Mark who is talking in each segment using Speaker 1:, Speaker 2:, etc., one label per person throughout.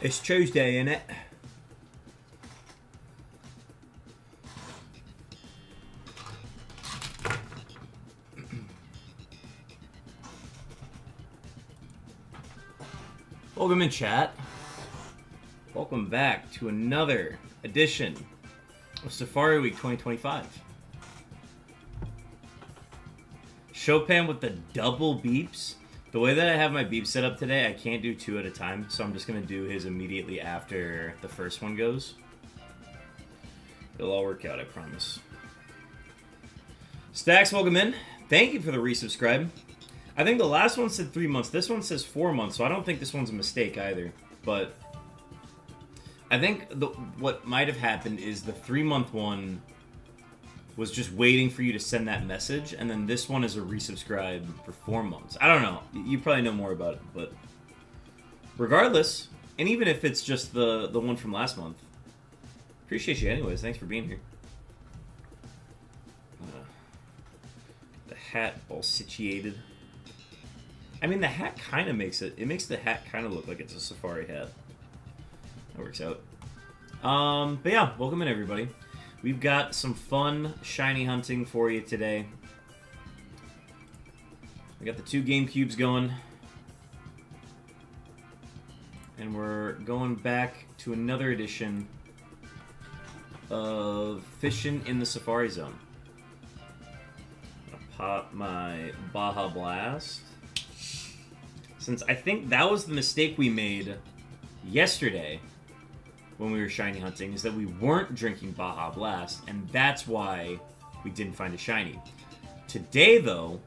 Speaker 1: It's Tuesday, innit? Welcome in, chat. Welcome back to another edition of Safari Week 2025. Chopin with the double beeps. The way that I have my beep set up today, I can't do two at a time, so I'm just going to do his immediately after the first one goes. It'll all work out, I promise. Stacks, welcome in. Thank you for the resubscribe. I think the last one said 3 months. This one says 4 months, so I don't think this one's a mistake either. But I think what might have happened is the 3-month one was just waiting for you to send that message, and then this one is a resubscribe for 4 months. I don't know. You probably know more about it, but regardless, and even if it's just the one from last month, appreciate you anyways. Thanks for being here. The hat all situated. I mean, the hat kind of makes it makes the hat kind of look like it's a safari hat. That works out. But yeah, welcome in, everybody. We've got some fun shiny hunting for you today. We got the 2 game cubes going. And we're going back to another edition of Fishing in the Safari Zone. I'm gonna pop my Baja Blast. Since I think that was the mistake we made yesterday when we were shiny hunting, is that we weren't drinking Baja Blast, and that's why we didn't find a shiny. Today, though,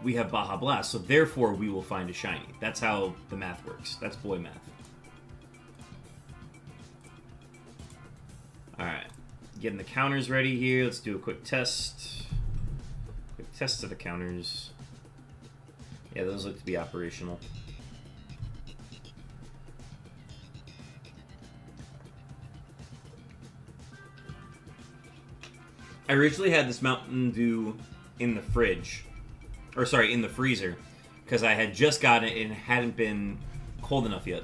Speaker 1: we have Baja Blast, so therefore we will find a shiny. That's how the math works. That's boy math. Alright, getting the counters ready here. Let's do a quick test. Quick test of the counters. Yeah, those look to be operational. I originally had this Mountain Dew in the fridge, or sorry, in the freezer, because I had just gotten it and it hadn't been cold enough yet.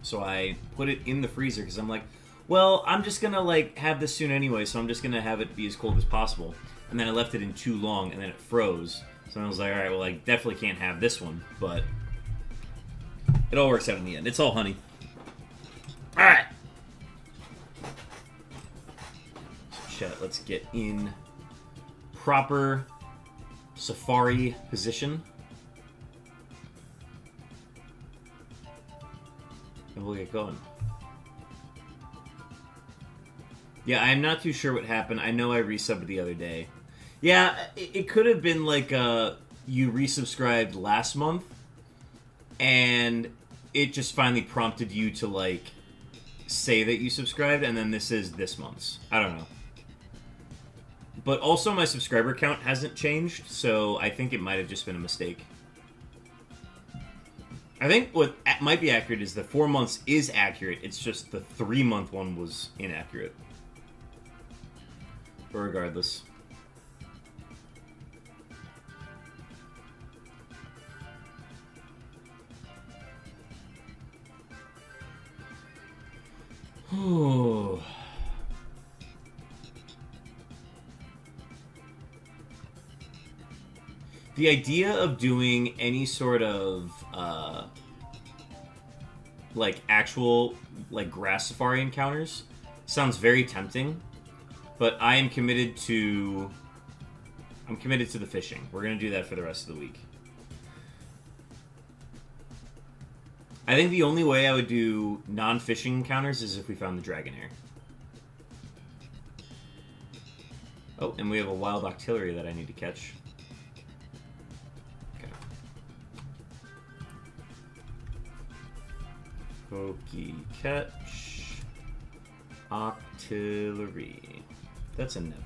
Speaker 1: So I put it in the freezer because I'm like, well, I'm just gonna like have this soon anyway, so I'm just gonna have it be as cold as possible. And then I left it in too long, and then it froze. So I was like, all right, well, I definitely can't have this one, but it all works out in the end. It's all honey. All right. Chat, let's get in proper safari position. And we'll get going. Yeah, I'm not too sure what happened. I know I resubbed the other day. Yeah, it could have been like you resubscribed last month, and it just finally prompted you to like say that you subscribed, and then this is this month's. I don't know. But also my subscriber count hasn't changed, so I think it might have just been a mistake. I think what might be accurate is the 4 months is accurate, it's just the 3-month one was inaccurate. But regardless. Oh. The idea of doing any sort of like actual like grass safari encounters sounds very tempting, but I am committed to the fishing. We're gonna do that for the rest of the week. I think the only way I would do non-fishing encounters is if we found the Dragonair. Oh, and we have a wild octillery that I need to catch. Pokey catch. Octillery. That's a nipple.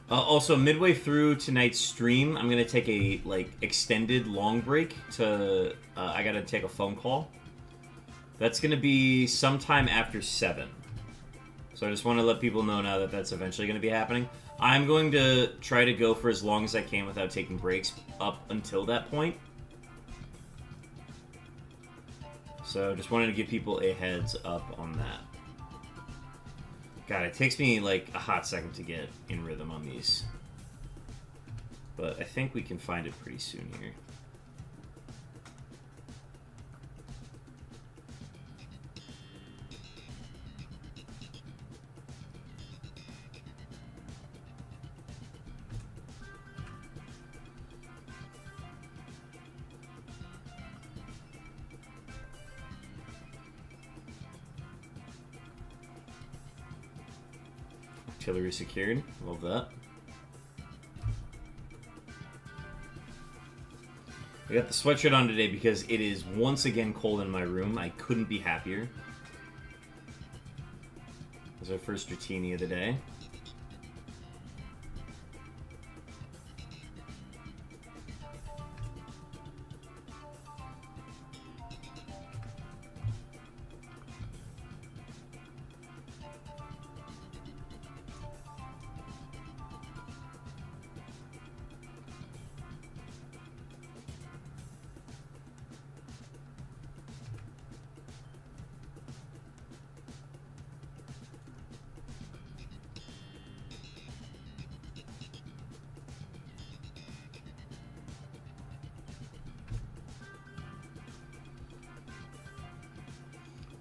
Speaker 1: Also, midway through tonight's stream, I'm gonna take a extended long break to. I gotta take a phone call. That's gonna be sometime after 7. So I just want to let people know now that that's eventually going to be happening. I'm going to try to go for as long as I can without taking breaks up until that point. So just wanted to give people a heads up on that. God, it takes me like a hot second to get in rhythm on these. But I think we can find it pretty soon here. Artillery secured. Love that. I got the sweatshirt on today because it is once again cold in my room. I couldn't be happier. This is our first Dratini of the day.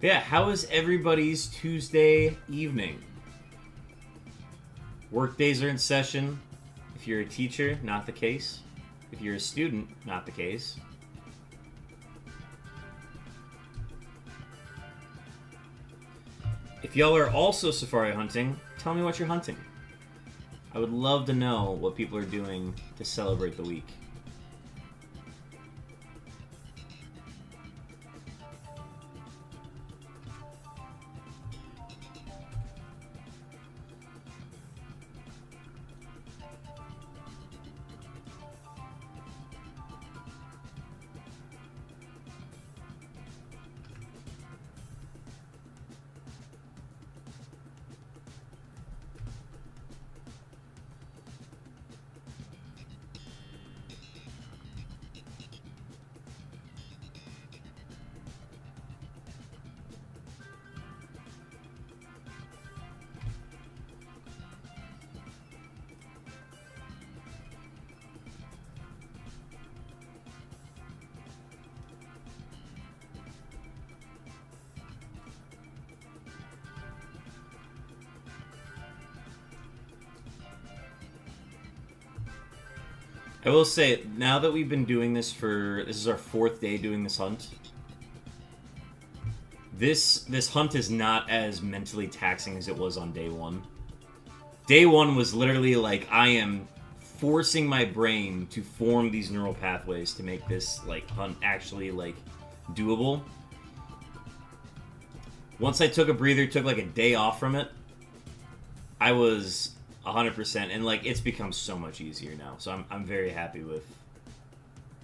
Speaker 1: Yeah, how is everybody's Tuesday evening? Work days are in session. If you're a teacher, not the case. If you're a student, not the case. If y'all are also safari hunting, tell me what you're hunting. I would love to know what people are doing to celebrate the week. I will say, now that we've been doing this this is our 4th day doing this hunt. This hunt is not as mentally taxing as it was on day 1. Day 1 was literally like, I am forcing my brain to form these neural pathways to make this like hunt actually like doable. Once I took a breather, took like a day off from it, I was 100%, and like it's become so much easier now. So I'm very happy with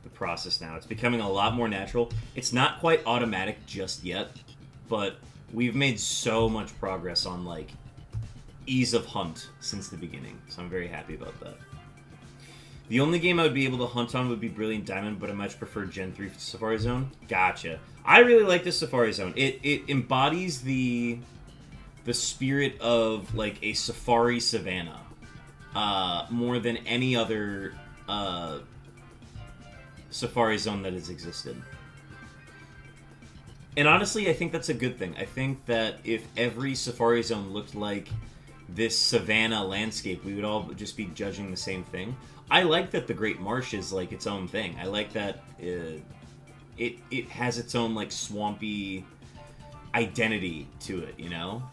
Speaker 1: the process now. It's becoming a lot more natural. It's not quite automatic just yet, but we've made so much progress on like ease of hunt since the beginning. So I'm very happy about that. The only game I would be able to hunt on would be Brilliant Diamond, but I much prefer Gen 3 Safari Zone. Gotcha. I really like this Safari Zone. It embodies the spirit of like a safari savanna more than any other safari zone that has existed. And honestly, I think that's a good thing. I think that if every safari zone looked like this savanna landscape, we would all just be judging the same thing. I like that the Great Marsh is like its own thing. I like that it has its own like swampy identity to it, you know?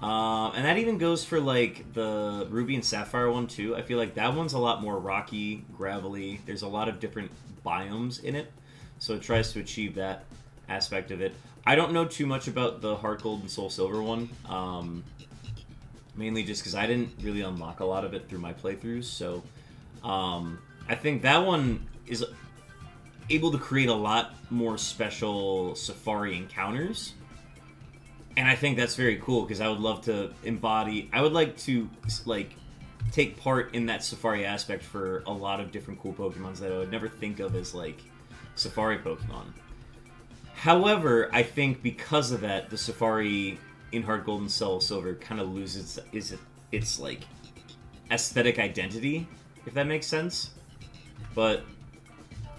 Speaker 1: And that even goes for like the Ruby and Sapphire one too. I feel like that one's a lot more rocky, gravelly. There's a lot of different biomes in it, so it tries to achieve that aspect of it. I don't know too much about the Heart Gold and Soul Silver one, mainly just because I didn't really unlock a lot of it through my playthroughs. So I think that one is able to create a lot more special safari encounters. And I think that's very cool because I would love to embody. I would like to like take part in that safari aspect for a lot of different cool Pokemons that I would never think of as like safari Pokemon. However, I think because of that, the safari in Heart Gold and Soul Silver kind of loses its like aesthetic identity, if that makes sense. But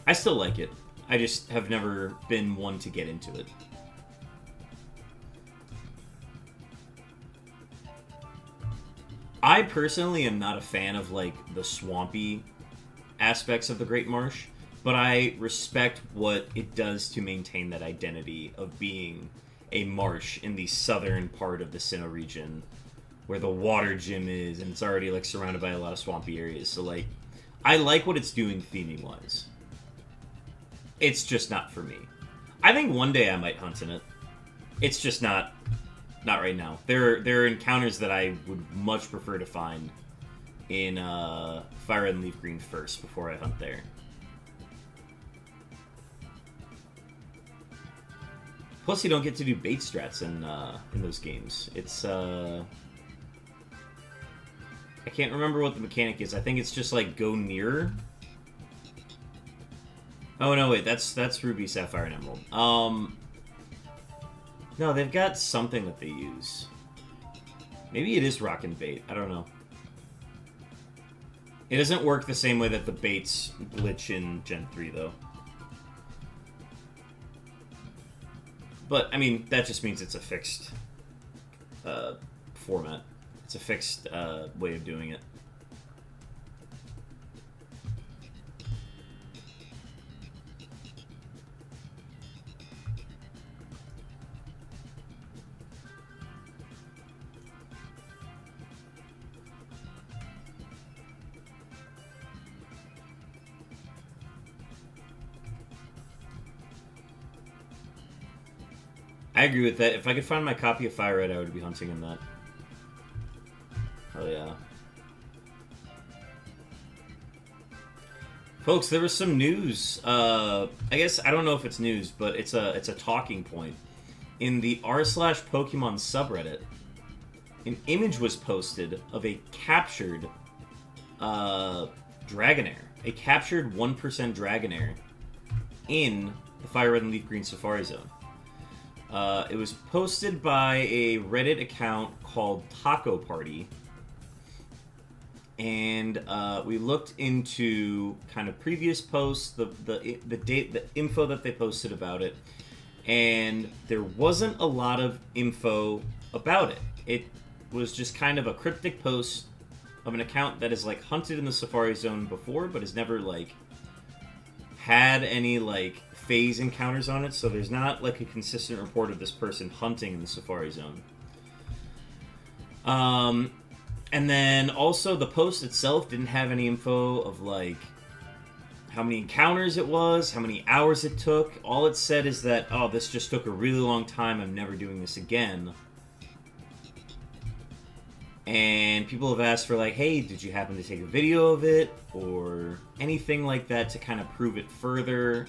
Speaker 1: I still like it. I just have never been one to get into it. I personally am not a fan of like the swampy aspects of the Great Marsh, but I respect what it does to maintain that identity of being a marsh in the southern part of the Sinnoh region, where the water gym is, and it's already like surrounded by a lot of swampy areas. So like, I like what it's doing theming wise. It's just not for me. I think one day I might hunt in it. It's just not right now. There are encounters that I would much prefer to find in FireRed and LeafGreen first before I hunt there. Plus, you don't get to do bait strats in those games. It's I can't remember what the mechanic is. I think it's just like go nearer. Oh no, wait, that's Ruby, Sapphire, and Emerald. No, they've got something that they use. Maybe it is rock and bait. I don't know. It doesn't work the same way that the baits glitch in Gen 3, though. But, I mean, that just means it's a fixed format. It's a fixed way of doing it. I agree with that. If I could find my copy of FireRed, I would be hunting in that. Oh yeah. Folks, there was some news. I guess I don't know if it's news, but it's a talking point. In the r/Pokemon subreddit, an image was posted of a captured Dragonair. A captured 1% Dragonair in the FireRed and LeafGreen Safari Zone. It was posted by a Reddit account called Taco Party, and we looked into kind of previous posts, the date, the info that they posted about it, and there wasn't a lot of info about it. It was just kind of a cryptic post of an account that has like hunted in the Safari Zone before, but has never like had any like phase encounters on it, so there's not like a consistent report of this person hunting in the Safari Zone. And then also the post itself didn't have any info of like how many encounters it was, how many hours it took. All it said is that, oh, this just took a really long time, I'm never doing this again. And people have asked for like, hey, did you happen to take a video of it? Or anything like that to kind of prove it further.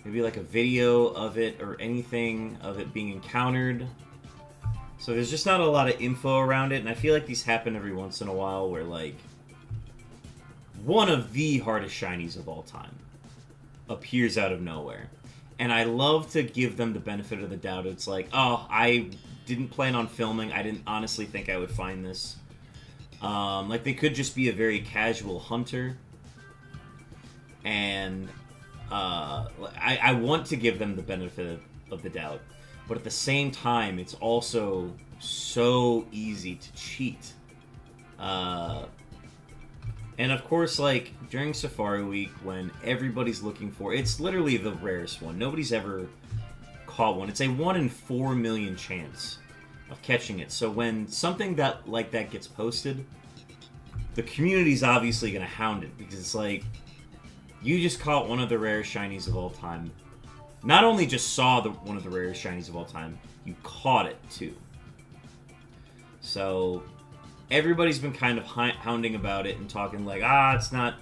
Speaker 1: Maybe like a video of it or anything of it being encountered. So there's just not a lot of info around it. And I feel like these happen every once in a while where like one of the hardest shinies of all time appears out of nowhere. And I love to give them the benefit of the doubt. It's like, oh, I didn't plan on filming. I didn't honestly think I would find this. Like, they could just be a very casual hunter. And I want to give them the benefit of the doubt. But at the same time, it's also so easy to cheat. And of course, like, during Safari Week, when everybody's looking for... It's literally the rarest one. Nobody's ever caught one. It's a 1 in 4 million chance of catching it. So when something like that gets posted, the community's obviously going to hound it. Because it's like, you just caught one of the rarest shinies of all time. Not only just saw one of the rarest shinies of all time, you caught it, too. So... everybody's been kind of hounding about it and talking like, it's not...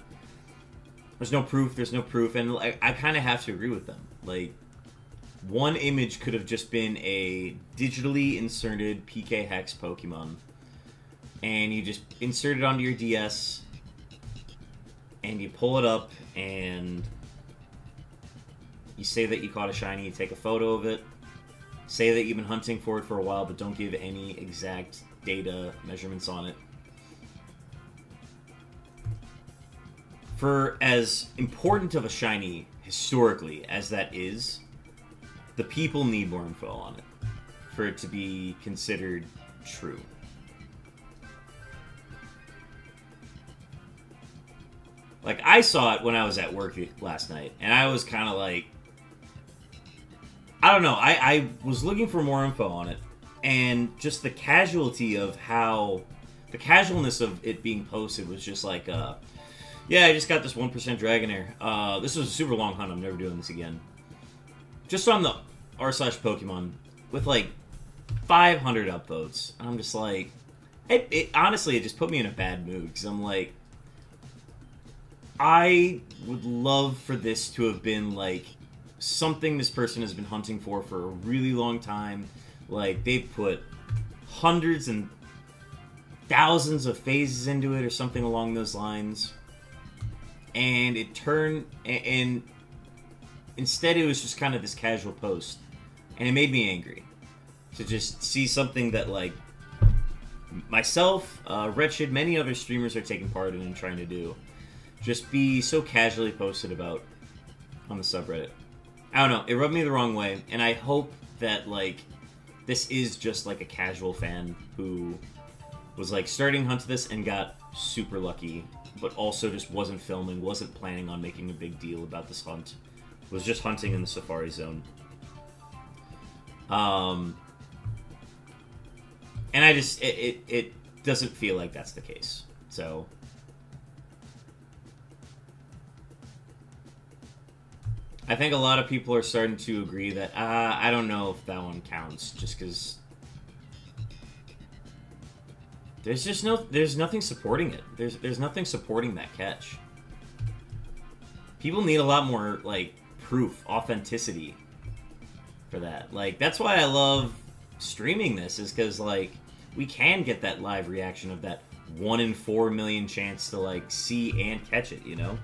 Speaker 1: There's no proof, and like, I kind of have to agree with them. Like, one image could have just been a digitally inserted PK Hex Pokemon. And you just insert it onto your DS, and you pull it up, and you say that you caught a shiny, you take a photo of it, say that you've been hunting for it for a while, but don't give any exact data measurements on it. For as important of a shiny, historically, as that is, the people need more info on it for it to be considered true. Like, I saw it when I was at work last night, and I was kind of like, I don't know, I was looking for more info on it, and just the casualty of how, the casualness of it being posted was just like, yeah, I just got this 1% Dragonair. This was a super long hunt, I'm never doing this again. Just on the r/Pokemon, with like 500 upvotes, and I'm just like, honestly, it just put me in a bad mood, because I'm like, I would love for this to have been, like, something this person has been hunting for a really long time. Like, they've put hundreds and thousands of phases into it or something along those lines. And it turned... And instead it was just kind of this casual post. And it made me angry. To just see something that, like, myself, Wretched, many other streamers are taking part in and trying to do. Just be so casually posted about on the subreddit. I don't know, it rubbed me the wrong way, and I hope that, like, this is just, like, a casual fan who was, like, starting hunt this and got super lucky, but also just wasn't filming, wasn't planning on making a big deal about this hunt. Was just hunting in the Safari Zone. And I just, it doesn't feel like that's the case. So... I think a lot of people are starting to agree that, I don't know if that one counts, just because there's nothing supporting it. There's nothing supporting that catch. People need a lot more, like, proof, authenticity for that. Like, that's why I love streaming this, is because, like, we can get that live reaction of that 1 in 4 million chance to, like, see and catch it, you know?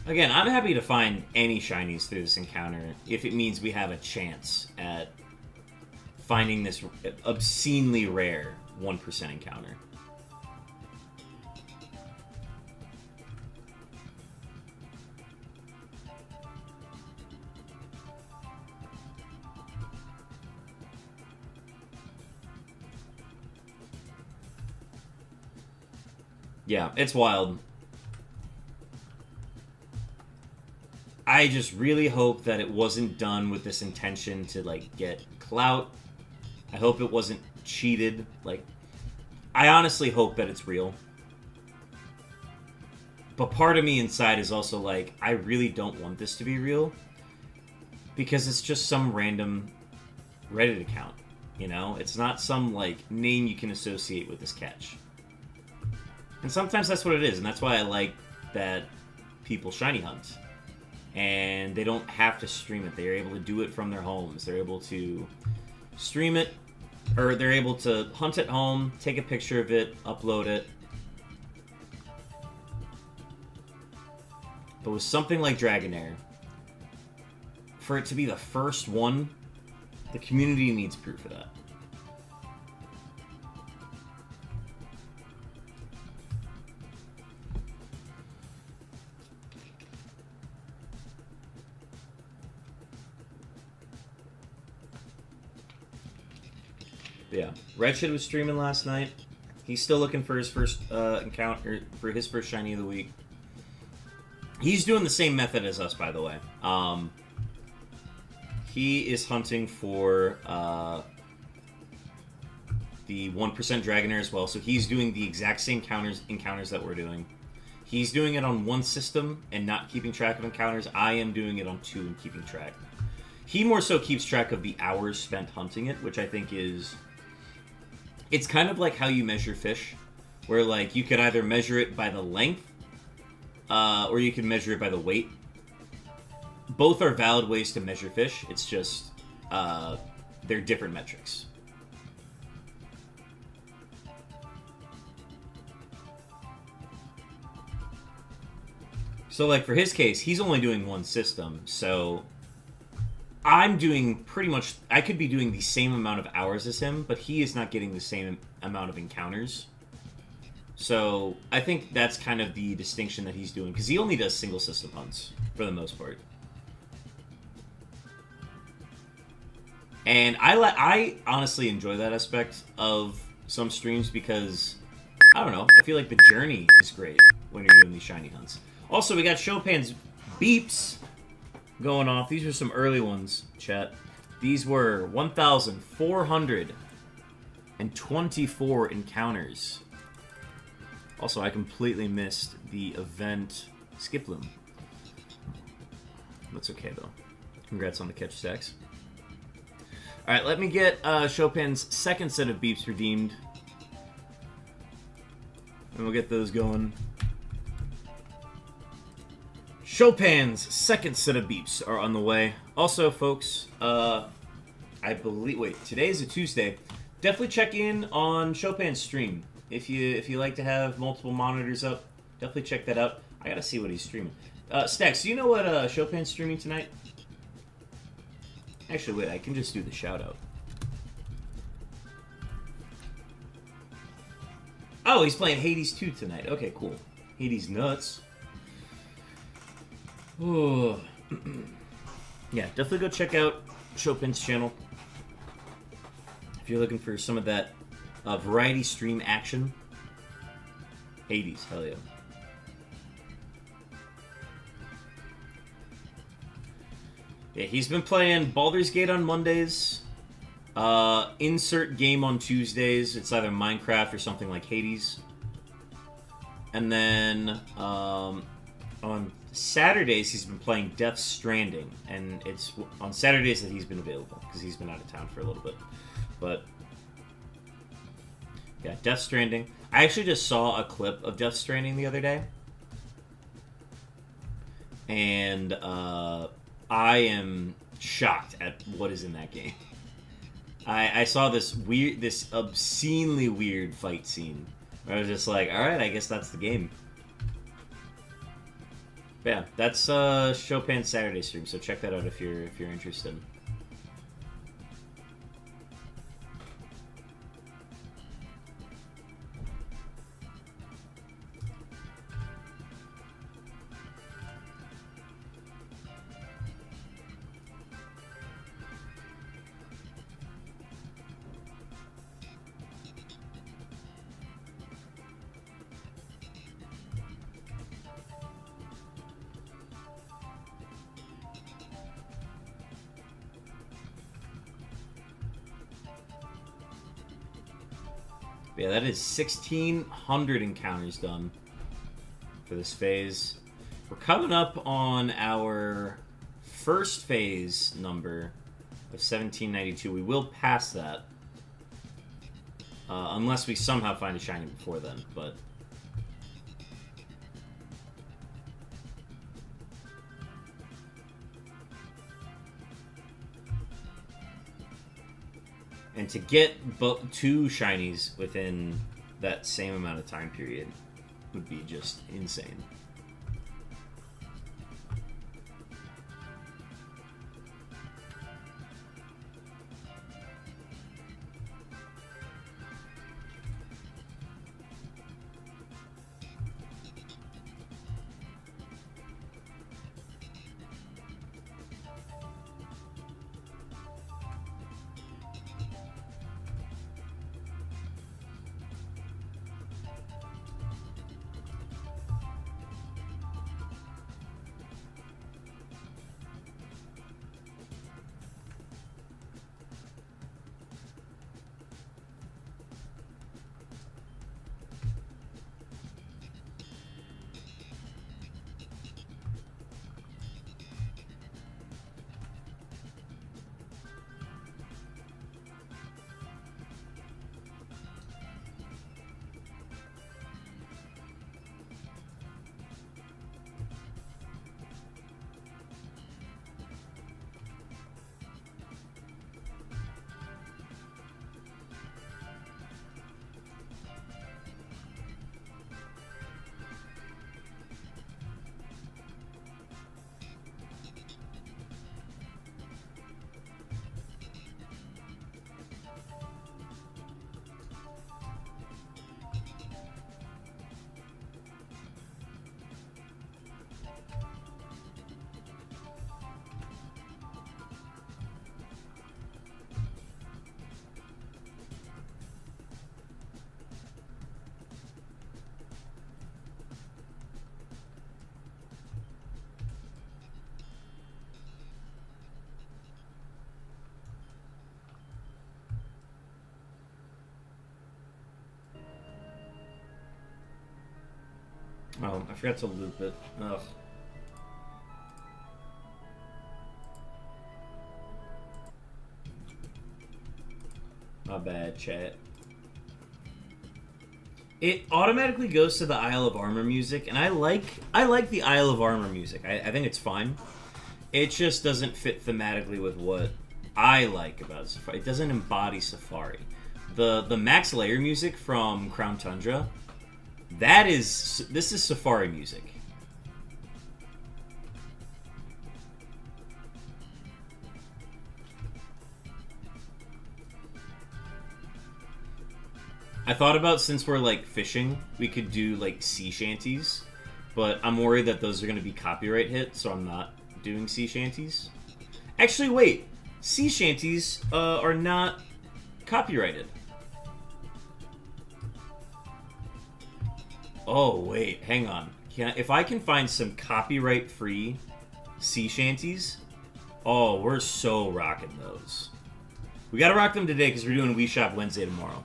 Speaker 1: Again, I'm happy to find any shinies through this encounter if it means we have a chance at finding this obscenely rare 1% encounter. Yeah, it's wild. I just really hope that it wasn't done with this intention to, like, get clout. I hope it wasn't cheated. Like, I honestly hope that it's real. But part of me inside is also like, I really don't want this to be real. Because it's just some random Reddit account, you know? It's not some, like, name you can associate with this catch. And sometimes that's what it is, and that's why I like that people shiny hunt. And they don't have to stream it. They're able to do it from their homes. They're able to stream it, or they're able to hunt at home, take a picture of it, upload it. But with something like Dragonair, for it to be the first one, the community needs proof of that. Yeah, Wretched was streaming last night. He's still looking for his first encounter, for his first shiny of the week. He's doing the same method as us, by the way. He is hunting for the 1% Dragonair as well, so he's doing the exact same encounters that we're doing. He's doing it on one system and not keeping track of encounters. I am doing it on 2 and keeping track. He more so keeps track of the hours spent hunting it, which I think is... It's kind of like how you measure fish, where, like, you could either measure it by the length, or you can measure it by the weight. Both are valid ways to measure fish. It's just they're different metrics. So, like, for his case, he's only doing one system, so I'm doing pretty much... I could be doing the same amount of hours as him, but he is not getting the same amount of encounters. So, I think that's kind of the distinction that he's doing, because he only does single system hunts, for the most part. And I honestly enjoy that aspect of some streams, because, I don't know, I feel like the journey is great when you're doing these shiny hunts. Also, we got Chopin's beeps going off. These are some early ones, chat. These were 1,424 encounters. Also, I completely missed the event skip loom. That's okay, though. Congrats on the catch stacks. Alright, let me get Chopin's second set of beeps redeemed. And we'll get those going. Chopin's second set of beeps are on the way. Also, folks, I believe... Wait, today is a Tuesday. Definitely check in on Chopin's stream. If you like to have multiple monitors up, definitely check that out. I gotta see what he's streaming. Stacks, do you know what Chopin's streaming tonight? Actually, wait, I can just do the shout-out. Oh, he's playing Hades 2 tonight. Okay, cool. Hades nuts. Ooh. Yeah, definitely go check out Chopin's channel if you're looking for some of that variety stream action. Hades, hell yeah. Yeah, he's been playing Baldur's Gate on Mondays, insert game on Tuesdays. It's either Minecraft or something like Hades. And then on Saturdays, he's been playing Death Stranding, and it's on Saturdays that he's been available, because he's been out of town for a little bit. But, yeah, Death Stranding. I actually just saw a clip of Death Stranding the other day, and I am shocked at what is in that game. I saw this obscenely weird fight scene, where I was just like, alright, I guess that's the game. But yeah, that's Chopin's Saturday stream, so check that out if you're interested. Yeah, that is 1,600 encounters done for this phase. We're coming up on our first phase number of 1,792. We will pass that. Unless we somehow find a shiny before then, but... And to get two shinies within that same amount of time period would be just insane. Oh, I forgot to loop it. Ugh. My bad, chat. It automatically goes to the Isle of Armor music, and I like the Isle of Armor music. I think it's fine. It just doesn't fit thematically with what I like about Safari. It doesn't embody Safari. The max layer music from Crown Tundra, this is Safari music. I thought about, since we're like fishing, we could do like sea shanties, but I'm worried that those are going to be copyright hit, so I'm not doing sea shanties. Actually, wait, sea shanties are not copyrighted. Oh wait, hang on. If I can find some copyright-free sea shanties, oh, we're so rocking those. We gotta rock them today because we're doing Wii Shop Wednesday tomorrow.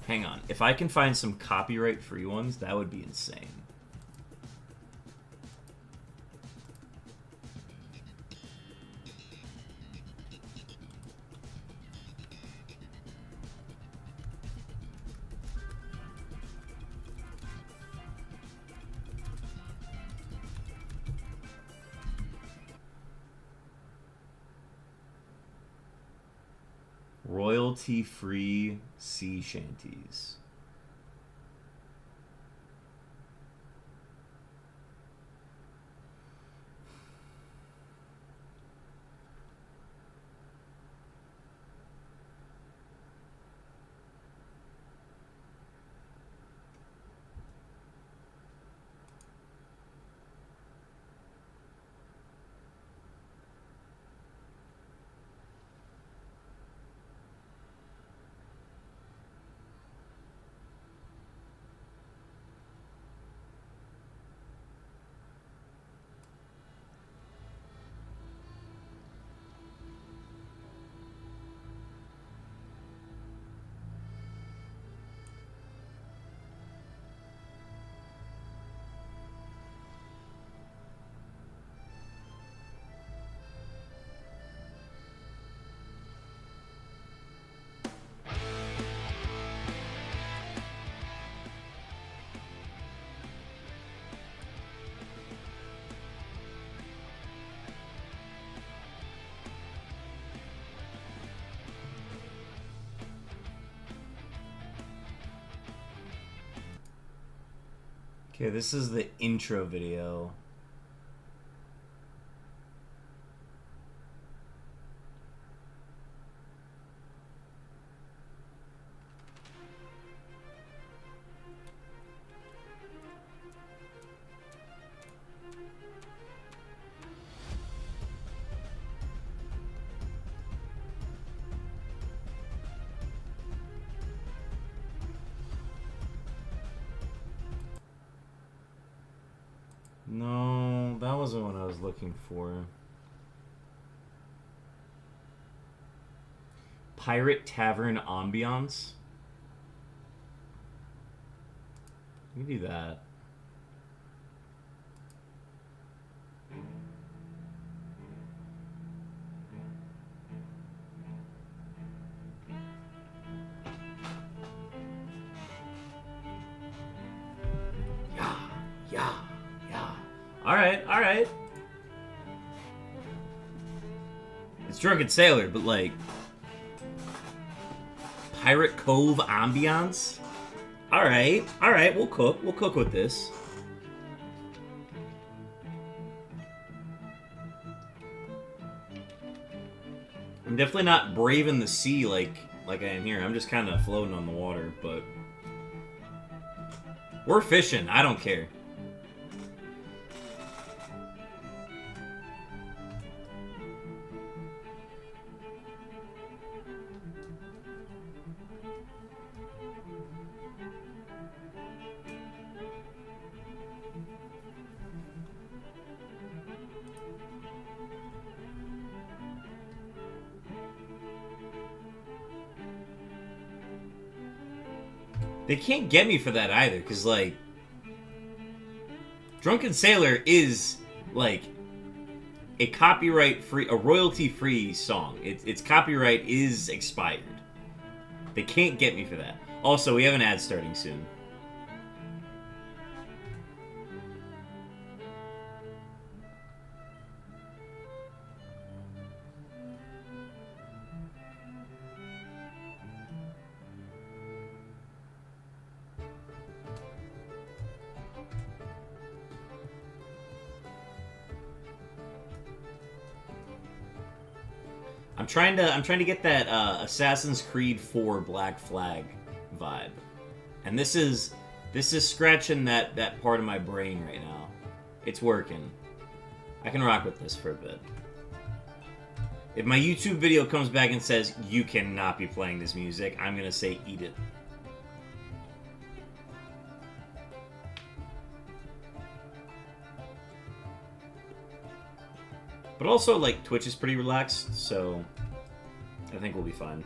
Speaker 1: Hang on. If I can find some copyright-free ones, that would be insane. Royalty-free sea shanties. Okay, this is the intro video. No, that wasn't what I was looking for. Pirate Tavern Ambiance. We can do that. Yeah. Alright. It's Drunken Sailor, but like... Pirate Cove Ambiance? Alright, we'll cook. We'll cook with this. I'm definitely not braving the sea like I am here. I'm just kind of floating on the water, but... We're fishing. I don't care. They can't get me for that either, because, like... Drunken Sailor is like a copyright-free, a royalty-free song. Its copyright is expired. They can't get me for that. Also, we have an ad starting soon. I'm trying to get that Assassin's Creed 4 Black Flag vibe, and this is scratching that part of my brain right now. It's working. I can rock with this for a bit. If my YouTube video comes back and says you cannot be playing this music, I'm gonna say eat it. But also, like, Twitch is pretty relaxed, so I think we'll be fine.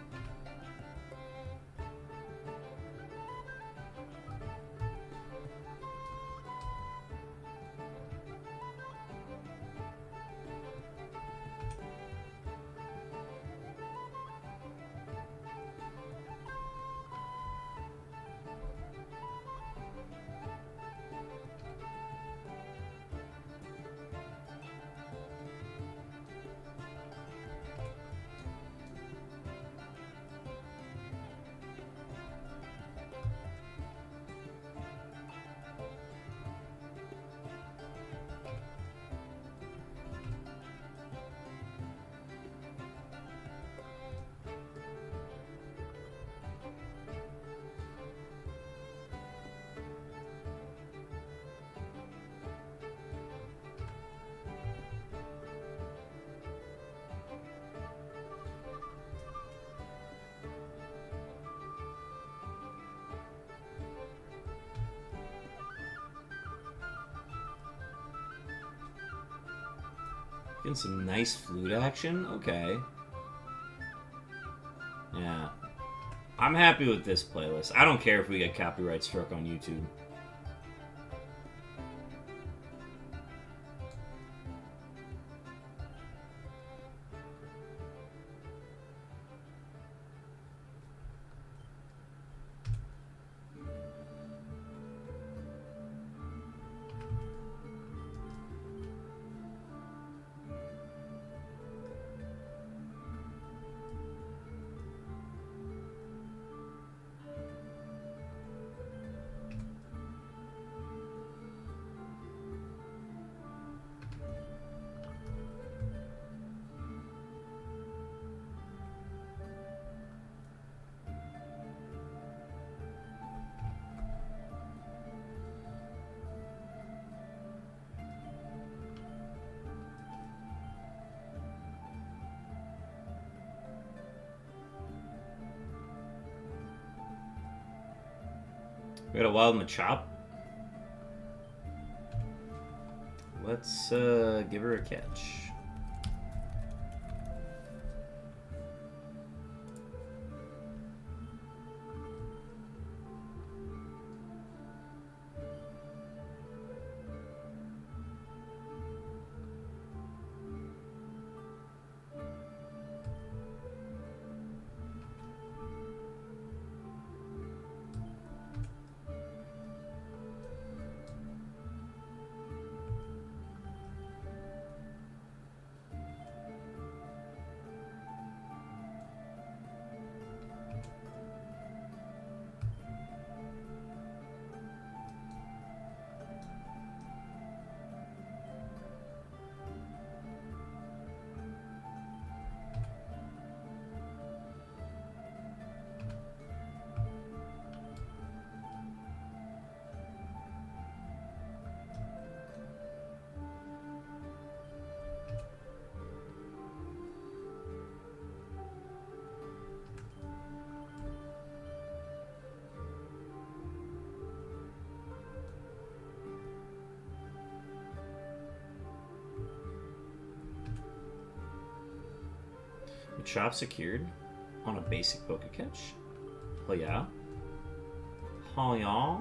Speaker 1: Getting some nice flute action? Okay. Yeah. I'm happy with this playlist. I don't care if we get copyright struck on YouTube. We got a wild Machop. Let's give her a catch. Machop secured on a basic Pokecatch. Oh yeah. Oh yeah.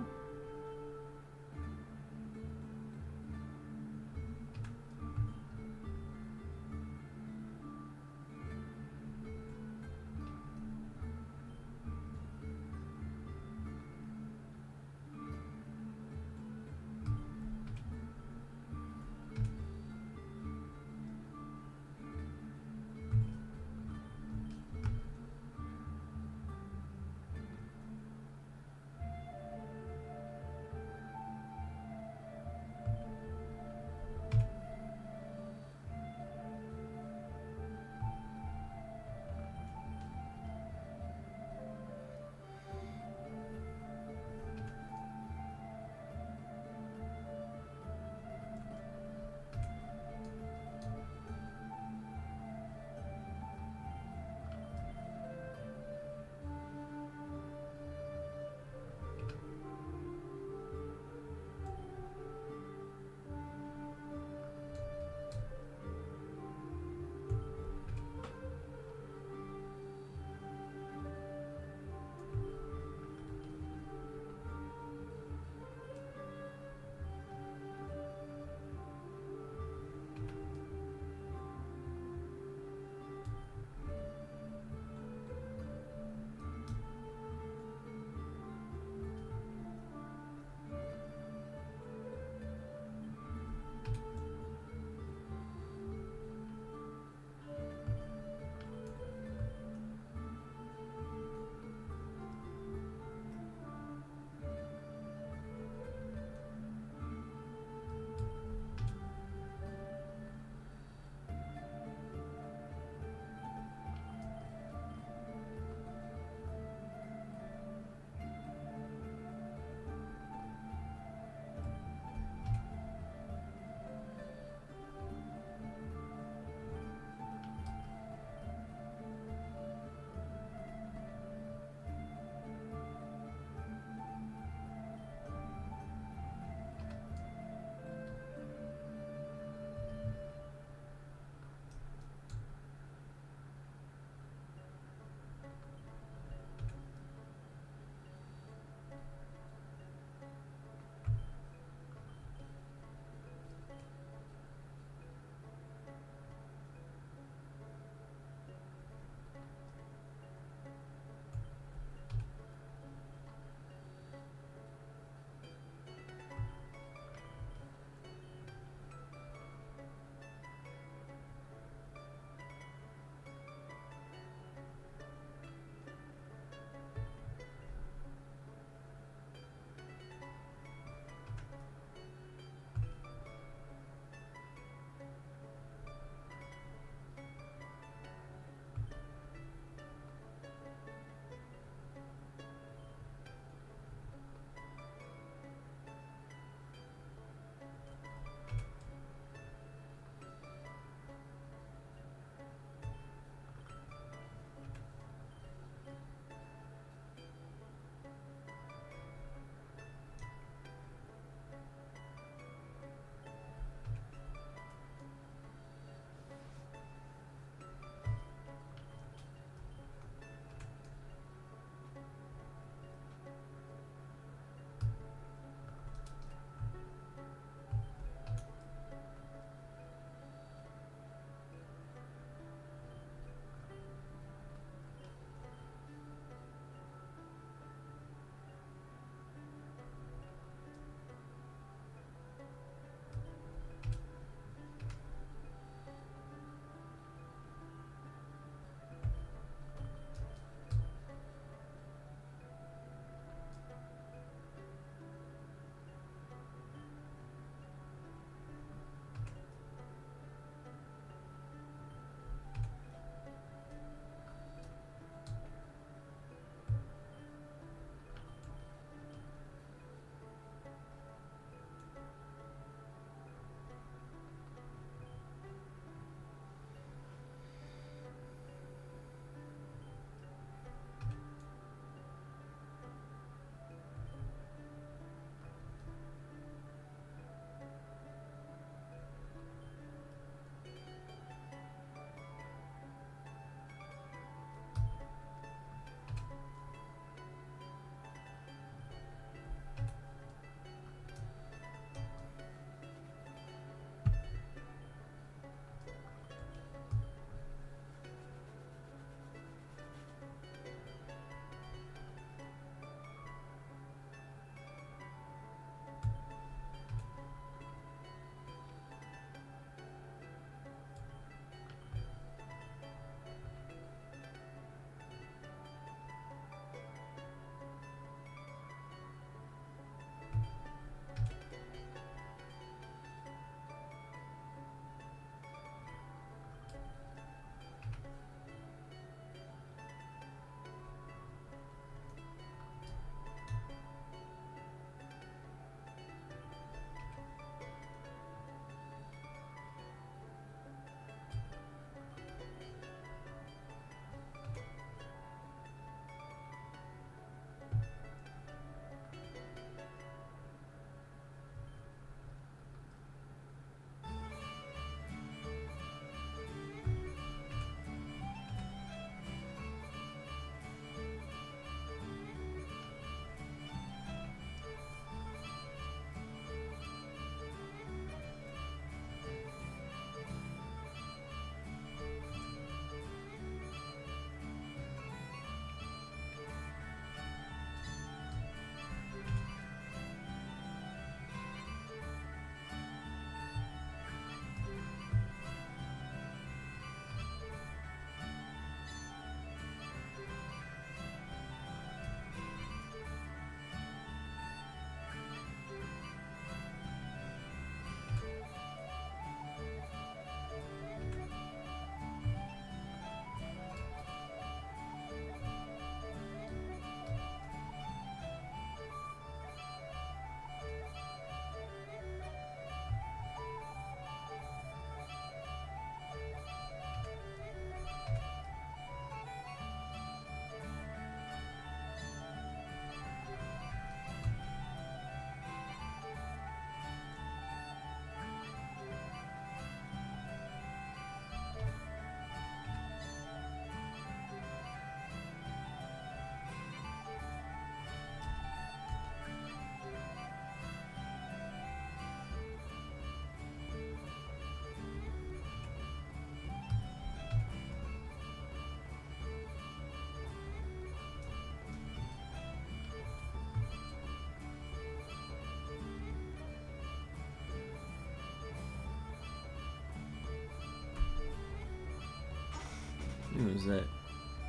Speaker 1: Who is that?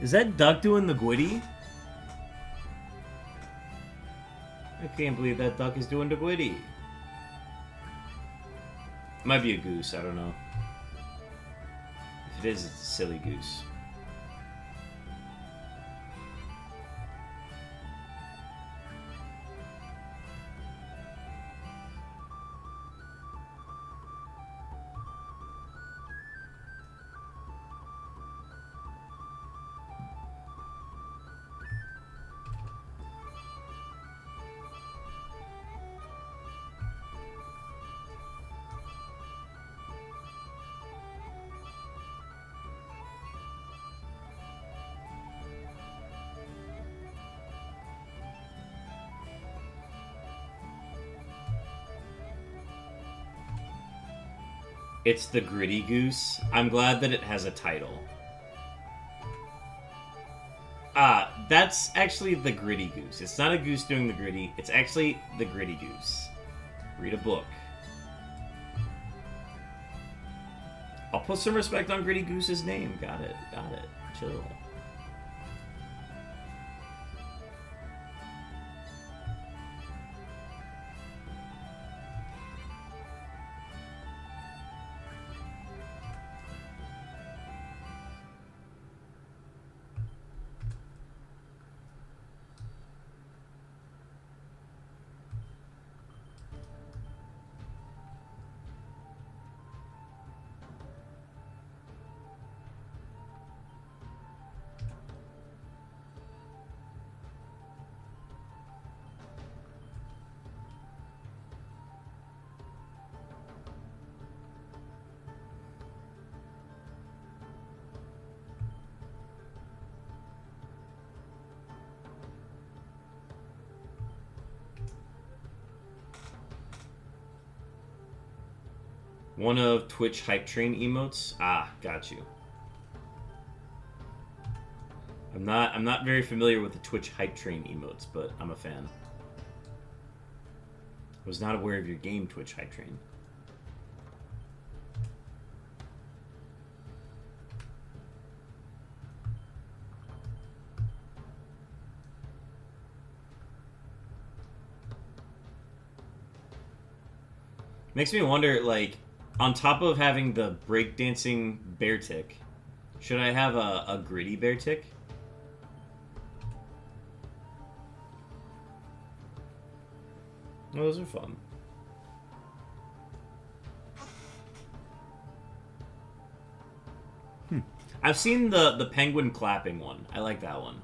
Speaker 1: Is that duck doing the gwitty? I can't believe that duck is doing the gwitty. Might be a goose, I don't know. If it is, it's a silly goose. It's the Gritty Goose. I'm glad that it has a title. That's actually the Gritty Goose. It's not a goose doing the gritty. It's actually the Gritty Goose. Read a book. I'll put some respect on Gritty Goose's name. Got it. Got it. Chill. One of Twitch Hype Train emotes. Ah, got you. I'm not very familiar with the Twitch Hype Train emotes, but I'm a fan. I was not aware of your game, Twitch Hype Train. Makes me wonder, like, on top of having the breakdancing bear tick, should I have a gritty bear tick? Oh, those are fun. I've seen the penguin clapping one. I like that one.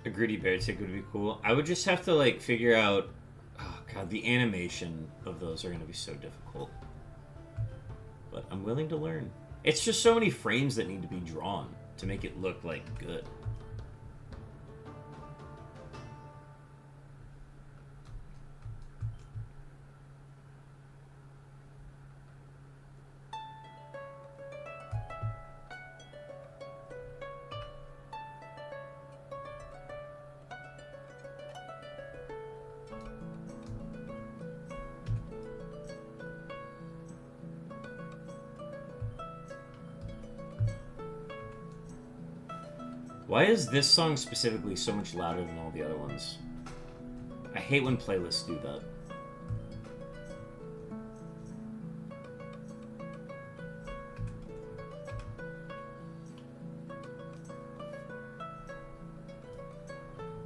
Speaker 1: A gritty bear tick would be cool. I would just have to, like, figure out... Oh, God, the animation of those are going to be so difficult. But I'm willing to learn. It's just so many frames that need to be drawn to make it look, like, good. Why is this song specifically so much louder than all the other ones? I hate when playlists do that.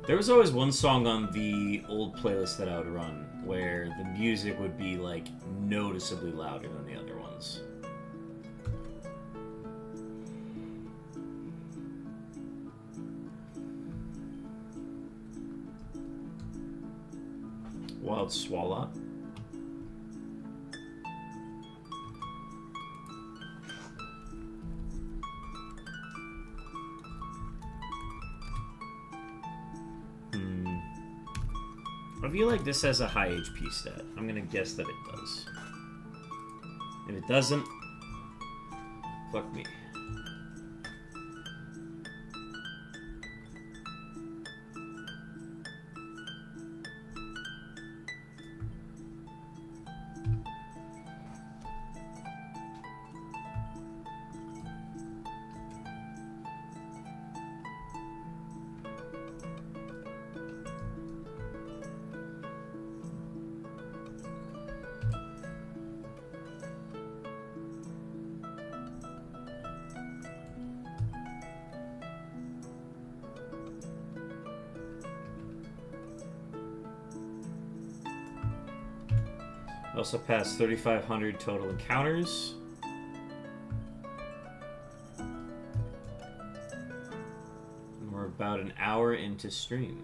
Speaker 1: There was always one song on the old playlist that I would run where the music would be, like, noticeably louder than the other ones. Wild Swallow. I feel like this has a high HP stat. I'm gonna guess that it does. If it doesn't, fuck me. Also passed 3,500 total encounters. And we're about an hour into stream.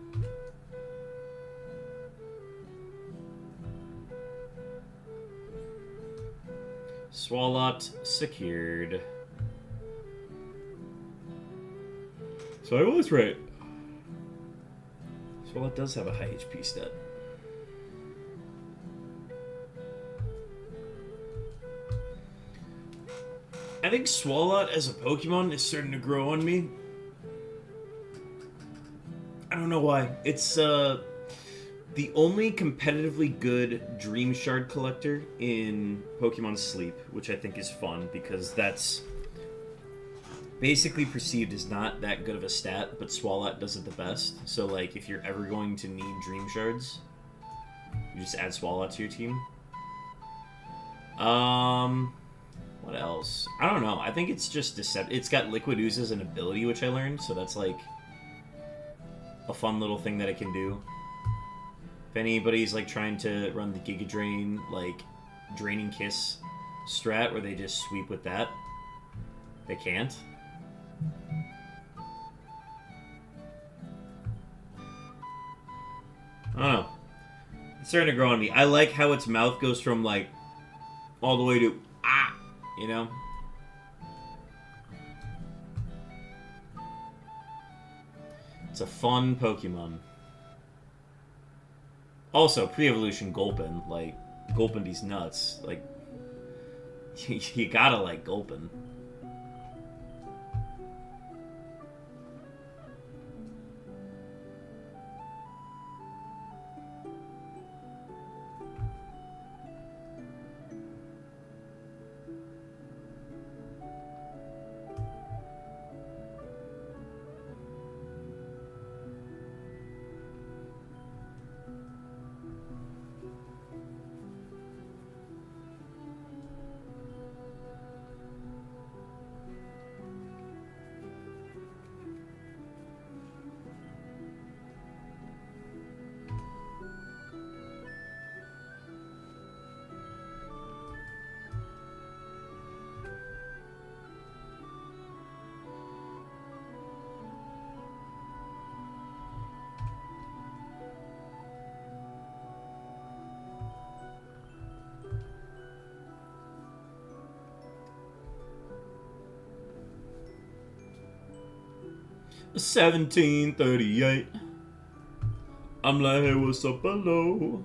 Speaker 1: Swalot secured. So I was right. Swalot does have a high HP stat. I think Swalot as a Pokemon is starting to grow on me. I don't know why. It's the only competitively good Dream Shard collector in Pokemon Sleep, which I think is fun because that's basically perceived as not that good of a stat, but Swalot does it the best. So, like, if you're ever going to need Dream Shards, you just add Swalot to your team. What else? I don't know. I think it's just It's got Liquid Ooze as an ability, which I learned, so that's like a fun little thing that it can do. If anybody's like trying to run the Giga Drain, like Draining Kiss strat where they just sweep with that, they can't. I don't know. It's starting to grow on me. I like how its mouth goes from like all the way to you know? It's a fun Pokemon. Also, pre-evolution Gulpin. Like, Gulpin these nuts. Like, you gotta like Gulpin. $17.38. I'm like, hey, what's up, hello?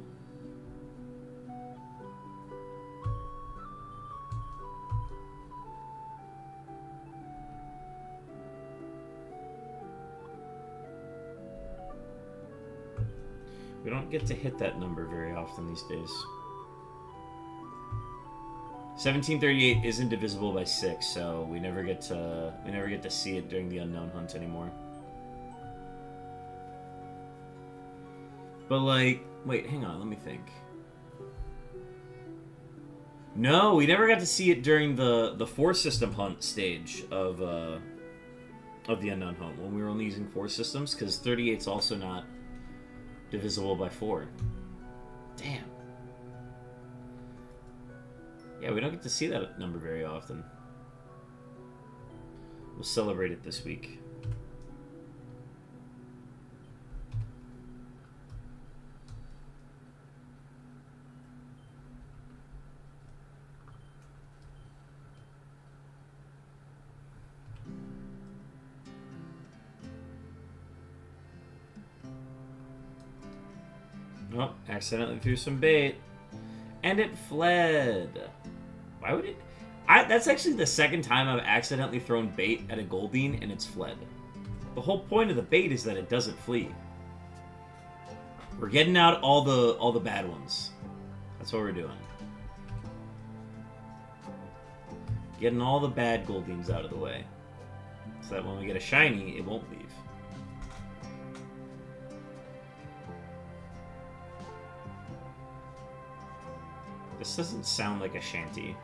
Speaker 1: We don't get to hit that number very often these days. 1738 isn't divisible by 6, so we never get to see it during the unknown hunt anymore. But, like, wait, hang on, let me think. No, we never got to see it during the 4 system hunt stage of the Unknown Home, when we were only using 4 systems, because 38's also not divisible by 4. Damn. Yeah, we don't get to see that number very often. We'll celebrate it this week. Oh, accidentally threw some bait. And it fled. Why would it? That's actually the second time I've accidentally thrown bait at a Goldeen and it's fled. The whole point of the bait is that it doesn't flee. We're getting out all the bad ones. That's what we're doing. Getting all the bad Goldeens out of the way. So that when we get a shiny, it won't leave. This doesn't sound like a shanty.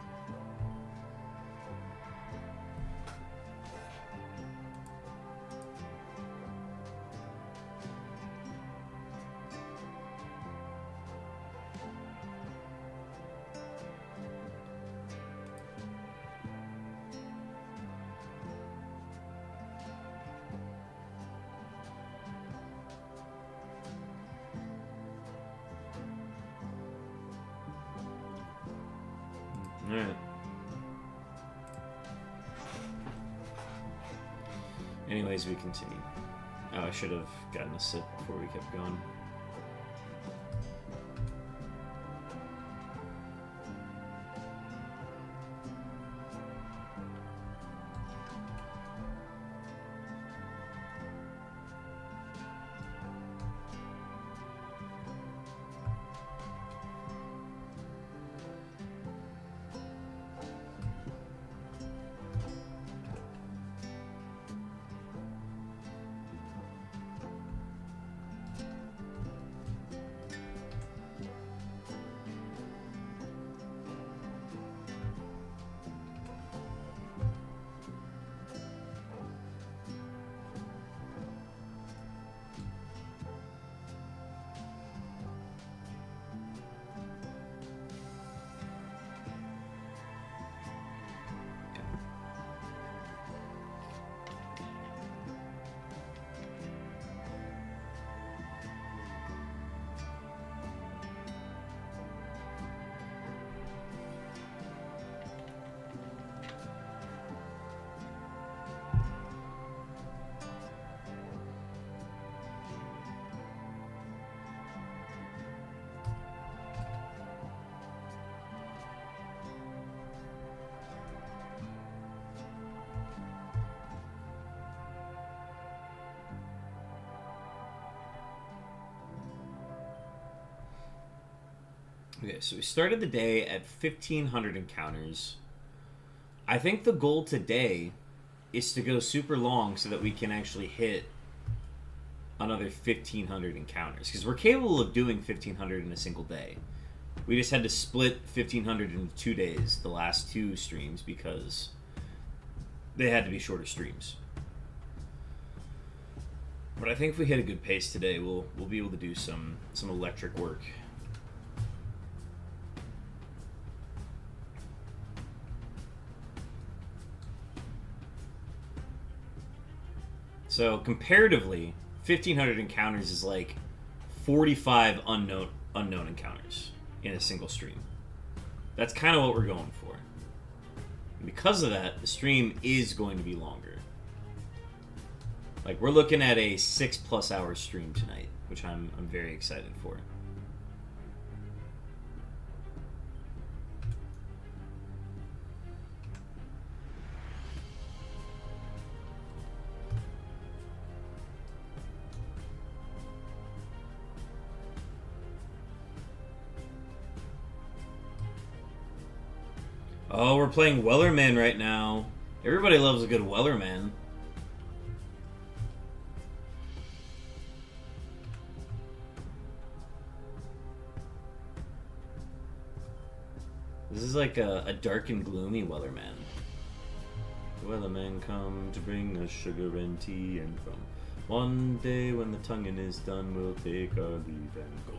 Speaker 1: Alright. Anyways, we continue. Oh, I should have gotten a sip before we kept going. Okay, so we started the day at 1,500 encounters. I think the goal today is to go super long so that we can actually hit another 1,500 encounters. Because we're capable of doing 1,500 in a single day. We just had to split 1,500 into 2 days, the last 2 streams, because they had to be shorter streams. But I think if we hit a good pace today, we'll be able to do some electric work. So comparatively, 1,500 encounters is like 45 unknown encounters in a single stream. That's kind of what we're going for. And because of that, the stream is going to be longer. Like, we're looking at a 6+ hour stream tonight, which I'm very excited for. Oh, we're playing Wellerman right now. Everybody loves a good Wellerman. This is like a dark and gloomy Wellerman. The Wellerman come to bring us sugar and tea, and from one day when the tonguing is done, we'll take our leave and go.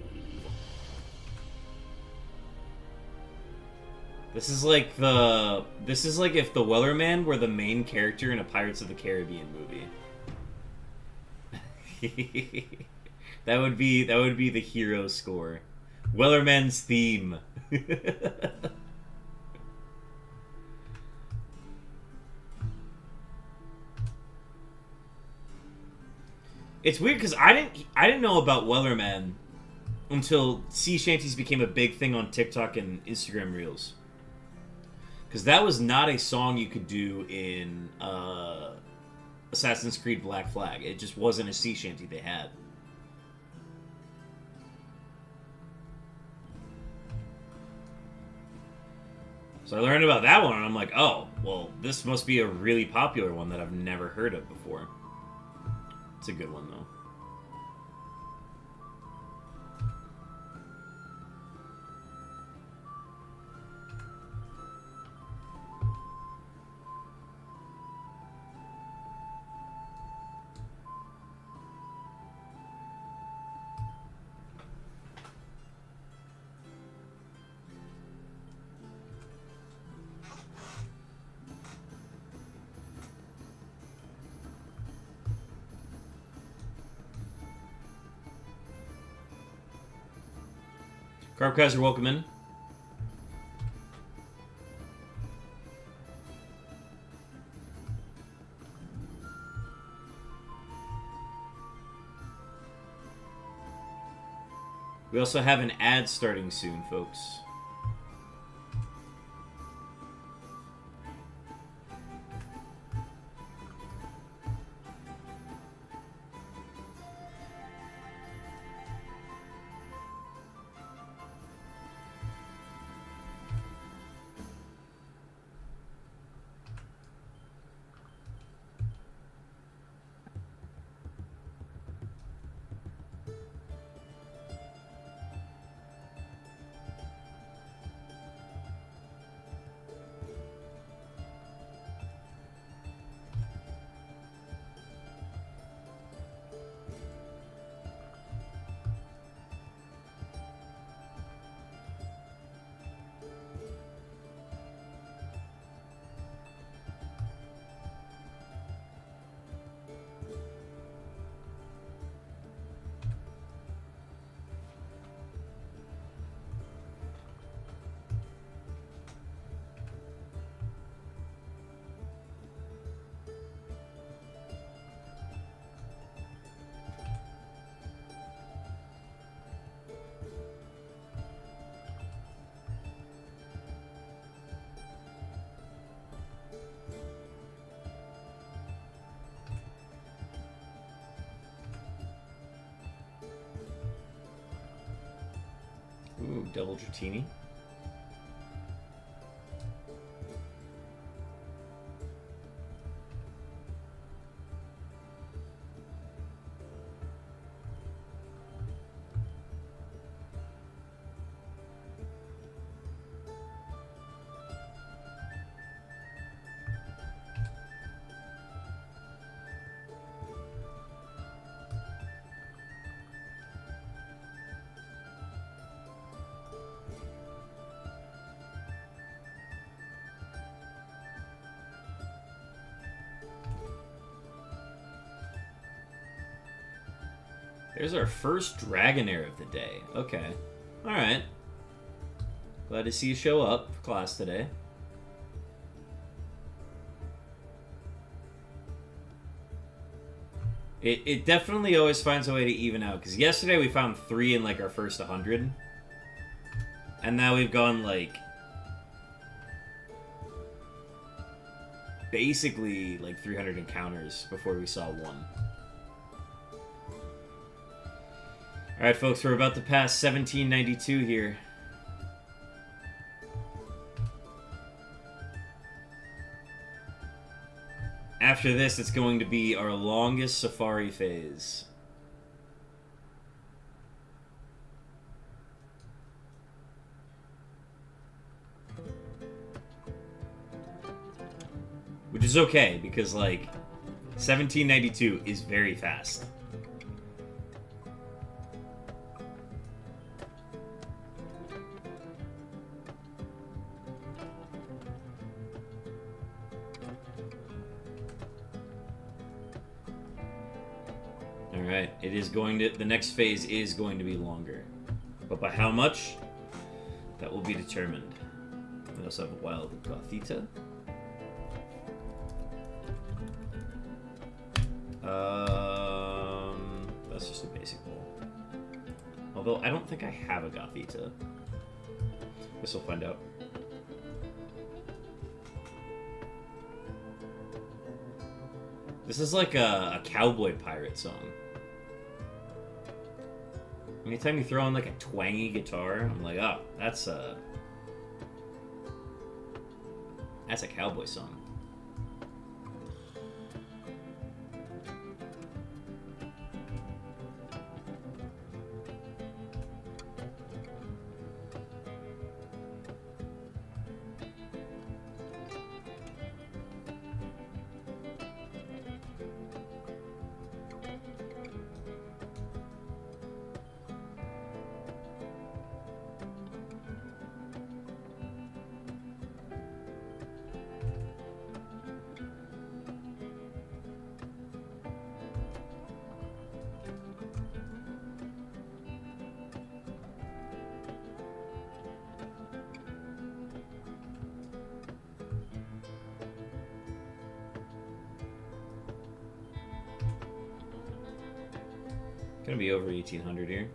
Speaker 1: This is like if the Wellerman were the main character in a Pirates of the Caribbean movie. that would be the hero score. Wellerman's theme. It's weird because I didn't know about Wellerman until sea shanties became a big thing on TikTok and Instagram Reels. Because that was not a song you could do in Assassin's Creed Black Flag. It just wasn't a sea shanty they had. So I learned about that one, and I'm like, oh, well, this must be a really popular one that I've never heard of before. It's a good one, though. Carbkaiser, welcome in. We also have an ad starting soon, folks. Ooh, double Dratini. There's our first Dragonair of the day. Okay. Alright. Glad to see you show up for class today. It definitely always finds a way to even out, because yesterday we found 3 in, like, our first 100. And now we've gone, like, basically, like, 300 encounters before we saw 1. Alright, folks, we're about to pass 1792 here. After this, it's going to be our longest safari phase. Which is okay, because, like, 1792 is very fast. Alright, it is going to... The next phase is going to be longer. But by how much? That will be determined. We also have a wild Gothita. That's just a basic bowl. Although, I don't think I have a Gothita. Guess we'll find out. This is like a cowboy pirate song. Anytime you throw on like a twangy guitar, I'm like, oh, that's a cowboy song. Gonna be over 1800 here.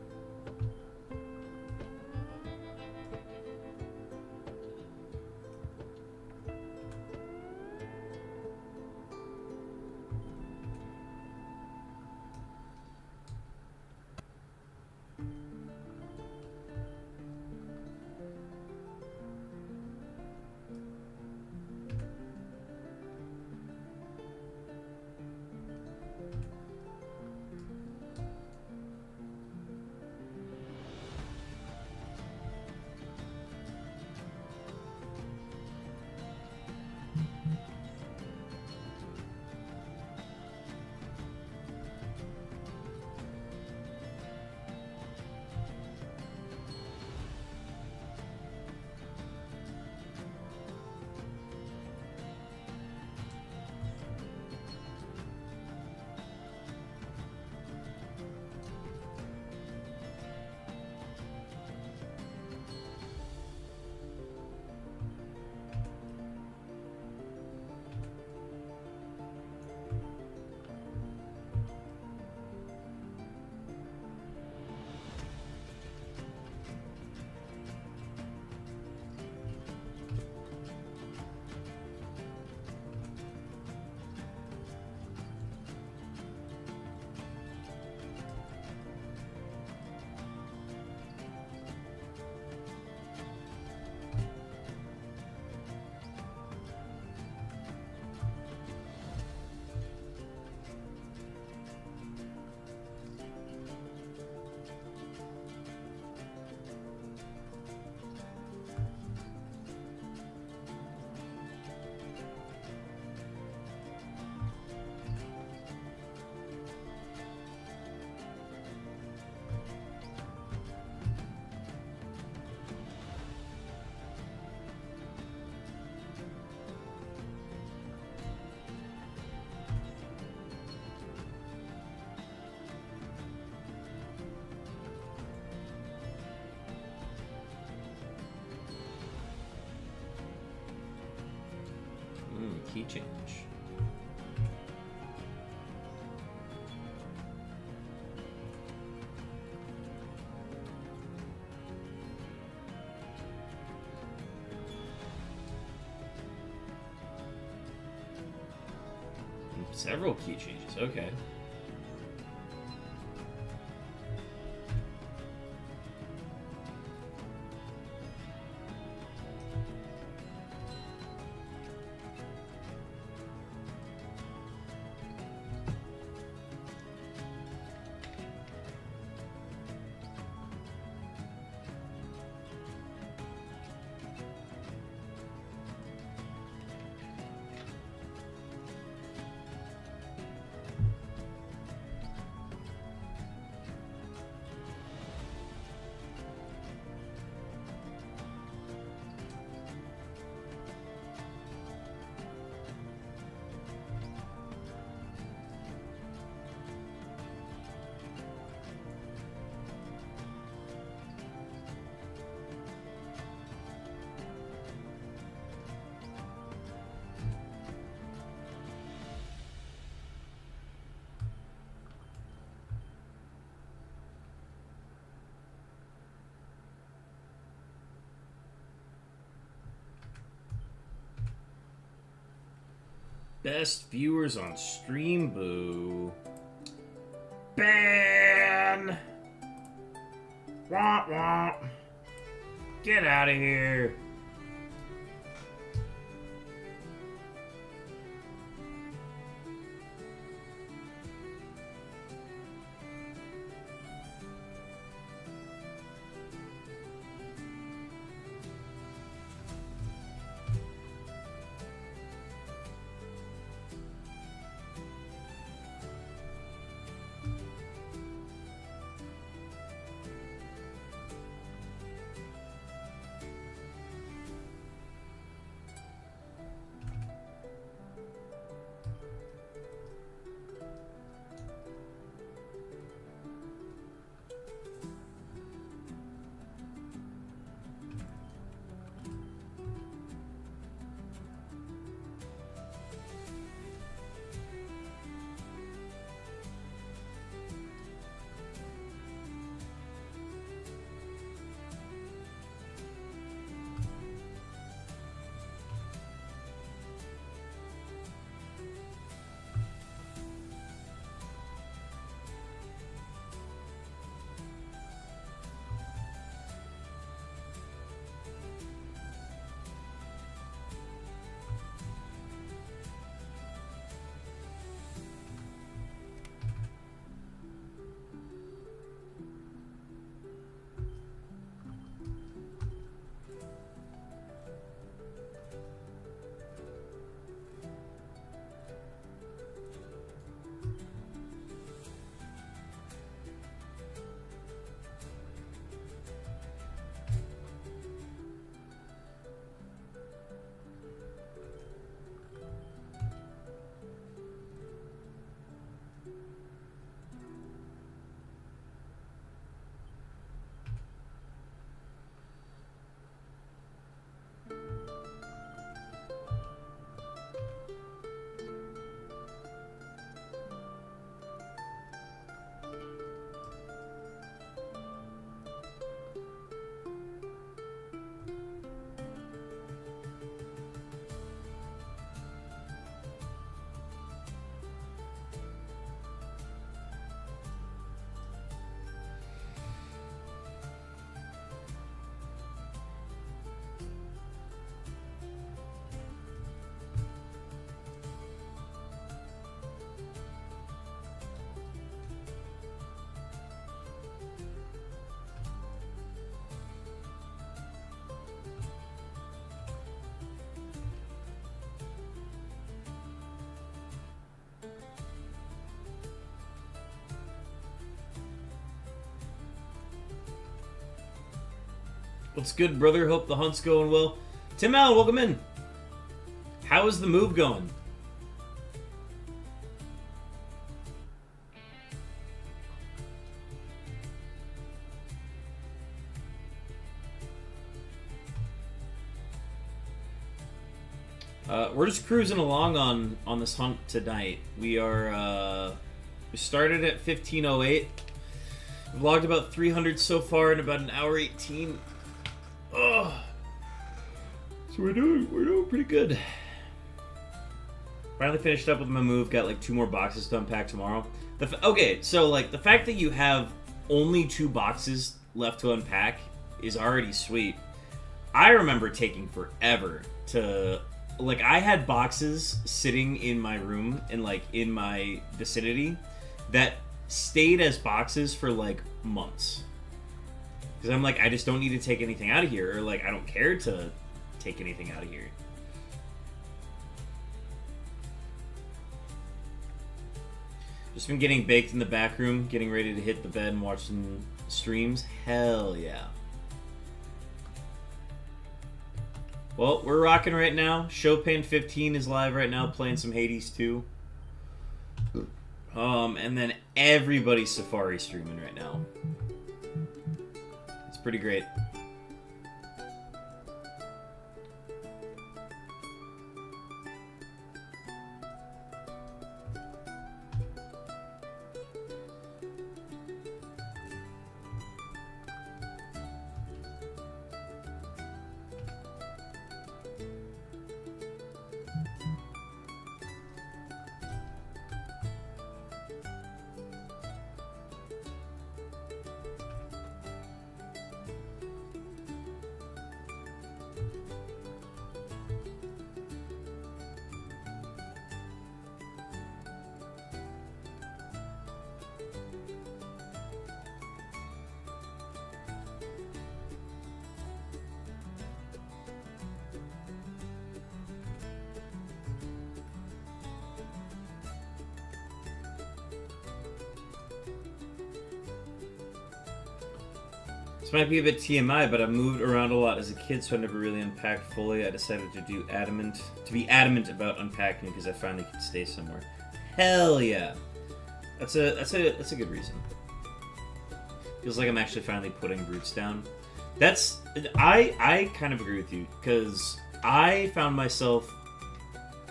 Speaker 1: Key change. Several key changes, okay. Best viewers on stream, boo. Ban! Womp womp. Get out of here. What's good, brother? Hope the hunt's going well. Tim Allen, welcome in. How is the move going? We're just cruising along on this hunt tonight. We started at 15:08. We've logged about 300 so far in about an hour 18. Oh, so we're doing pretty good. Finally finished up with my move. Got like 2 more boxes to unpack tomorrow. Okay, so like the fact that you have only 2 boxes left to unpack is already sweet. I remember taking forever to, like, I had boxes sitting in my room and like in my vicinity that stayed as boxes for like months. Because I'm like, I just don't need to take anything out of here, or like I don't care to take anything out of here. Just been getting baked in the back room, getting ready to hit the bed and watch some streams. Hell yeah. Well, we're rocking right now. Chopin15 is live right now, playing some Hades 2. And then everybody's Safari streaming right now. It's pretty great. might be a bit TMI, but I moved around a lot as a kid, so I never really unpacked fully. I decided to be adamant about unpacking because I finally could stay somewhere. Hell yeah, that's a good reason. Feels like I'm actually finally putting roots down. I kind of agree with you because I found myself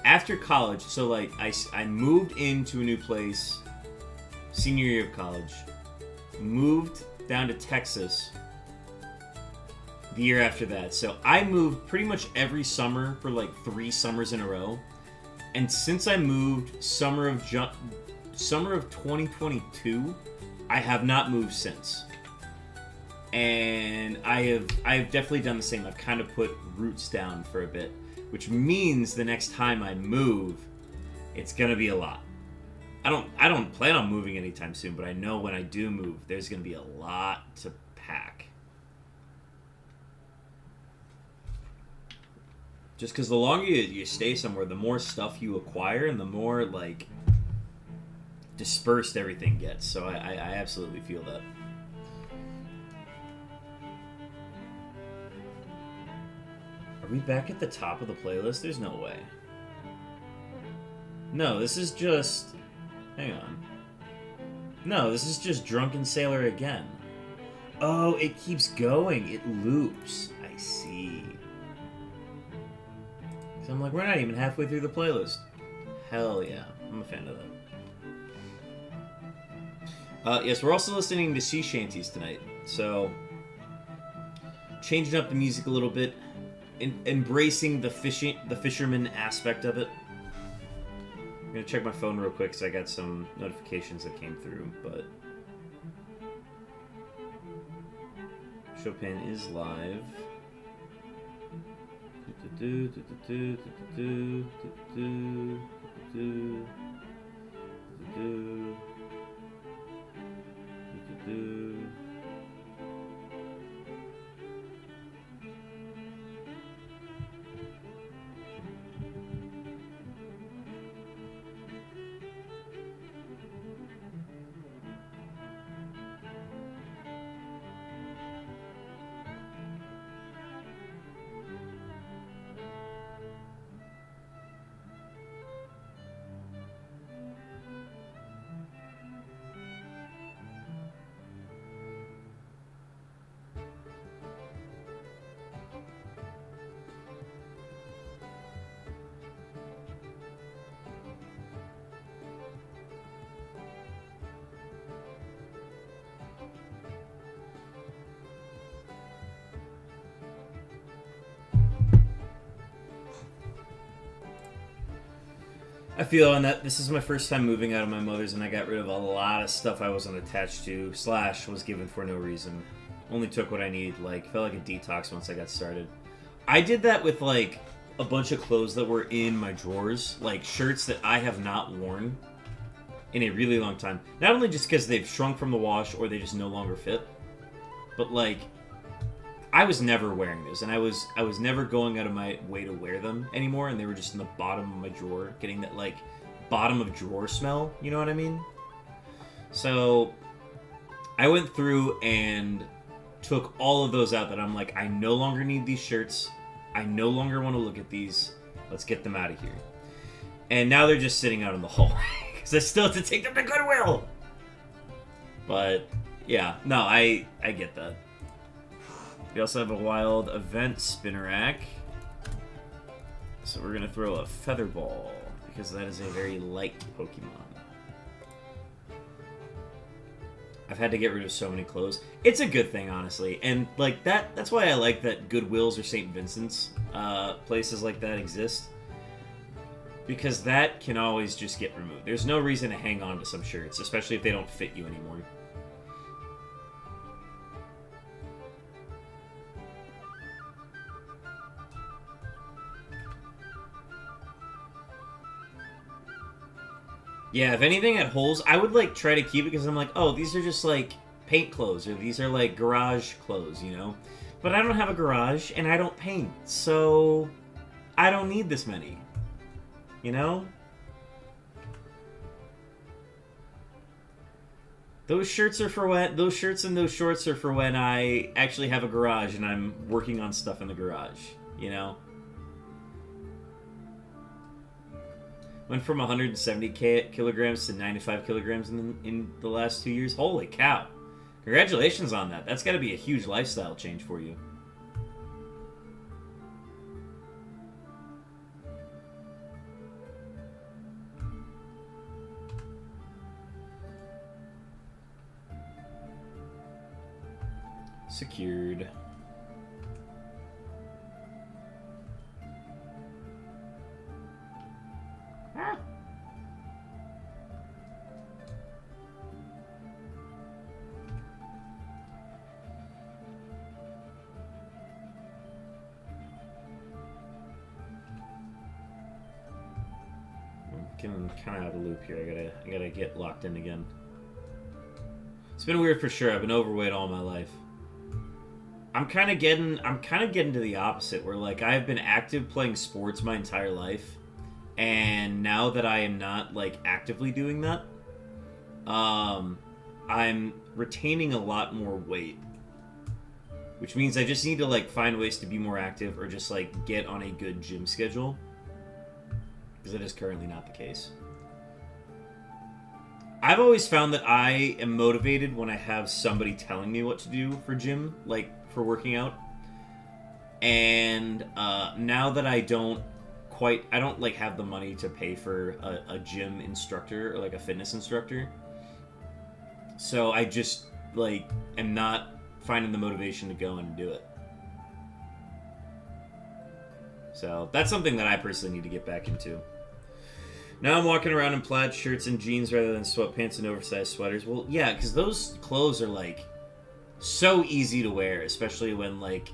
Speaker 1: after college. So like I moved into a new place, senior year of college, moved down to Texas the year after that. So I moved pretty much every summer for like 3 summers in a row. And since I moved summer of 2022, I have not moved since. And I have definitely done the same. I've kind of put roots down for a bit, which means the next time I move, it's gonna be a lot. I don't plan on moving anytime soon, but I know when I do move, there's gonna be a lot to pack. Just because the longer you stay somewhere, the more stuff you acquire, and the more like dispersed everything gets. So I absolutely feel that. Are we back at the top of the playlist? There's no way. No, this is just... Hang on. No, this is just Drunken Sailor again. Oh, it keeps going. It loops. I see. So I'm like, we're not even halfway through the playlist. Hell yeah. I'm a fan of that. Yes, we're also listening to sea shanties tonight. So, changing up the music a little bit. Embracing the fisherman aspect of it. I'm gonna check my phone real quick because I got some notifications that came through, but Chopin is live. I feel on that this is my first time moving out of my mother's, and I got rid of a lot of stuff I wasn't attached to / was given for no reason. Only took what I need. Like, felt like a detox once I got started. I did that with like a bunch of clothes that were in my drawers, like shirts that I have not worn in a really long time. Not only just because they've shrunk from the wash or they just no longer fit, but like I was never wearing those, and I was never going out of my way to wear them anymore, and they were just in the bottom of my drawer, getting that like bottom of drawer smell, you know what I mean? So I went through and took all of those out that I'm like, I no longer need these shirts. I no longer want to look at these. Let's get them out of here. And now they're just sitting out in the hallway because I still have to take them to Goodwill. But yeah, no, I get that. We also have a wild event spinnerack. So we're going to throw a feather ball because that is a very light Pokemon. I've had to get rid of so many clothes. It's a good thing, honestly. And like that's why I like that Goodwills or St. Vincent's, places like that exist. Because that can always just get removed. There's no reason to hang on to some shirts, especially if they don't fit you anymore. Yeah, if anything had holes, I would like try to keep it because I'm like, oh, these are just like paint clothes or these are like garage clothes, you know? But I don't have a garage and I don't paint, so I don't need this many. You know? Those shirts are for when those shirts and those shorts are for when I actually have a garage and I'm working on stuff in the garage, you know? Went from 170 kilograms to 95 kilograms in the last 2 years. Holy cow. Congratulations on that. That's got to be a huge lifestyle change for you. Secured. Ah. I'm getting kind of out of loop here. I gotta get locked in again. It's been weird for sure. I've been overweight all my life. I'm kind of getting to the opposite, where like I've been active playing sports my entire life, and now that I am not like actively doing that, I'm retaining a lot more weight, which means I just need to like find ways to be more active or just like get on a good gym schedule, because that is currently not the case. I've always found that I am motivated when I have somebody telling me what to do for gym, like for working out. And now that I don't like have the money to pay for a gym instructor or like a fitness instructor. So I just like am not finding the motivation to go and do it. So that's something that I personally need to get back into. Now I'm walking around in plaid shirts and jeans rather than sweatpants and oversized sweaters. Well, yeah, because those clothes are, like, so easy to wear, especially when, like,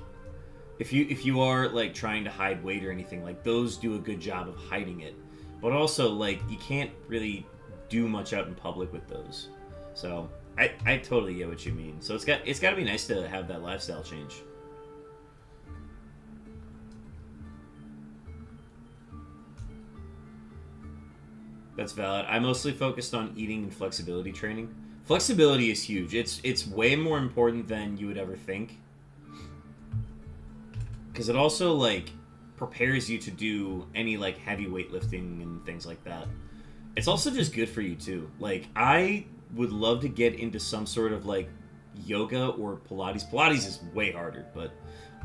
Speaker 1: if you are, like, trying to hide weight or anything, like, those do a good job of hiding it. But also, like, you can't really do much out in public with those. So, I totally get what you mean. So it's got to be nice to have that lifestyle change. That's valid. I mostly focused on eating and flexibility training. Flexibility is huge. It's way more important than you would ever think. Because it also, like, prepares you to do any, like, heavy weightlifting and things like that. It's also just good for you, too. Like, I would love to get into some sort of, like, yoga or Pilates. Pilates is way harder, but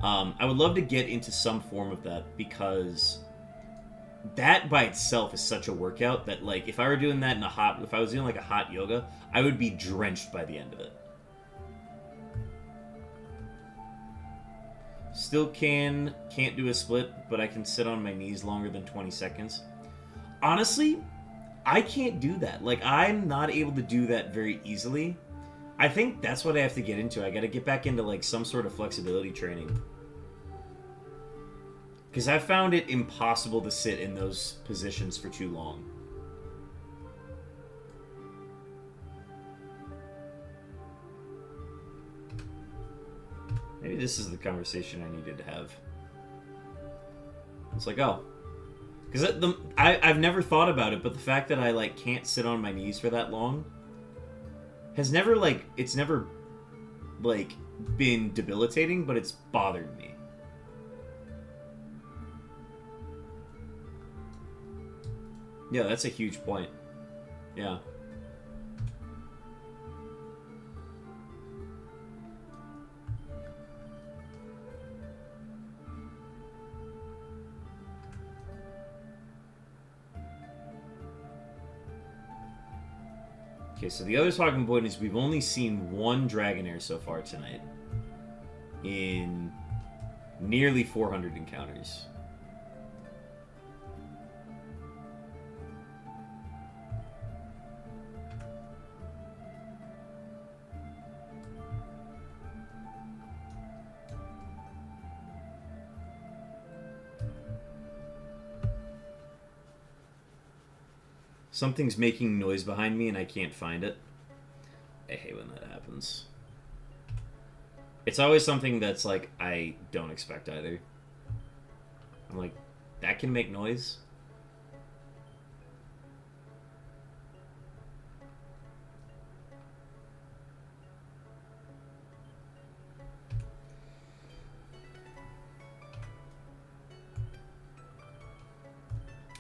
Speaker 1: I would love to get into some form of that, because that by itself is such a workout that, like, if I were doing that if I was doing like a hot yoga, I would be drenched by the end of it. Still can't do a split, but I can sit on my knees longer than 20 seconds. Honestly, I can't do that. Like, I'm not able to do that very easily. I think that's what I have to get into. I gotta get back into, like, some sort of flexibility training. Because I've found it impossible to sit in those positions for too long. Maybe this is the conversation I needed to have. It's like, oh. Because I've never thought about it, but the fact that I, like, can't sit on my knees for that long has never, like, it's never, like, been debilitating, but it's bothered me. Yeah, that's a huge point. Yeah. Okay, so the other talking point is we've only seen one Dragonair so far tonight in nearly 400 encounters. Something's making noise behind me and I can't find it. I hate when that happens. It's always something that's like I don't expect either. I'm like, that can make noise?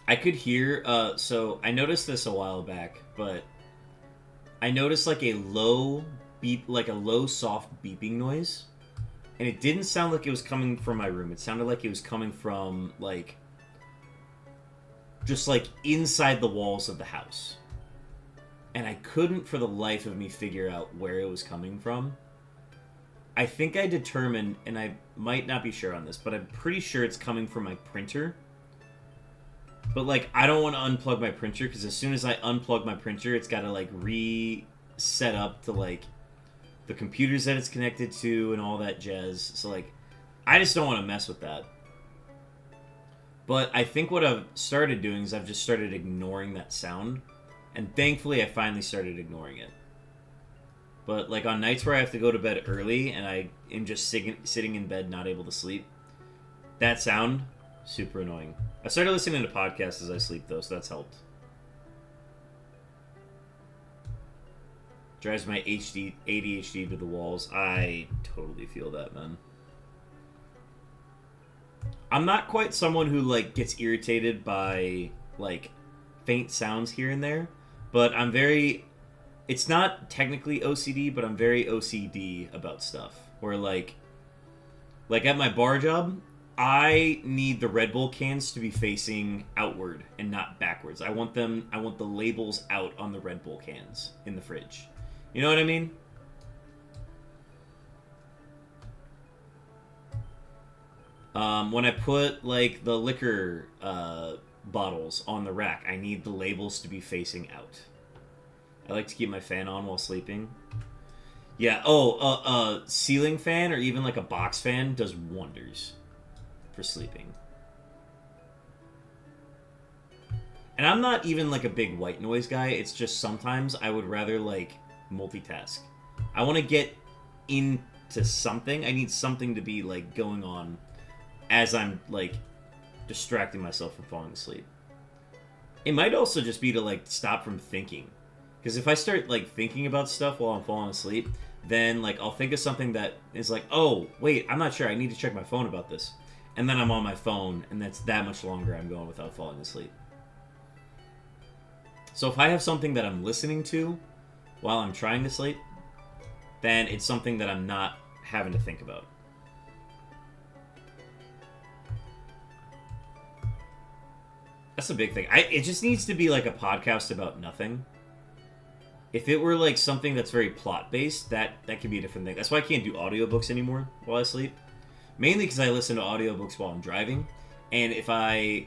Speaker 1: I could hear. So I noticed this a while back, but I noticed like a low beep, like a low soft beeping noise, and it didn't sound like it was coming from my room. It sounded like it was coming from like just like inside the walls of the house, and I couldn't for the life of me figure out where it was coming from. I think I determined, and I might not be sure on this, but I'm pretty sure it's coming from my printer. But, like, I don't want to unplug my printer, because as soon as I unplug my printer, it's got to, like, reset up to, like, the computers that it's connected to and all that jazz. So, like, I just don't want to mess with that. But I think what I've started doing is I've just started ignoring that sound. And thankfully, I finally started ignoring it. But, like, on nights where I have to go to bed early and I am just sitting in bed not able to sleep, that sound, super annoying. I started listening to podcasts as I sleep, though, so that's helped. Drives my ADHD to the walls. I totally feel that, man. I'm not quite someone who, like, gets irritated by, like, faint sounds here and there, but I'm very... It's not technically OCD, but I'm very OCD about stuff. Where, like at my bar job, I need the Red Bull cans to be facing outward and not backwards. I want the labels out on the Red Bull cans in the fridge. You know what I mean? When I put, like, the liquor bottles on the rack, I need the labels to be facing out. I like to keep my fan on while sleeping. Yeah, ceiling fan or even like a box fan does wonders for sleeping. And I'm not even like a big white noise guy. It's just sometimes I would rather like multitask. I want to get into something. I need something to be like going on as I'm like distracting myself from falling asleep. It might also just be to like stop from thinking. Because if I start, like, thinking about stuff while I'm falling asleep, then, like, I'll think of something that is like, oh, wait, I'm not sure, I need to check my phone about this. And then I'm on my phone, and that's that much longer I'm going without falling asleep. So if I have something that I'm listening to while I'm trying to sleep, then it's something that I'm not having to think about. That's a big thing. It just needs to be, like, a podcast about nothing. If it were, like, something that's very plot-based, that could be a different thing. That's why I can't do audiobooks anymore while I sleep. Mainly because I listen to audiobooks while I'm driving. And if I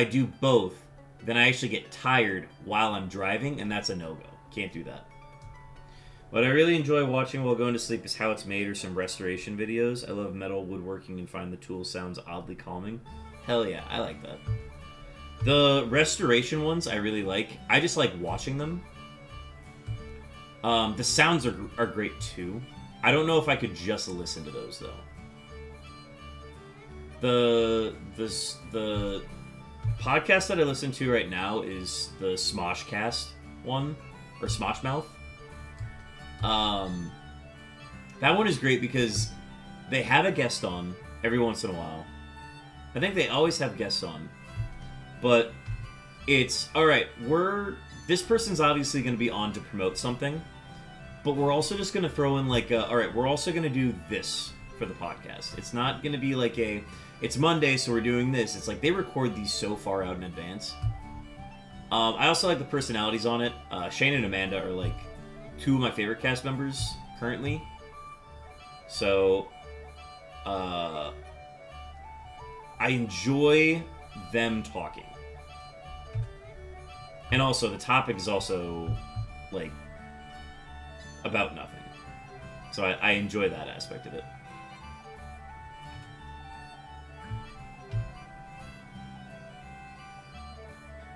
Speaker 1: do both, then I actually get tired while I'm driving, and that's a no-go. Can't do that. What I really enjoy watching while going to sleep is How It's Made or some restoration videos. I love metal woodworking and find the tool sounds oddly calming. Hell yeah, I like that. The restoration ones I really like. I just like watching them. The sounds are great too. I don't know if I could just listen to those though. The podcast that I listen to right now is the Smoshcast one, or Smoshmouth. That one is great because they have a guest on every once in a while. I think they always have guests on. But it's, alright, this person's obviously going to be on to promote something, but we're also just going to throw in like, alright, we're also going to do this for the podcast. It's not going to be like it's Monday, so we're doing this. It's like they record these so far out in advance. I also like the personalities on it. Shane and Amanda are like two of my favorite cast members currently. So, I enjoy them talking. And also, the topic is also, like, about nothing. So I enjoy that aspect of it.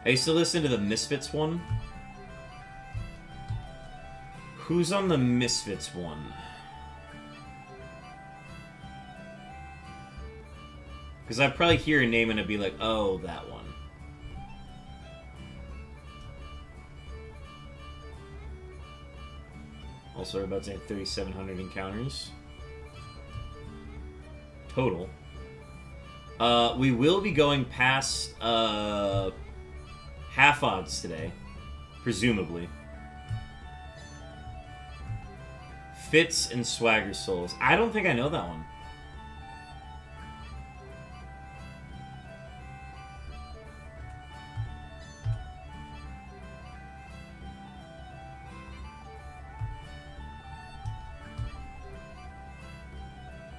Speaker 1: I used to listen to the Misfits one. Who's on the Misfits one? Because I'd probably hear a name and I'd be like, oh, that one. Also, we're about to hit 3,700 encounters. Total. We will be going past half odds today, presumably. Fitz and Swagger Souls. I don't think I know that one.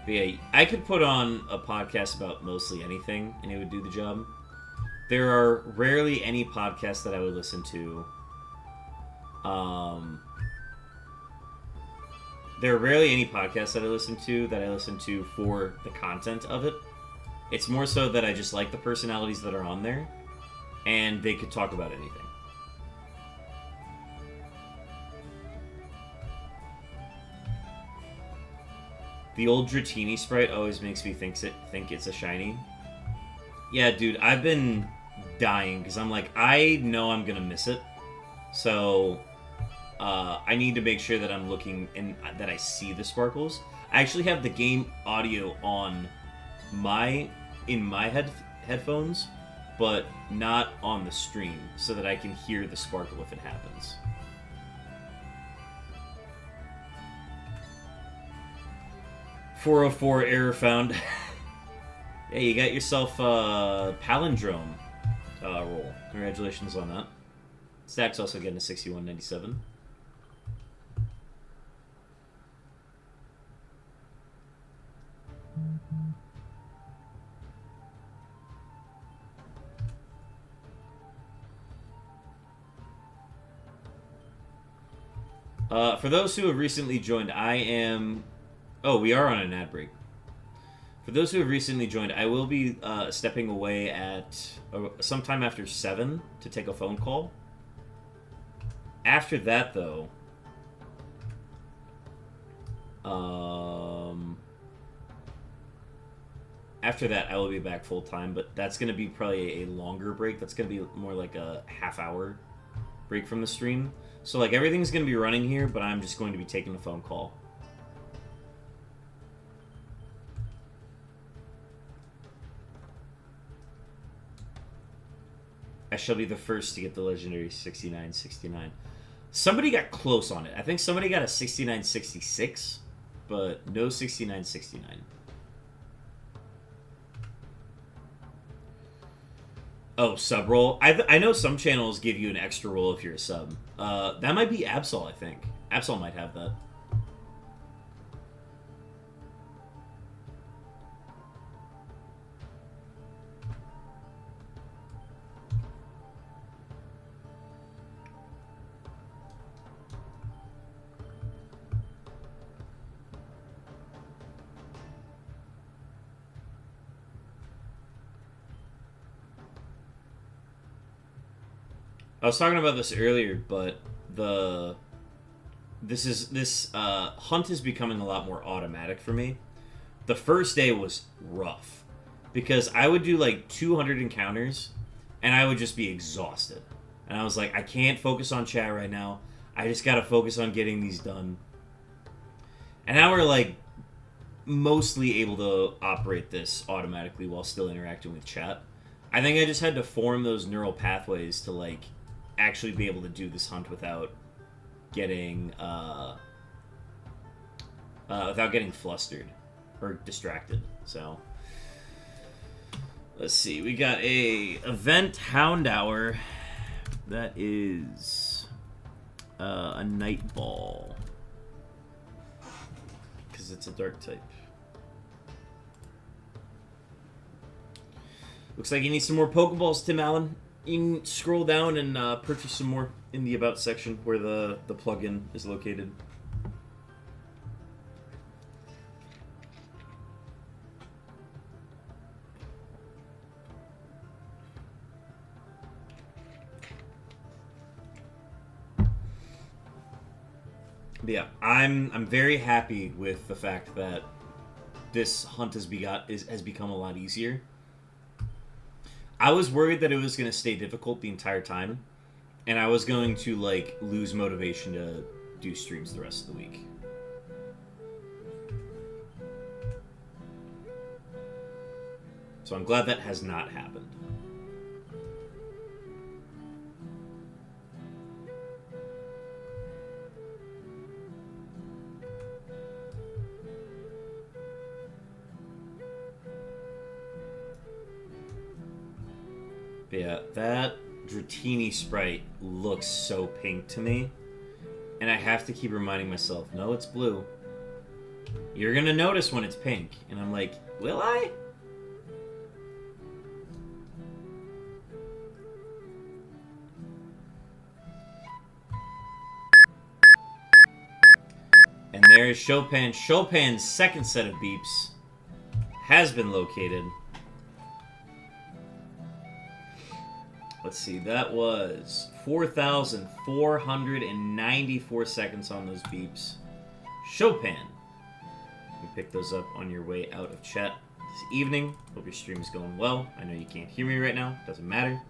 Speaker 1: But yeah, I could put on a podcast about mostly anything, and it would do the job. There are rarely any podcasts that I would listen to. There are rarely any podcasts that I listen to for the content of it. It's more so that I just like the personalities that are on there, and they could talk about anything. The old Dratini sprite always makes me think it's a shiny. Yeah, dude, I've been dying because I'm like, I know I'm gonna miss it, so I need to make sure that I'm looking and that I see the sparkles. I actually have the game audio on my headphones, but not on the stream, so that I can hear the sparkle if it happens. .404 error found. Yeah, you got yourself a palindrome roll. Congratulations on that. Stack's also getting a 6197. For those who have recently joined, I am... Oh, we are on an ad break. For those who have recently joined, I will be stepping away at sometime after 7 to take a phone call. After that, though... After that, I will be back full-time, but that's going to be probably a longer break. That's going to be more like a half-hour break from the stream. So, like, everything's going to be running here, but I'm just going to be taking a phone call. I shall be the first to get the legendary 6969. Somebody got close on it. I think somebody got a 6966, but no 6969. Oh, sub roll. I know some channels give you an extra roll if you're a sub. That might be Absol, I think. Absol might have that. I was talking about this earlier, but this hunt is becoming a lot more automatic for me. The first day was rough because I would do like 200 encounters and I would just be exhausted. And I was like, I can't focus on chat right now. I just gotta focus on getting these done. And now we're like mostly able to operate this automatically while still interacting with chat. I think I just had to form those neural pathways to like actually be able to do this hunt without getting flustered or distracted. So let's see, we got a event Hound Hour that is a night ball because it's a dark type. Looks like you need some more Pokeballs, Tim Allen. You can scroll down and purchase some more in the About section where the plugin is located. But yeah, I'm very happy with the fact that this hunt has become a lot easier. I was worried that it was going to stay difficult the entire time, and I was going to like lose motivation to do streams the rest of the week. So I'm glad that has not happened. But yeah, that Dratini sprite looks so pink to me. And I have to keep reminding myself, no, it's blue. You're gonna notice when it's pink. And I'm like, will I? And there is Chopin. Chopin's second set of beeps has been located. Let's see, that was 4,494 seconds on those beeps. Chopin. You pick those up on your way out of chat this evening. Hope your stream is going well. I know you can't hear me right now. Doesn't matter.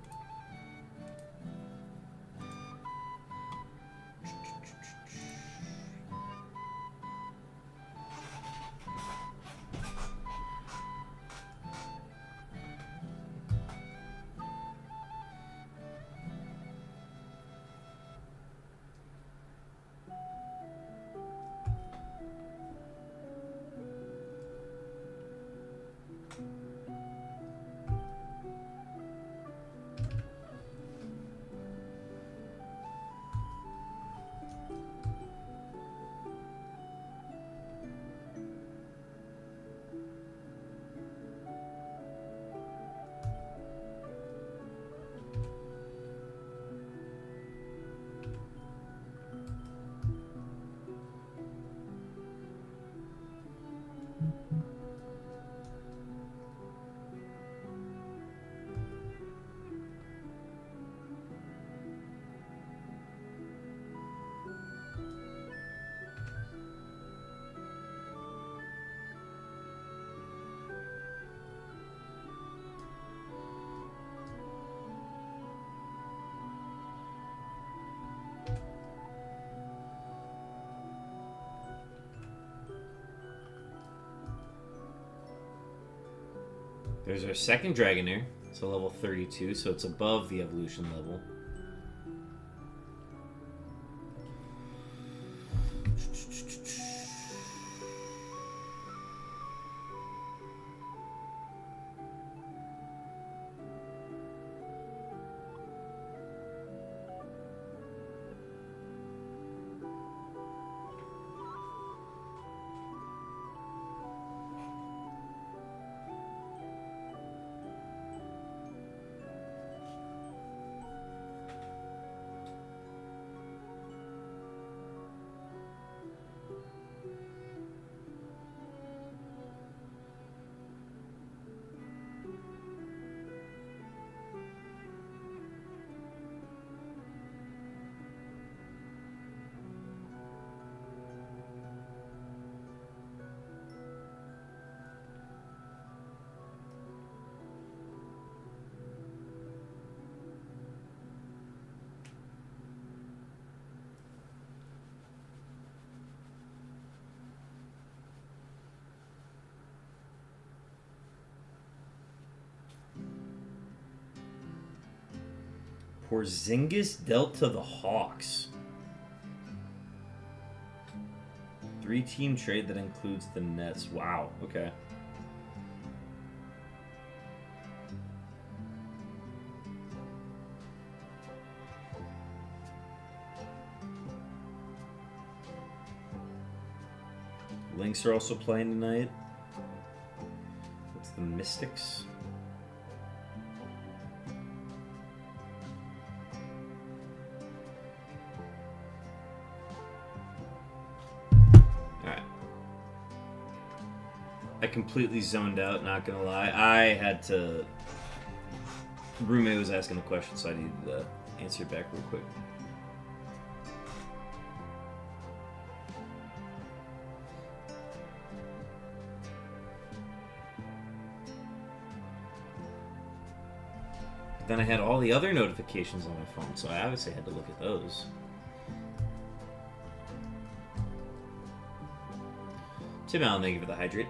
Speaker 1: There's our second Dragonair. It's a level 32, so it's above the evolution level. Porzingis dealt to the Hawks. 3-team trade that includes the Nets. Wow, okay. Lynx are also playing tonight. It's the Mystics. I completely zoned out, not gonna lie. I had to... Roommate was asking a question, so I needed to answer it back real quick. But then I had all the other notifications on my phone, so I obviously had to look at those. Tim Allen, thank you for the hydrate.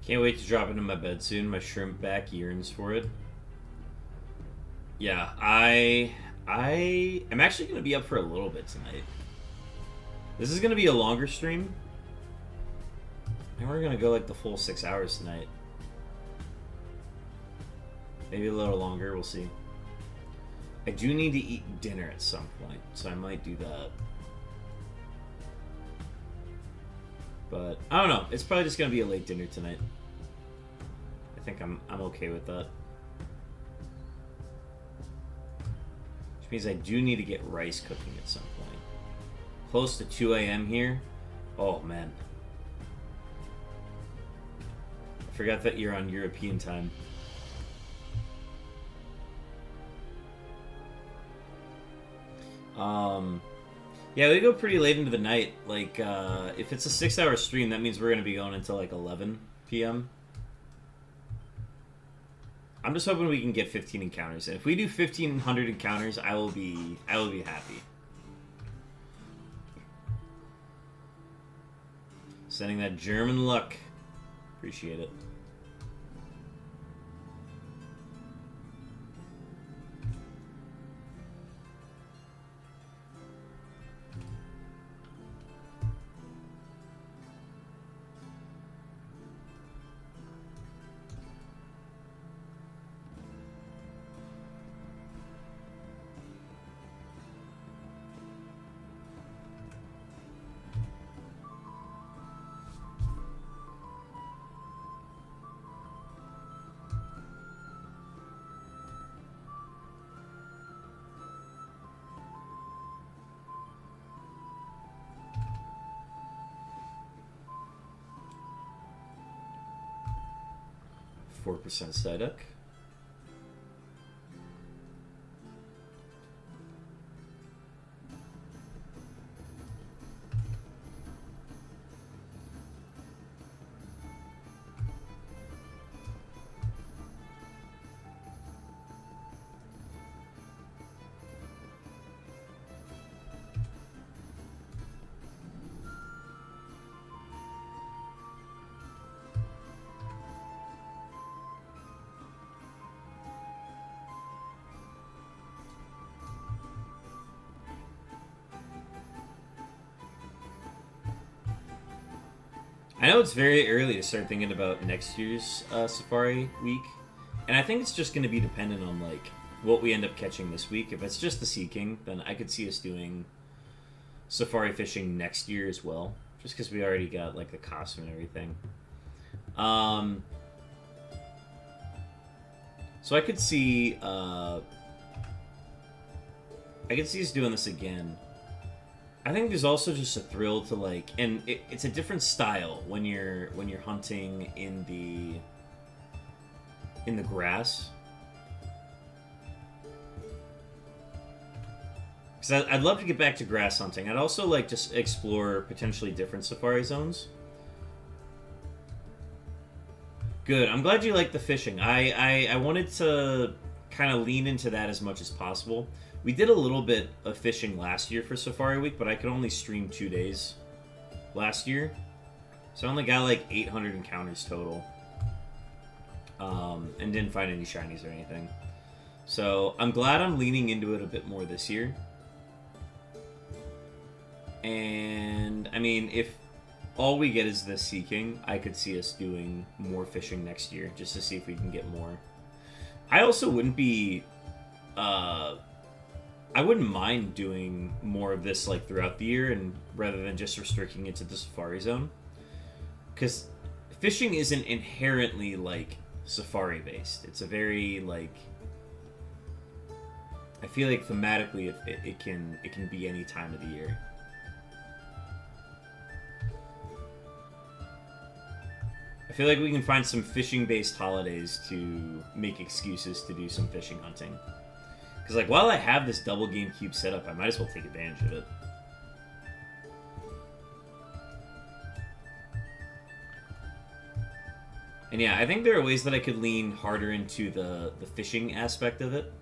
Speaker 1: Can't wait to drop into my bed soon. My shrimp back yearns for it. Yeah, I am actually going to be up for a little bit tonight. This is going to be a longer stream. And we're going to go like the full 6 hours tonight. Maybe a little longer, we'll see. I do need to eat dinner at some point, so I might do that. But I don't know. It's probably just going to be a late dinner tonight. I think I'm okay with that. Which means I do need to get rice cooking at some point. Close to 2 a.m. here. Oh, man. I forgot that you're on European time. Yeah, we go pretty late into the night. Like, if it's a 6-hour stream, that means we're going to be going until like 11 p.m. I'm just hoping we can get 15 encounters. And if we do 1,500 encounters, I will be happy. Sending that German luck. Appreciate it. %, Psyduck. I know it's very early to start thinking about next year's Safari week, and I think it's just going to be dependent on like what we end up catching this week. If it's just the Sea King, then I could see us doing Safari fishing next year as well, just because we already got like the costume and everything. So I could see us doing this again. I think there's also just a thrill to like, and it's a different style when you're hunting in the grass. Because I'd love to get back to grass hunting. I'd also like to explore potentially different safari zones. Good. I'm glad you like the fishing. I wanted to kind of lean into that as much as possible. We did a little bit of fishing last year for Safari Week, but I could only stream 2 days last year. So I only got like 800 encounters total. And didn't find any shinies or anything. So I'm glad I'm leaning into it a bit more this year. And, I mean, if all we get is this Sea King, I could see us doing more fishing next year, just to see if we can get more. I also wouldn't be... I wouldn't mind doing more of this like throughout the year, and rather than just restricting it to the Safari Zone. Because fishing isn't inherently like Safari based. It's a very like... I feel like thematically it can be any time of the year. I feel like we can find some fishing-based holidays to make excuses to do some fishing hunting. Because, like, while I have this double GameCube set up, I might as well take advantage of it. And yeah, I think there are ways that I could lean harder into the fishing aspect of it.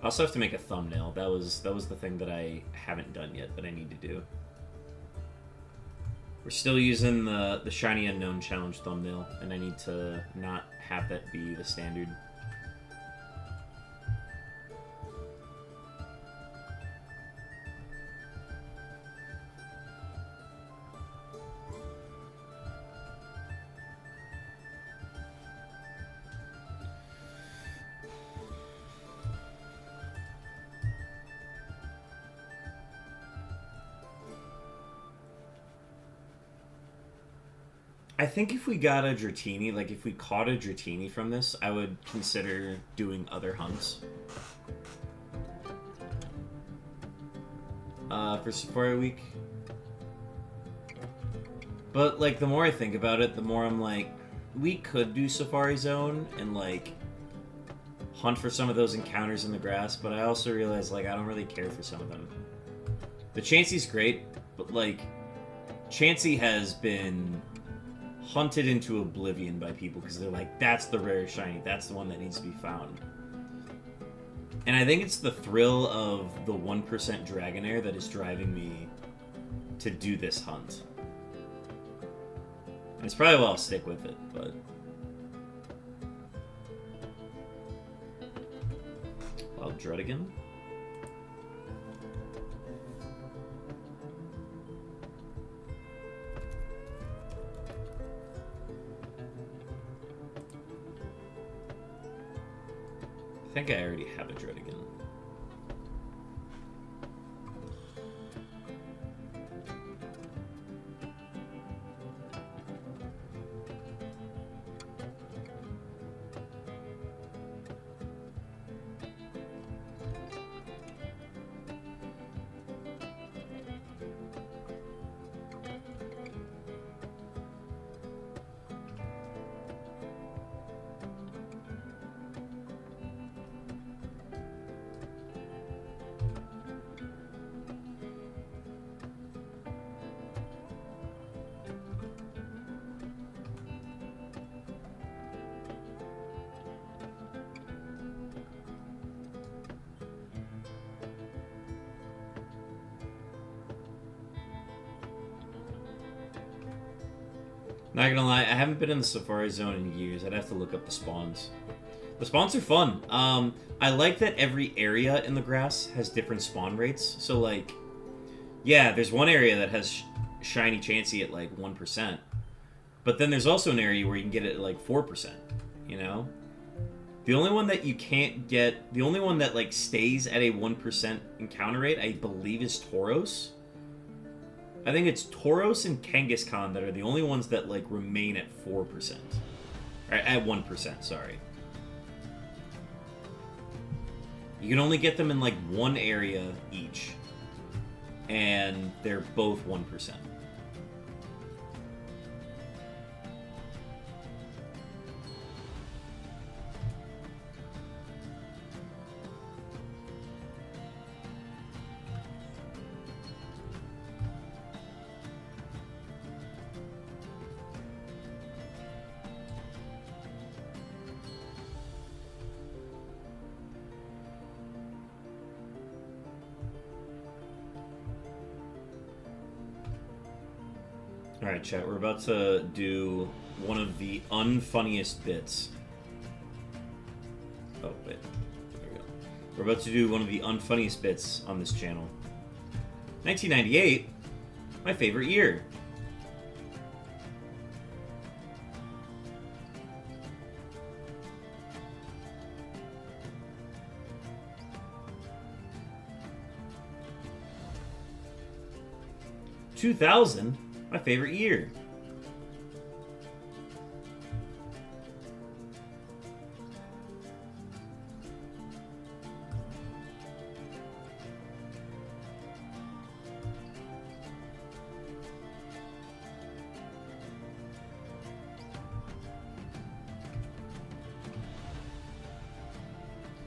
Speaker 1: I also have to make a thumbnail. That was the thing that I haven't done yet, but I need to do. We're still using the Shiny Unknown Challenge thumbnail, and I need to not have that be the standard. I think if we got a Dratini, like if we caught a Dratini from this, I would consider doing other hunts. For Safari Week. But, like, the more I think about it, the more I'm like, we could do Safari Zone and, like, hunt for some of those encounters in the grass, but I also realize, like, I don't really care for some of them. The Chansey's great, but, like, Chansey has been hunted into oblivion by people because they're like, that's the rare shiny, that's the one that needs to be found. And I think it's the thrill of the 1% Dragonair that is driving me to do this hunt. And it's probably why I'll stick with it, but... Wild Druddigan? I think I already have a Druddigan. Not gonna lie, I haven't been in the Safari Zone in years. I'd have to look up the spawns. The spawns are fun. I like that every area in the grass has different spawn rates. So, like, yeah, there's one area that has Shiny Chansey at, like, 1%. But then there's also an area where you can get it at, like, 4%, you know? The only one that you can't get... The only one that, like, stays at a 1% encounter rate, I believe, is Tauros. I think it's Tauros and Kangaskhan that are the only ones that, like, remain at 4%. Or at 1%, sorry. You can only get them in, like, one area each. And they're both 1%. Alright, chat, we're about to do one of the unfunniest bits. Oh, wait. There we go. We're about to do one of the unfunniest bits on this channel. 1998, my favorite year. (2000) My favorite year.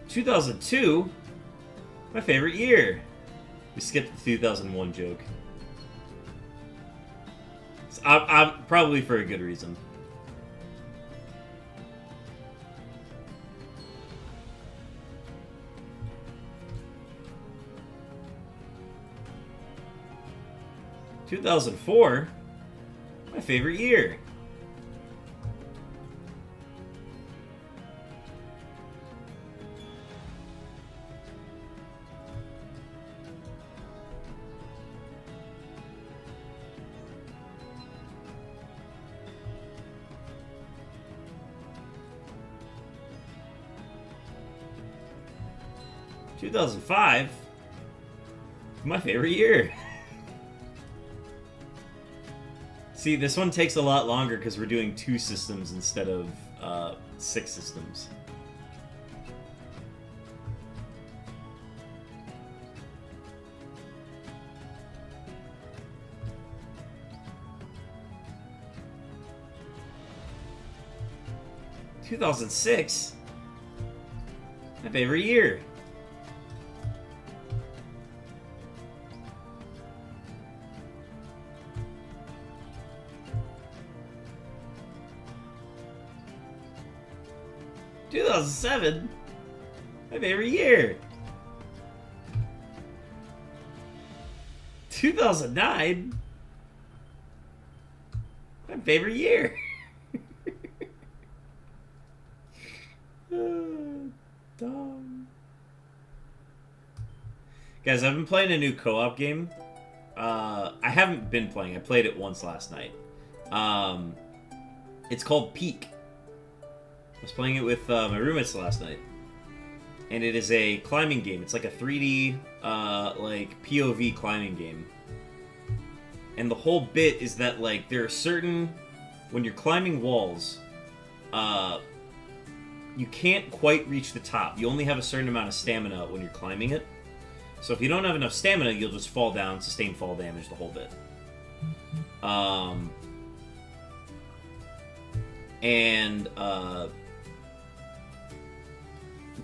Speaker 1: (2002) My favorite year. We skipped the 2001 joke. I'm probably for a good reason. (2004) My favorite year. ...2005? My favorite year. See, this one takes a lot longer because we're doing 2 systems instead of 6 systems. ...2006? My favorite year. ...2007? My favorite year. 2009? My favorite year. Dumb. Guys, I've been playing a new co-op game. I haven't been playing. I played it once last night. It's called Peak. I was playing it with my roommates last night. And it is a climbing game. It's like a 3D, like, POV climbing game. And the whole bit is that, like, there are certain... When you're climbing walls, you can't quite reach the top. You only have a certain amount of stamina when you're climbing it. So if you don't have enough stamina, you'll just fall down, sustain fall damage, the whole bit.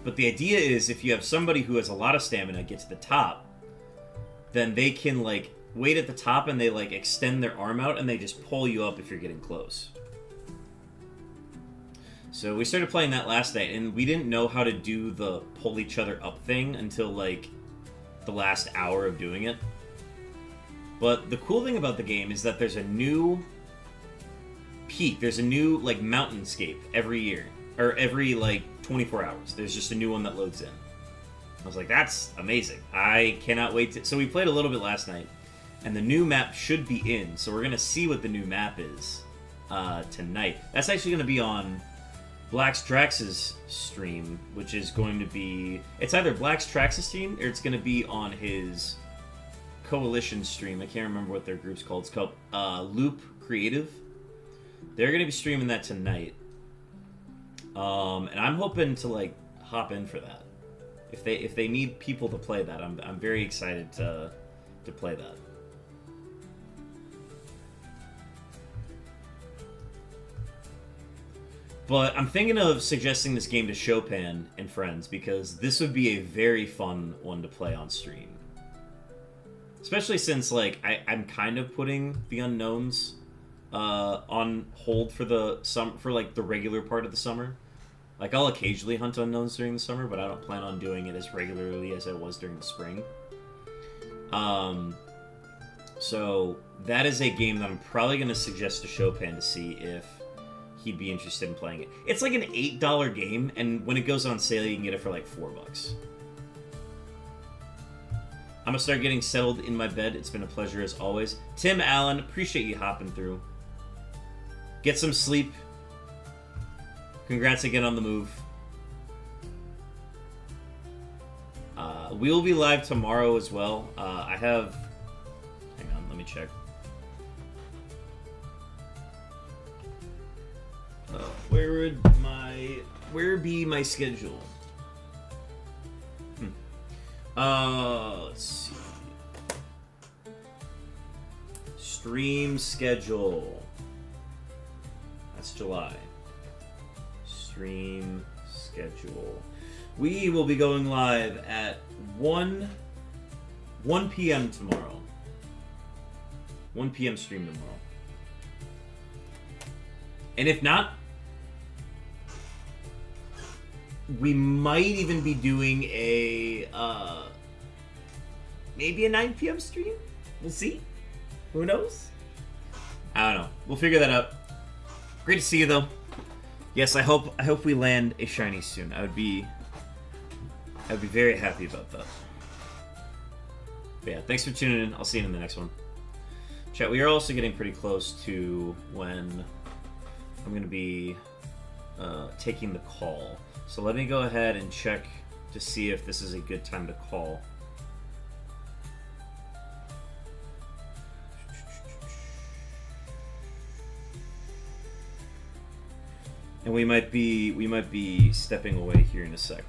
Speaker 1: But the idea is if you have somebody who has a lot of stamina get to the top, then they can, like, wait at the top and they, like, extend their arm out and they just pull you up if you're getting close. So we started playing that last night, and we didn't know how to do the pull each other up thing until, like, the last hour of doing it. But the cool thing about the game is that there's a new peak. There's a new, like, mountainscape every year. Or every, like, 24 hours. There's just a new one that loads in. I was like, that's amazing. I cannot wait to... So we played a little bit last night, and the new map should be in. So we're going to see what the new map is tonight. That's actually going to be on Black's Trax's stream, which is going to be... It's either Black's Trax's stream, or it's going to be on his Coalition stream. I can't remember what their group's called. It's called Loop Creative. They're going to be streaming that tonight. And I'm hoping to, like, hop in for that. If they need people to play that, I'm very excited to play that. But I'm thinking of suggesting this game to Chopin and friends, because this would be a very fun one to play on stream. Especially since, like, I'm kind of putting the unknowns on hold for like the regular part of the summer. Like, I'll occasionally hunt unknowns during the summer, but I don't plan on doing it as regularly as I was during the spring. So that is a game that I'm probably going to suggest to Chopin to see if he'd be interested in playing it. It's like an $8 game, and when it goes on sale, you can get it for like $4. I'm going to start getting settled in my bed. It's been a pleasure as always. Tim Allen, appreciate you hopping through. Get some sleep. Congrats again on the move. We will be live tomorrow as well. I have... Hang on, let me check. Where be my schedule? Let's see. Stream schedule. That's July. Stream schedule. We will be going live at 1 p.m. tomorrow. 1 p.m. stream tomorrow. And if not, we might even be doing a maybe a 9 p.m. stream. We'll see. Who knows? I don't know. We'll figure that out. Great to see you, though. Yes, I hope we land a shiny soon. I'd be very happy about that. But yeah, thanks for tuning in. I'll see you in the next one. Chat, we are also getting pretty close to when I'm going to be taking the call. So let me go ahead and check to see if this is a good time to call. And we might be stepping away here in a sec.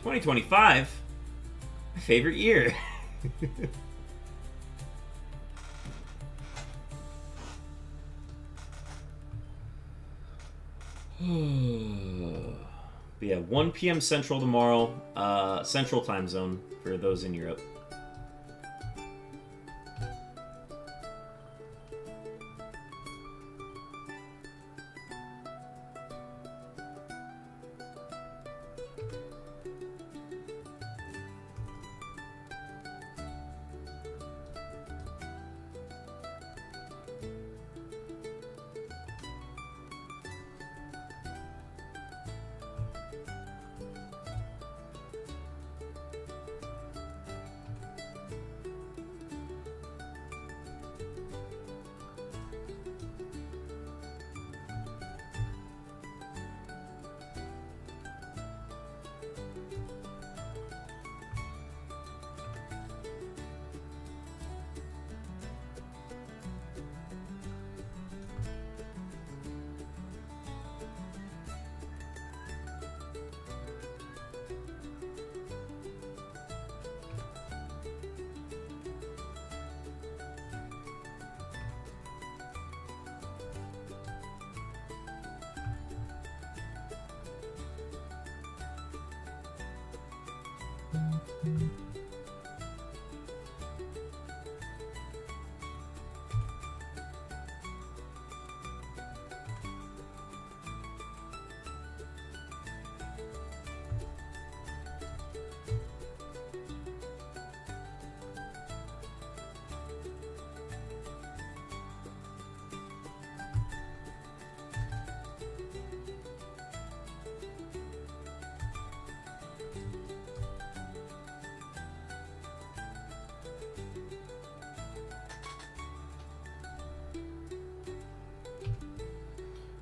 Speaker 1: $2025, my favorite year. But yeah, 1 p.m. Central tomorrow, Central Time Zone for those in Europe.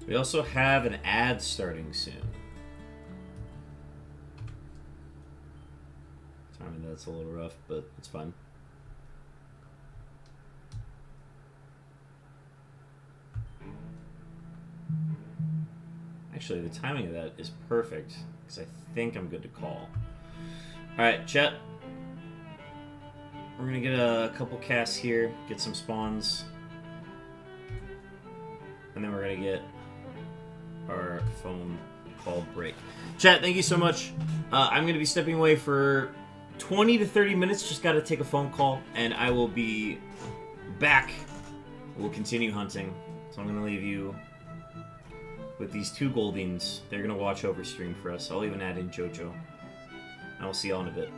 Speaker 1: We also have an ad starting soon. Timing that's a little rough, but it's fun. Actually, the timing of that is perfect, because I think I'm good to call. Alright, chat. We're going to get a couple casts here, get some spawns. And then we're going to get our phone call break. Chat, thank you so much. I'm going to be stepping away for 20 to 30 minutes. Just got to take a phone call, and I will be back. We'll continue hunting. So I'm going to leave you with these two Goldings. They're going to watch over stream for us. I'll even add in Jojo. And we'll see y'all in a bit.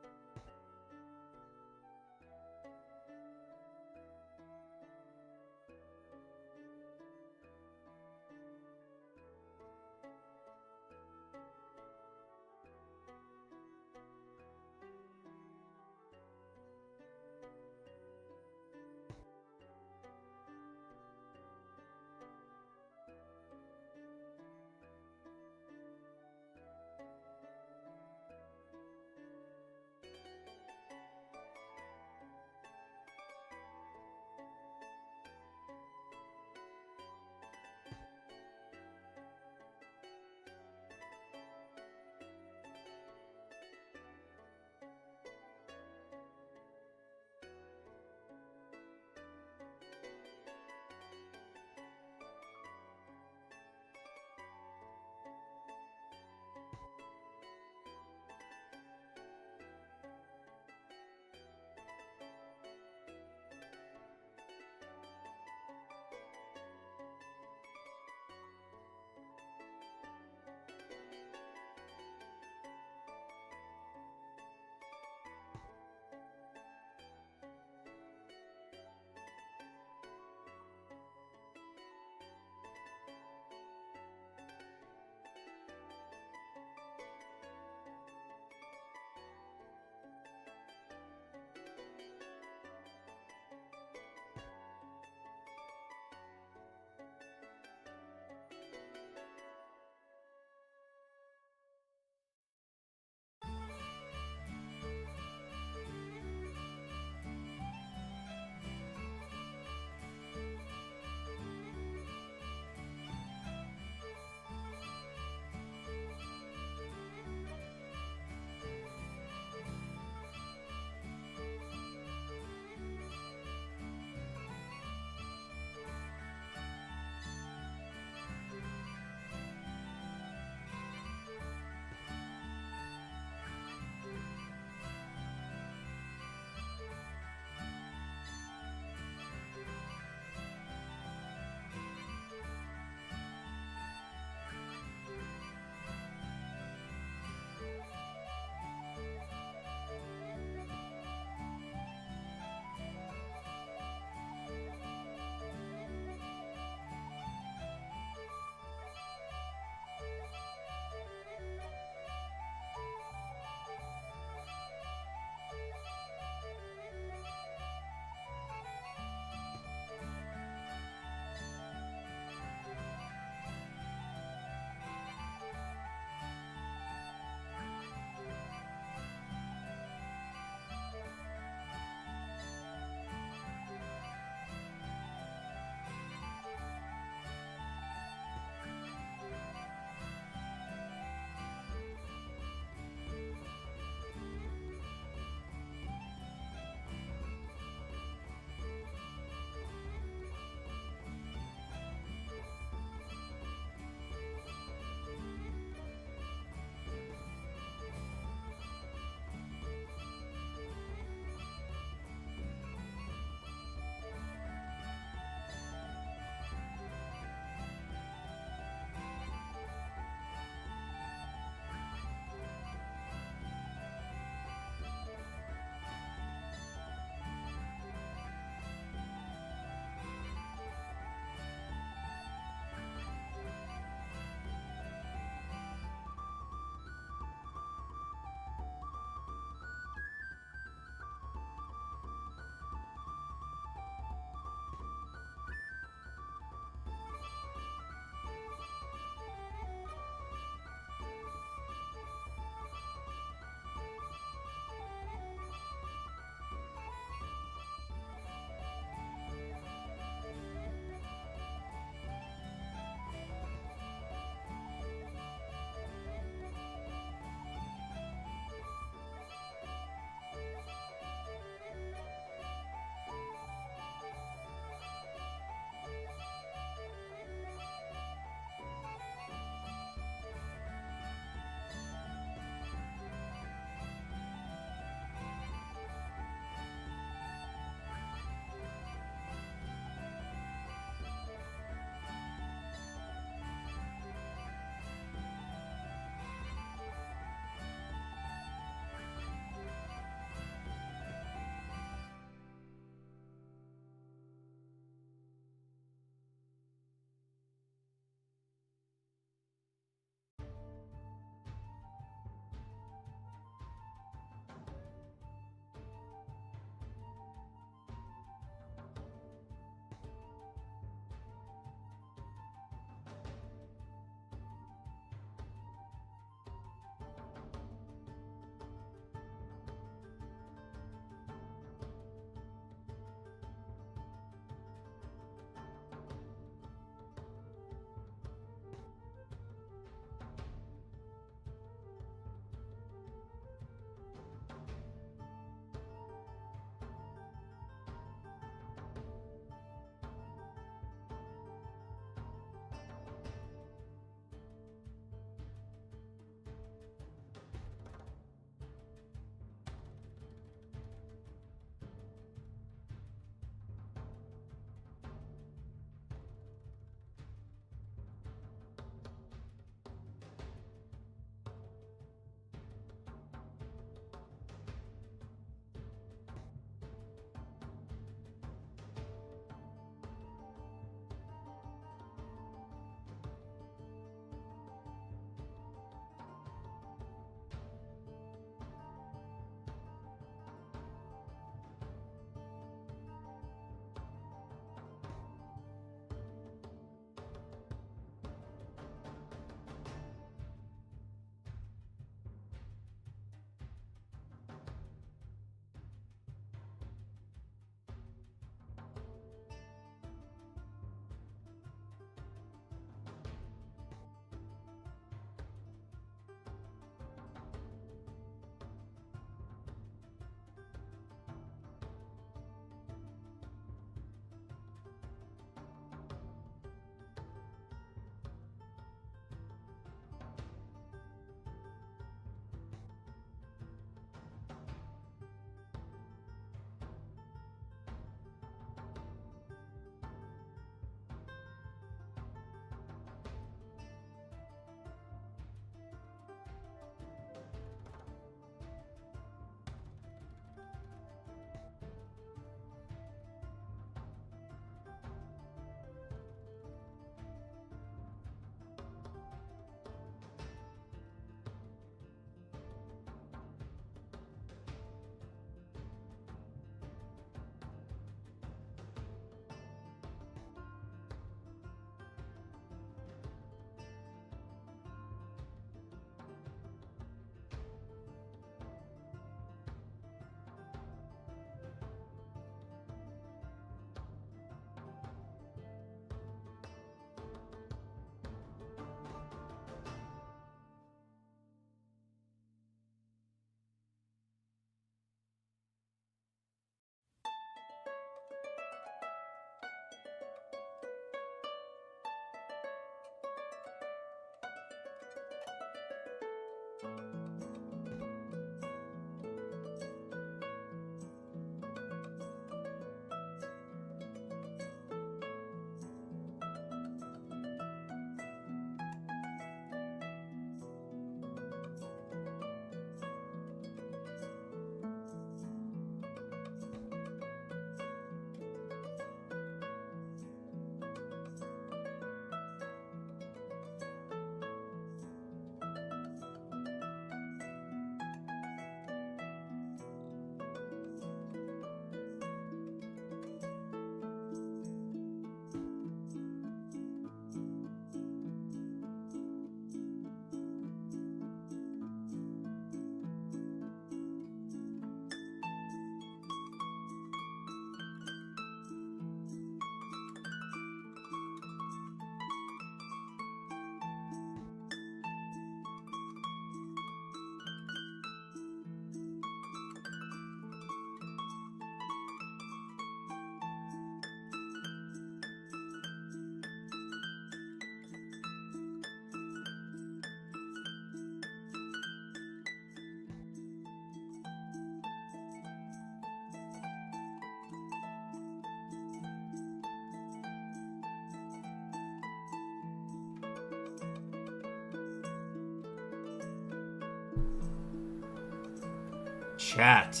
Speaker 1: Chat.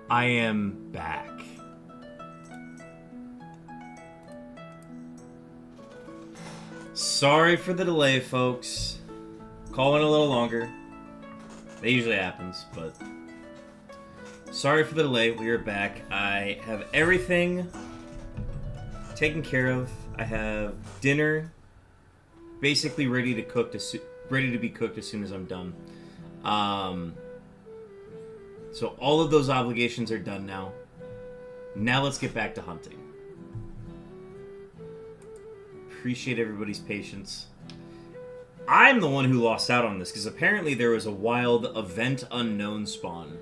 Speaker 1: I am back. Sorry for the delay, folks. Calling a little longer. That usually happens, but... Sorry for the delay. We are back. I have everything taken care of. I have dinner basically ready to be cooked as soon as I'm done. So all of those obligations are done now. Now let's get back to hunting. Appreciate everybody's patience. I'm the one who lost out on this, because apparently there was a wild event unknown spawn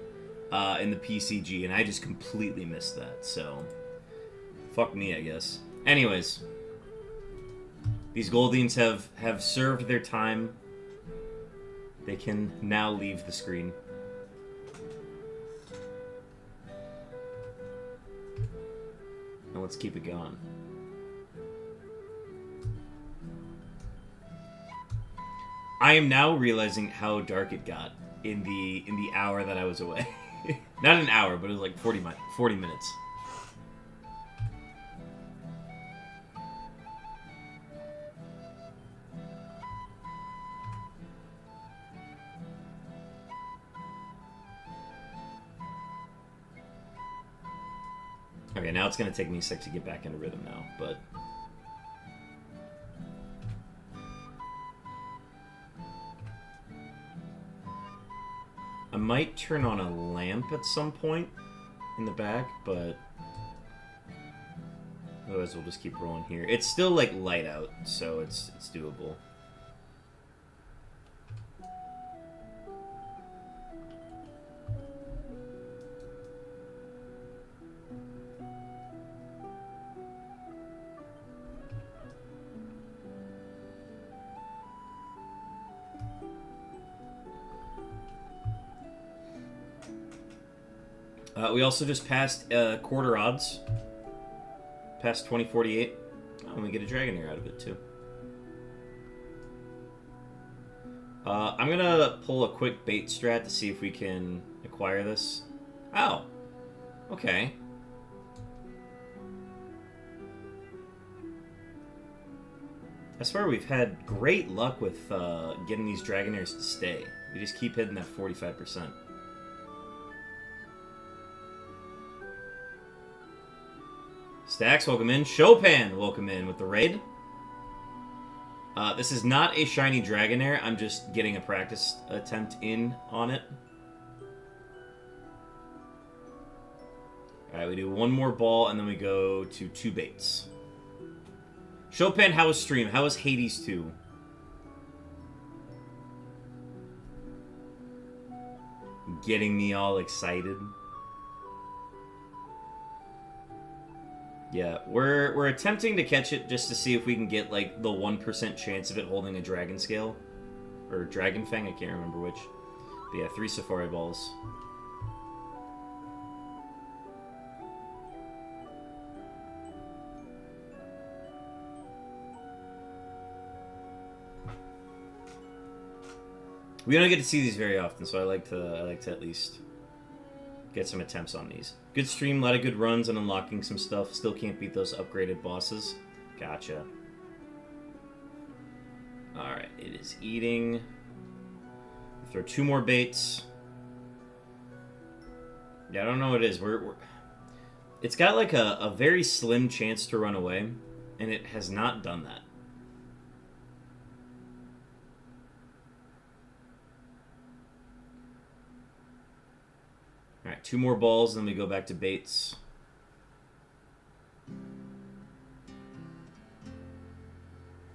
Speaker 1: in the PCG, and I just completely missed that, so... Fuck me, I guess. Anyways. These Goldians have served their time. They can now leave the screen. And let's keep it going. I am now realizing how dark it got in the hour that I was away. Not an hour, but it was like 40 minutes. Okay, now it's going to take me a sec to get back into rhythm now, but... I might turn on a lamp at some point in the back, but... Otherwise we'll just keep rolling here. It's still, like, light out, so it's doable. We also just passed quarter odds. Past 2048. And we get a Dragonair out of it, too. I'm gonna pull a quick bait strat to see if we can acquire this. Oh. Okay. I swear we've had great luck with getting these Dragonairs to stay. We just keep hitting that 45%. Stacks, welcome in. Chopin, welcome in with the raid. This is not a shiny Dragonair. I'm just getting a practice attempt in on it. Alright, we do one more ball, and then we go to 2 baits. Chopin, how was stream? How was Hades 2? Getting me all excited. Yeah, we're attempting to catch it just to see if we can get, like, the 1% chance of it holding a dragon scale. or Dragon Fang, I can't remember which. But yeah, 3 Safari Balls. We don't get to see these very often, so I like to at least get some attempts on these. Good stream, a lot of good runs and unlocking some stuff. Still can't beat those upgraded bosses. Gotcha. Alright, it is eating. Throw 2 more baits. Yeah, I don't know what it is. It's got like a very slim chance to run away, and it has not done that. Alright, 2 more balls, then we go back to baits.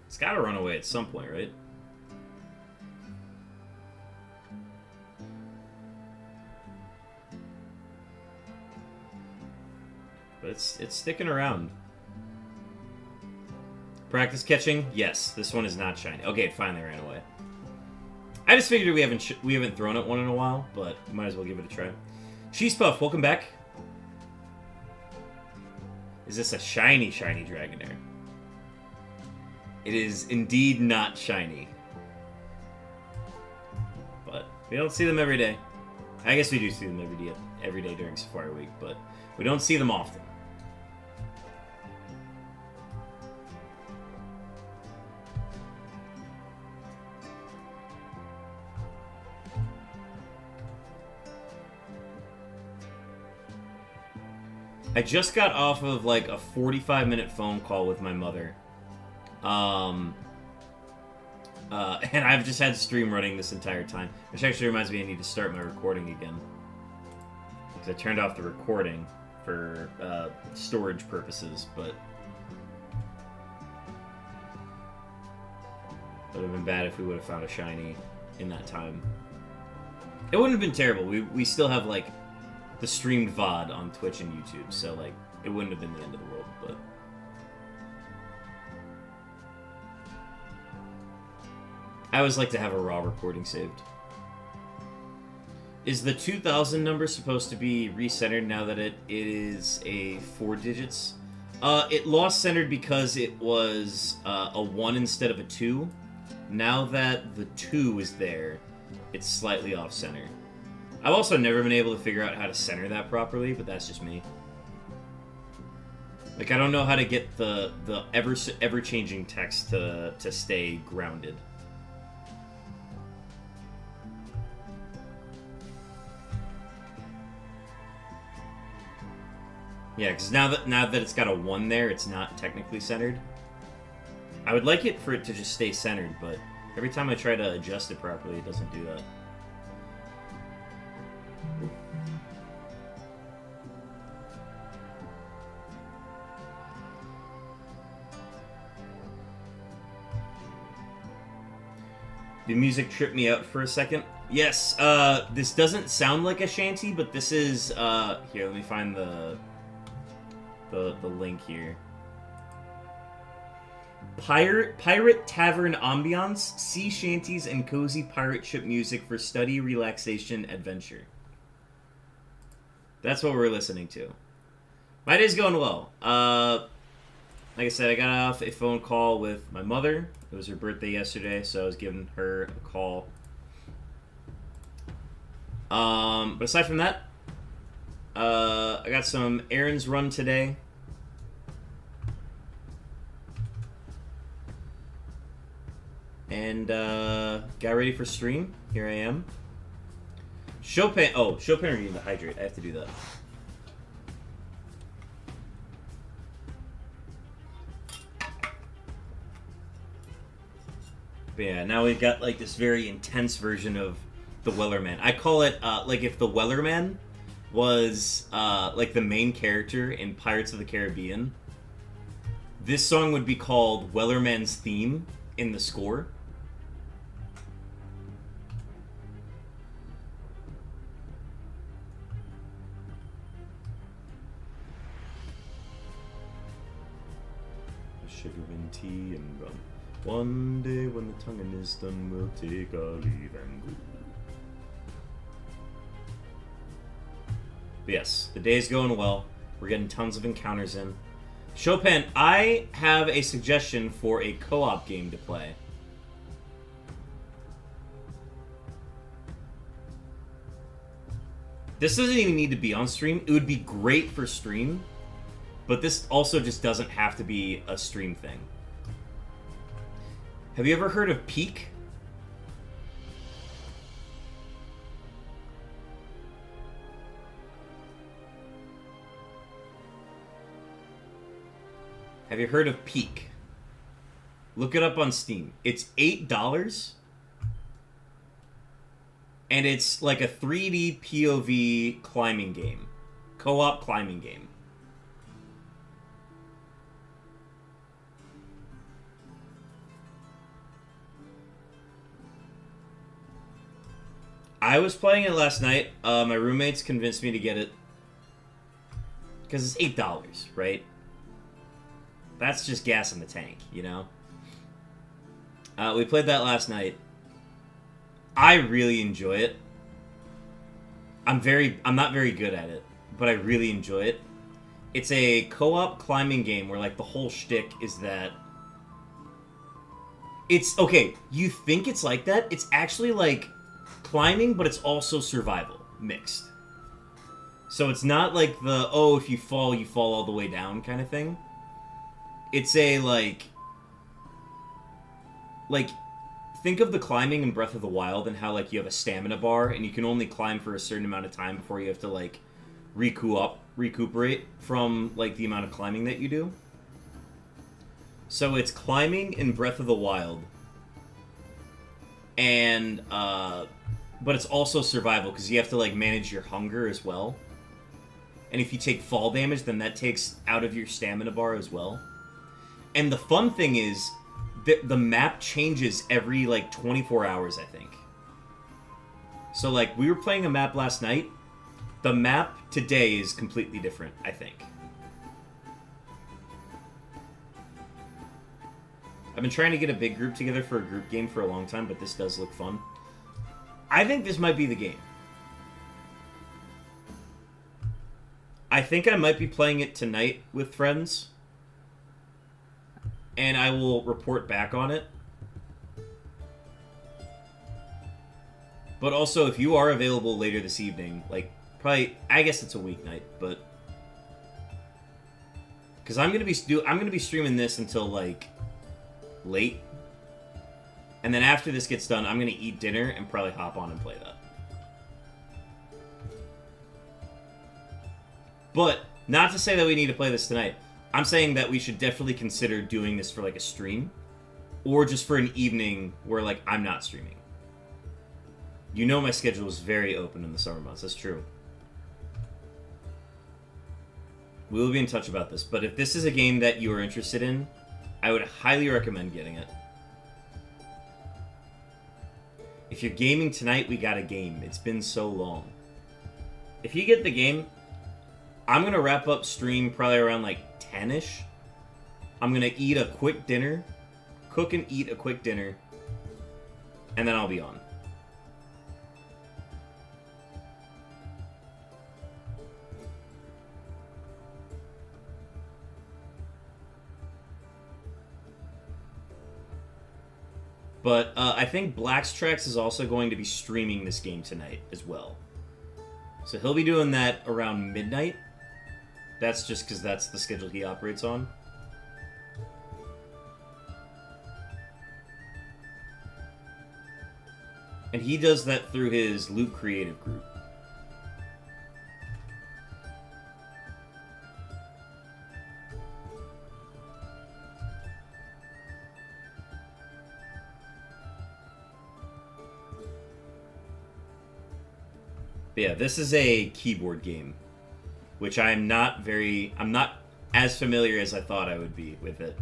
Speaker 1: It's gotta run away at some point, right? But it's sticking around. Practice catching? Yes, this one is not shiny. Okay, it finally ran away. I just figured we haven't thrown at one in a while, but we might as well give it a try. Cheese Puff, welcome back. Is this a shiny Dragonair? It is indeed not shiny. But we don't see them every day. I guess we do see them every day during Safari Week, but we don't see them often. I just got off of like a 45-minute phone call with my mother. And I've just had stream running this entire time. Which actually reminds me I need to start my recording again. Because I turned off the recording for storage purposes, but... It would have been bad if we would have found a shiny in that time. It wouldn't have been terrible. We still have like the streamed VOD on Twitch and YouTube, so like it wouldn't have been the end of the world, but I always like to have a raw recording saved. Is the 2000 number supposed to be recentered now that it is a 4 digits? It lost centered because it was a 1 instead of a 2. Now that the 2 is there, it's slightly off center. I've also never been able to figure out how to center that properly, but that's just me. Like, I don't know how to get the ever-changing text to stay grounded. Yeah, because now that it's got a 1 there, it's not technically centered. I would like it for it to just stay centered, but every time I try to adjust it properly, it doesn't do that. The music tripped me out for a second. Yes, this doesn't sound like a shanty, but this is, here, let me find the link here. Pirate Tavern Ambiance, sea shanties and cozy pirate ship music for study, relaxation, adventure. That's what we're listening to. My day's going well. Like I said, I got off a phone call with my mother. It was her birthday yesterday, so I was giving her a call. But aside from that, I got some errands run today. And got ready for stream. Here I am. Chopin. Oh, Chopin needing to hydrate. I have to do that. But yeah, now we've got like this very intense version of the Wellerman. I call it like if the Wellerman was like the main character in Pirates of the Caribbean. This song would be called Wellerman's Theme in the score. Sugar and tea and rum. One day when the tonguing is done, we'll take our leave and go. But yes, the day's going well. We're getting tons of encounters in. Chopin, I have a suggestion for a co-op game to play. This doesn't even need to be on stream. It would be great for stream, but this also just doesn't have to be a stream thing. Have you ever heard of Peak? Have you heard of Peak? Look it up on Steam. It's $8. And it's like a 3D POV climbing game. Co-op climbing game. I was playing it last night. My roommates convinced me to get it. Because it's $8, right? That's just gas in the tank, you know? We played that last night. I really enjoy it. I'm not very good at it, but I really enjoy it. It's a co-op climbing game where, like, the whole shtick is that... It's, okay, you think it's like that. It's actually, like, climbing, but it's also survival mixed. So it's not like the, oh, if you fall all the way down kind of thing. It's a, like, think of the climbing in Breath of the Wild and how, like, you have a stamina bar and you can only climb for a certain amount of time before you have to, like, recuperate from, like, the amount of climbing that you do. So it's climbing in Breath of the Wild. And, but it's also survival because you have to, like, manage your hunger as well. And if you take fall damage, then that takes out of your stamina bar as well. And the fun thing is, the map changes every, like, 24 hours, I think. So, like, we were playing a map last night. The map today is completely different, I think. I've been trying to get a big group together for a group game for a long time, but this does look fun. I think this might be the game. I think I might be playing it tonight with friends. And I will report back on it. But also, if you are available later this evening, like, probably, I guess it's a weeknight, but... Because I'm gonna be streaming this until, like, late. And then after this gets done, I'm gonna eat dinner and probably hop on and play that. But, not to say that we need to play this tonight. I'm saying that we should definitely consider doing this for, like, a stream. Or just for an evening where, like, I'm not streaming. You know my schedule is very open in the summer months. That's true. We will be in touch about this. But if this is a game that you are interested in, I would highly recommend getting it. If you're gaming tonight, we got a game. It's been so long. If you get the game, I'm going to wrap up stream probably around, like, 10-ish. I'm going to eat a quick dinner. Cook and eat a quick dinner. And then I'll be on. But I think Blackstrax is also going to be streaming this game tonight as well. So he'll be doing that around midnight. That's just because that's the schedule he operates on. And he does that through his Loop Creative group. But yeah, this is a keyboard game, which I'm not as familiar as I thought I would be with it.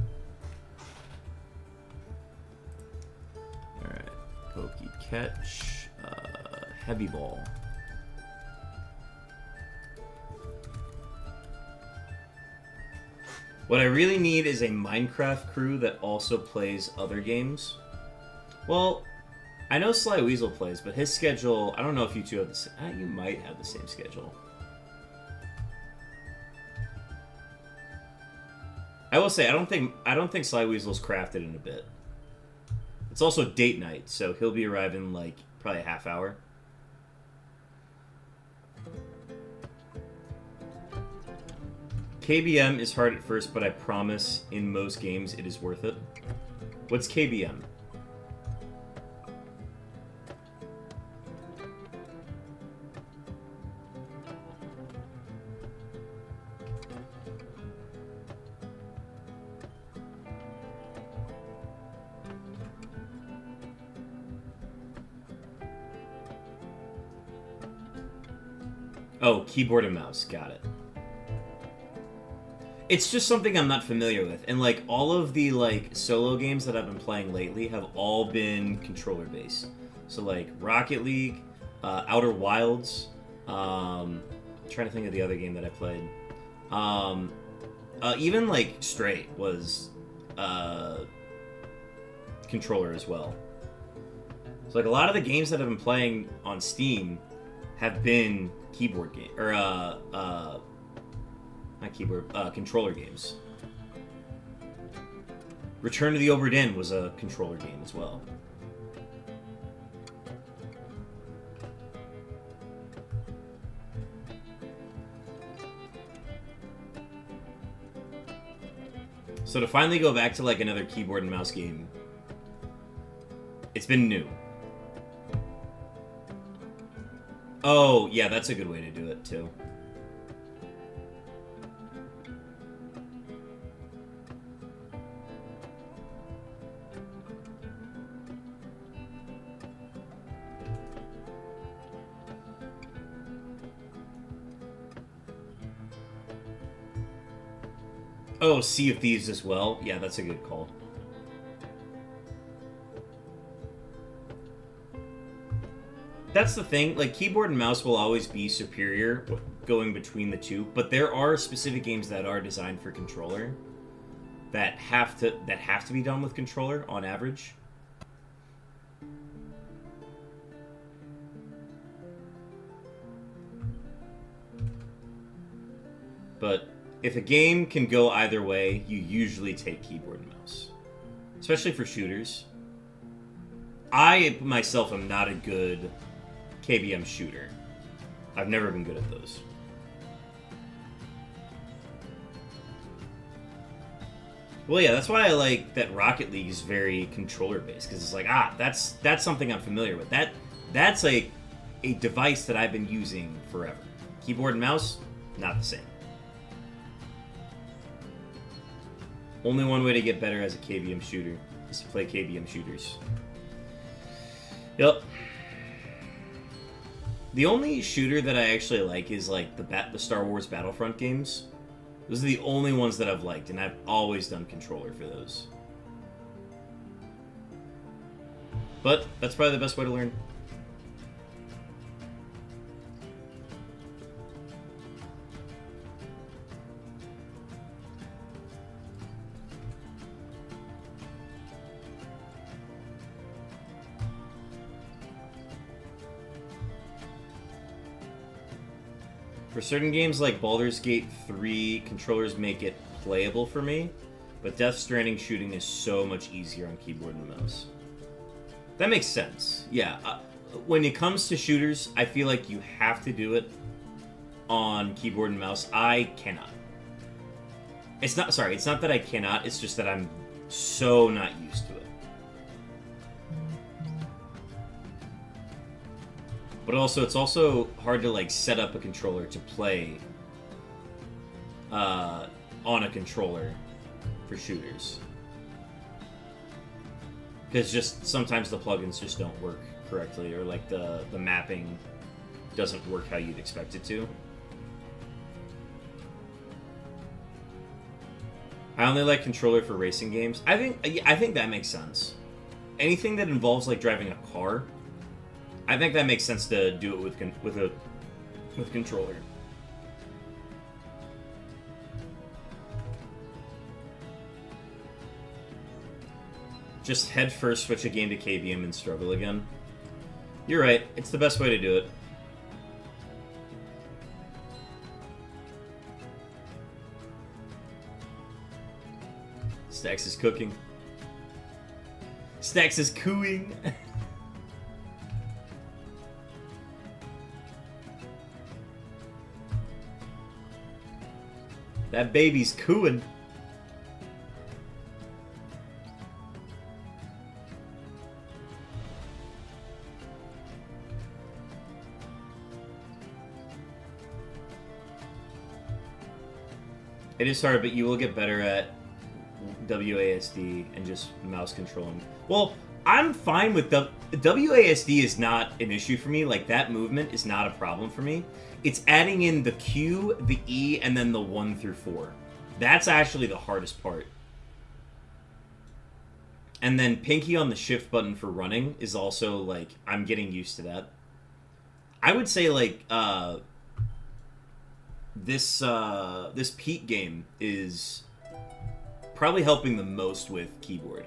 Speaker 1: Alright, Pokey Catch, Heavy Ball. What I really need is a Minecraft crew that also plays other games. Well, I know Sly Weasel plays, but his schedule, I don't know if you two have the same. You might have the same schedule. I will say I don't think Sly Weasel's crafted in a bit. It's also date night, so he'll be arriving like probably a half hour. KBM is hard at first, but I promise in most games it is worth it. What's KBM? Oh, keyboard and mouse. Got it. It's just something I'm not familiar with. And, like, all of the, like, solo games that I've been playing lately have all been controller-based. So, like, Rocket League, Outer Wilds, I'm trying to think of the other game that I played. Even, like, Stray was controller as well. So, like, a lot of the games that I've been playing on Steam have been keyboard game or not keyboard, controller games. Return to the Obra Dinn was a controller game as well. So to finally go back to like another keyboard and mouse game, it's been new. Oh, yeah, that's a good way to do it, too. Oh, Sea of Thieves as well? Yeah, that's a good call. That's the thing, like, keyboard and mouse will always be superior going between the two, but there are specific games that are designed for controller that have to be done with controller on average. But if a game can go either way, you usually take keyboard and mouse, especially for shooters. I myself am not a good KBM shooter. I've never been good at those. Well, yeah, that's why I like that Rocket League is very controller-based, because it's like, that's something I'm familiar with. That's a device that I've been using forever. Keyboard and mouse, not the same. Only one way to get better as a KBM shooter is to play KBM shooters. Yep. The only shooter that I actually like is like the Star Wars Battlefront games. Those are the only ones that I've liked, and I've always done controller for those. But that's probably the best way to learn. For certain games like Baldur's Gate 3, controllers make it playable for me, but Death Stranding shooting is so much easier on keyboard and mouse. That makes sense. Yeah, when it comes to shooters, I feel like you have to do it on keyboard and mouse. I cannot. It's not that I cannot, it's just that I'm so not used to it. But also, it's also hard to like set up a controller to play on a controller for shooters, because just sometimes the plugins just don't work correctly, or like the mapping doesn't work how you'd expect it to. I only like controller for racing games. I think that makes sense. Anything that involves like driving a car, I think that makes sense to do it with controller. Just head first, switch a game to KVM, and struggle again. You're right. It's the best way to do it. Stax is cooking. Stax is cooing. That baby's cooing. It is hard, but you will get better at WASD and just mouse controlling. Well, I'm fine with WASD is not an issue for me. Like, that movement is not a problem for me. It's adding in the Q, the E, and then the 1 through 4. That's actually the hardest part. And then pinky on the shift button for running is also, like, I'm getting used to that. I would say, like, this Peak game is probably helping the most with keyboard.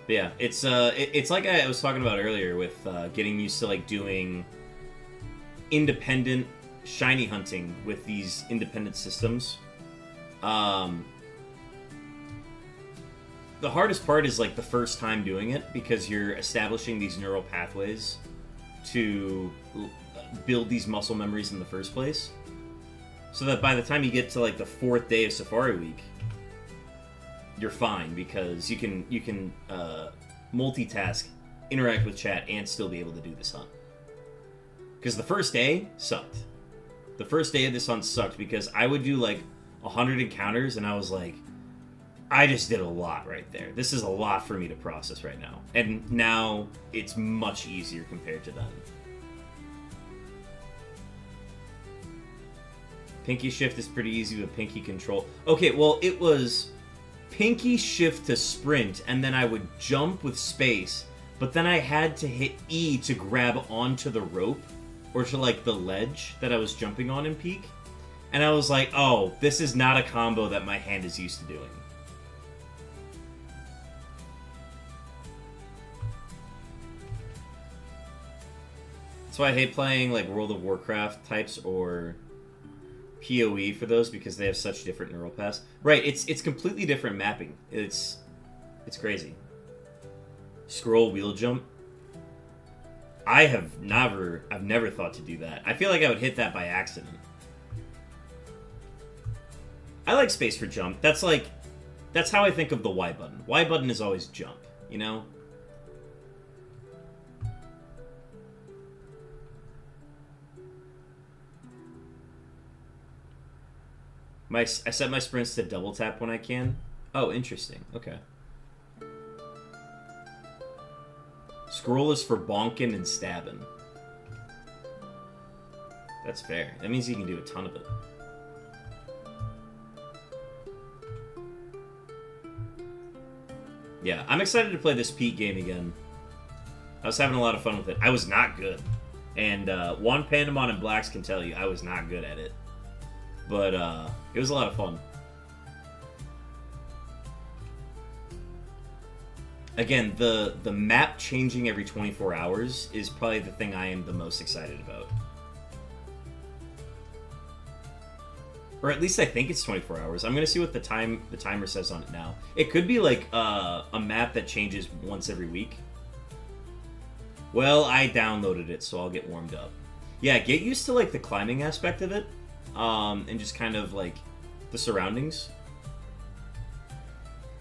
Speaker 1: But yeah, it's like I was talking about earlier with getting used to like doing independent shiny hunting with these independent systems. The hardest part is like the first time doing it because you're establishing these neural pathways to build these muscle memories in the first place, so that by the time you get to like the 4th day of Safari Week, you're fine because you can multitask, interact with chat, and still be able to do this hunt. Because the first day sucked. The first day of this hunt sucked because I would do like 100 encounters and I was like, I just did a lot right there. This is a lot for me to process right now. And now it's much easier compared to then. Pinky shift is pretty easy with pinky control. Okay, well, it was pinky shift to sprint, and then I would jump with space, but then I had to hit E to grab onto the rope, or to, like, the ledge that I was jumping on in Peak. And I was like, oh, this is not a combo that my hand is used to doing. That's why I hate playing like World of Warcraft types or PoE for those, because they have such different neural paths. Right, it's completely different mapping. It's crazy. Scroll wheel jump. I've never thought to do that. I feel like I would hit that by accident. I like space for jump. That's how I think of the Y button. Y button is always jump, you know? I set my sprints to double tap when I can. Oh, interesting. Okay. Scroll is for bonking and stabbing. That's fair. That means you can do a ton of it. Yeah, I'm excited to play this Pete game again. I was having a lot of fun with it. I was not good. And Juan Pandemon and Blacks can tell you I was not good at it. But it was a lot of fun. Again, the map changing every 24 hours is probably the thing I am the most excited about. Or at least I think it's 24 hours. I'm going to see what the timer says on it now. It could be like a map that changes once every week. Well, I downloaded it, so I'll get warmed up. Yeah, get used to like the climbing aspect of it. And just kind of like the surroundings.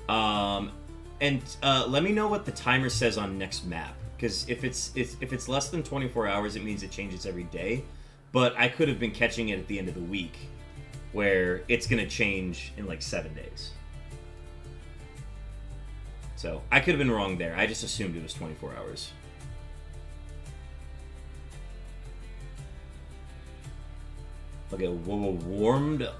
Speaker 1: And let me know what the timer says on next map, because if it's less than 24 hours, it means it changes every day. But I could have been catching it at the end of the week, where it's gonna change in like 7 days. So I could have been wrong there. I just assumed it was 24 hours. Okay, warmed up.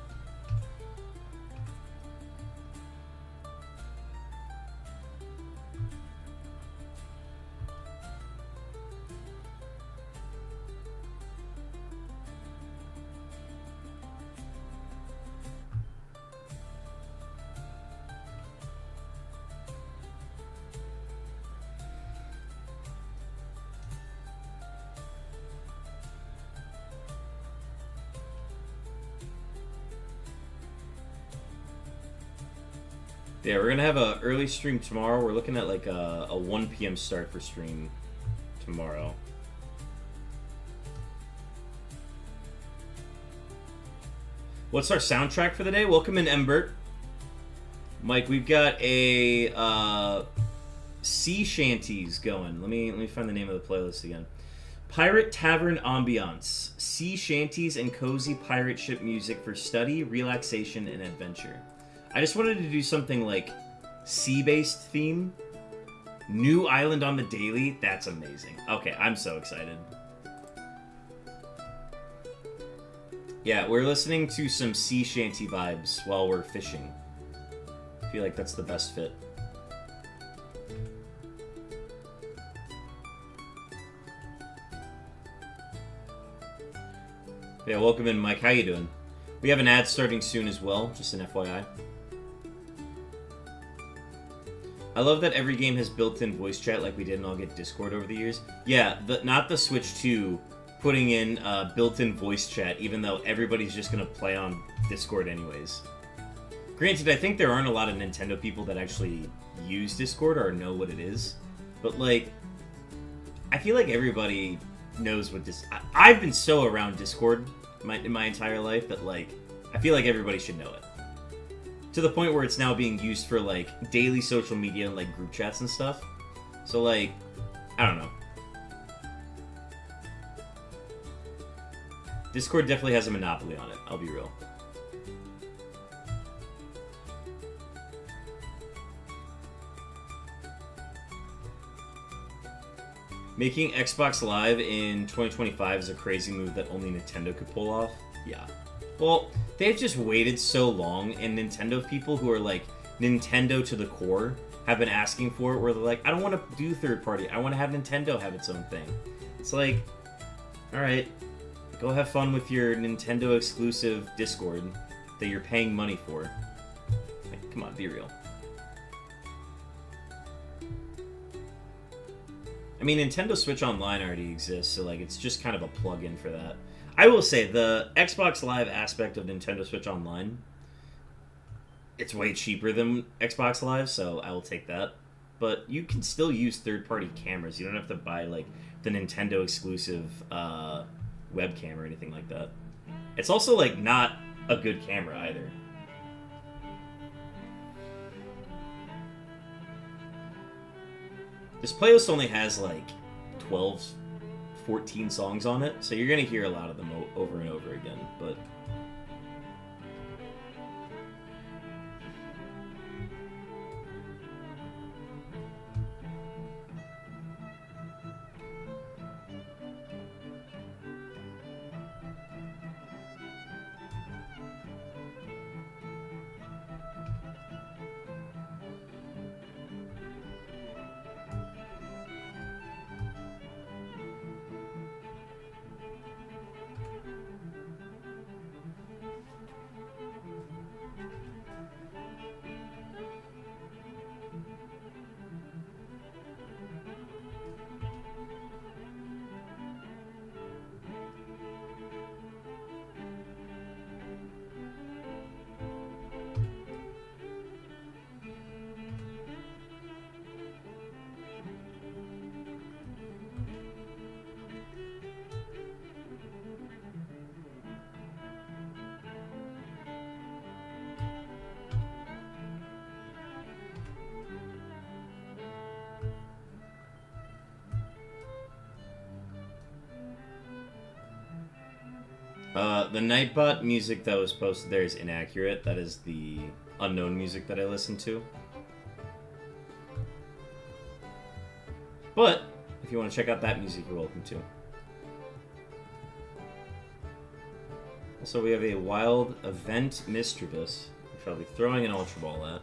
Speaker 1: Yeah, we're gonna have a early stream tomorrow. We're looking at like a 1 p.m. start for stream tomorrow. What's our soundtrack for the day? Welcome in, Embert. Mike, we've got a sea shanties going. Let me find the name of the playlist again. Pirate Tavern Ambiance. Sea shanties and cozy pirate ship music for study, relaxation, and adventure. I just wanted to do something like sea-based theme. New island on the daily. That's amazing. Okay, I'm so excited. Yeah, we're listening to some sea shanty vibes while we're fishing. I feel like that's the best fit. Yeah, welcome in, Mike. How you doing? We have an ad starting soon as well, just an FYI. I love that every game has built-in voice chat like we did in All Get Discord over the years. Yeah, not the Switch 2 putting in built-in voice chat, even though everybody's just going to play on Discord anyways. Granted, I think there aren't a lot of Nintendo people that actually use Discord or know what it is. But, like, I feel like everybody knows what this... I've been so around Discord in my entire life that, like, I feel like everybody should know it. To the point where it's now being used for, like, daily social media and, like, group chats and stuff. So, like, I don't know. Discord definitely has a monopoly on it, I'll be real. Making Xbox Live in 2025 is a crazy move that only Nintendo could pull off. Yeah. Well, they've just waited so long, and Nintendo people who are, like, Nintendo to the core have been asking for it, where they're like, I don't want to do third-party. I want to have Nintendo have its own thing. It's like, alright, go have fun with your Nintendo-exclusive Discord that you're paying money for. Like, come on, be real. I mean, Nintendo Switch Online already exists, so, like, it's just kind of a plug-in for that. I will say, the Xbox Live aspect of Nintendo Switch Online, it's way cheaper than Xbox Live, so I will take that. But you can still use third-party cameras. You don't have to buy, like, the Nintendo-exclusive webcam or anything like that. It's also, like, not a good camera either. This playlist only has, like, 12, 14 songs on it, so you're going to hear a lot of them over and over again, but... The Nightbot music that was posted there is inaccurate. That is the unknown music that I listened to. But, if you want to check out that music, you're welcome to. Also, we have a Wild Event Mischievous, which I'll be throwing an Ultra Ball at.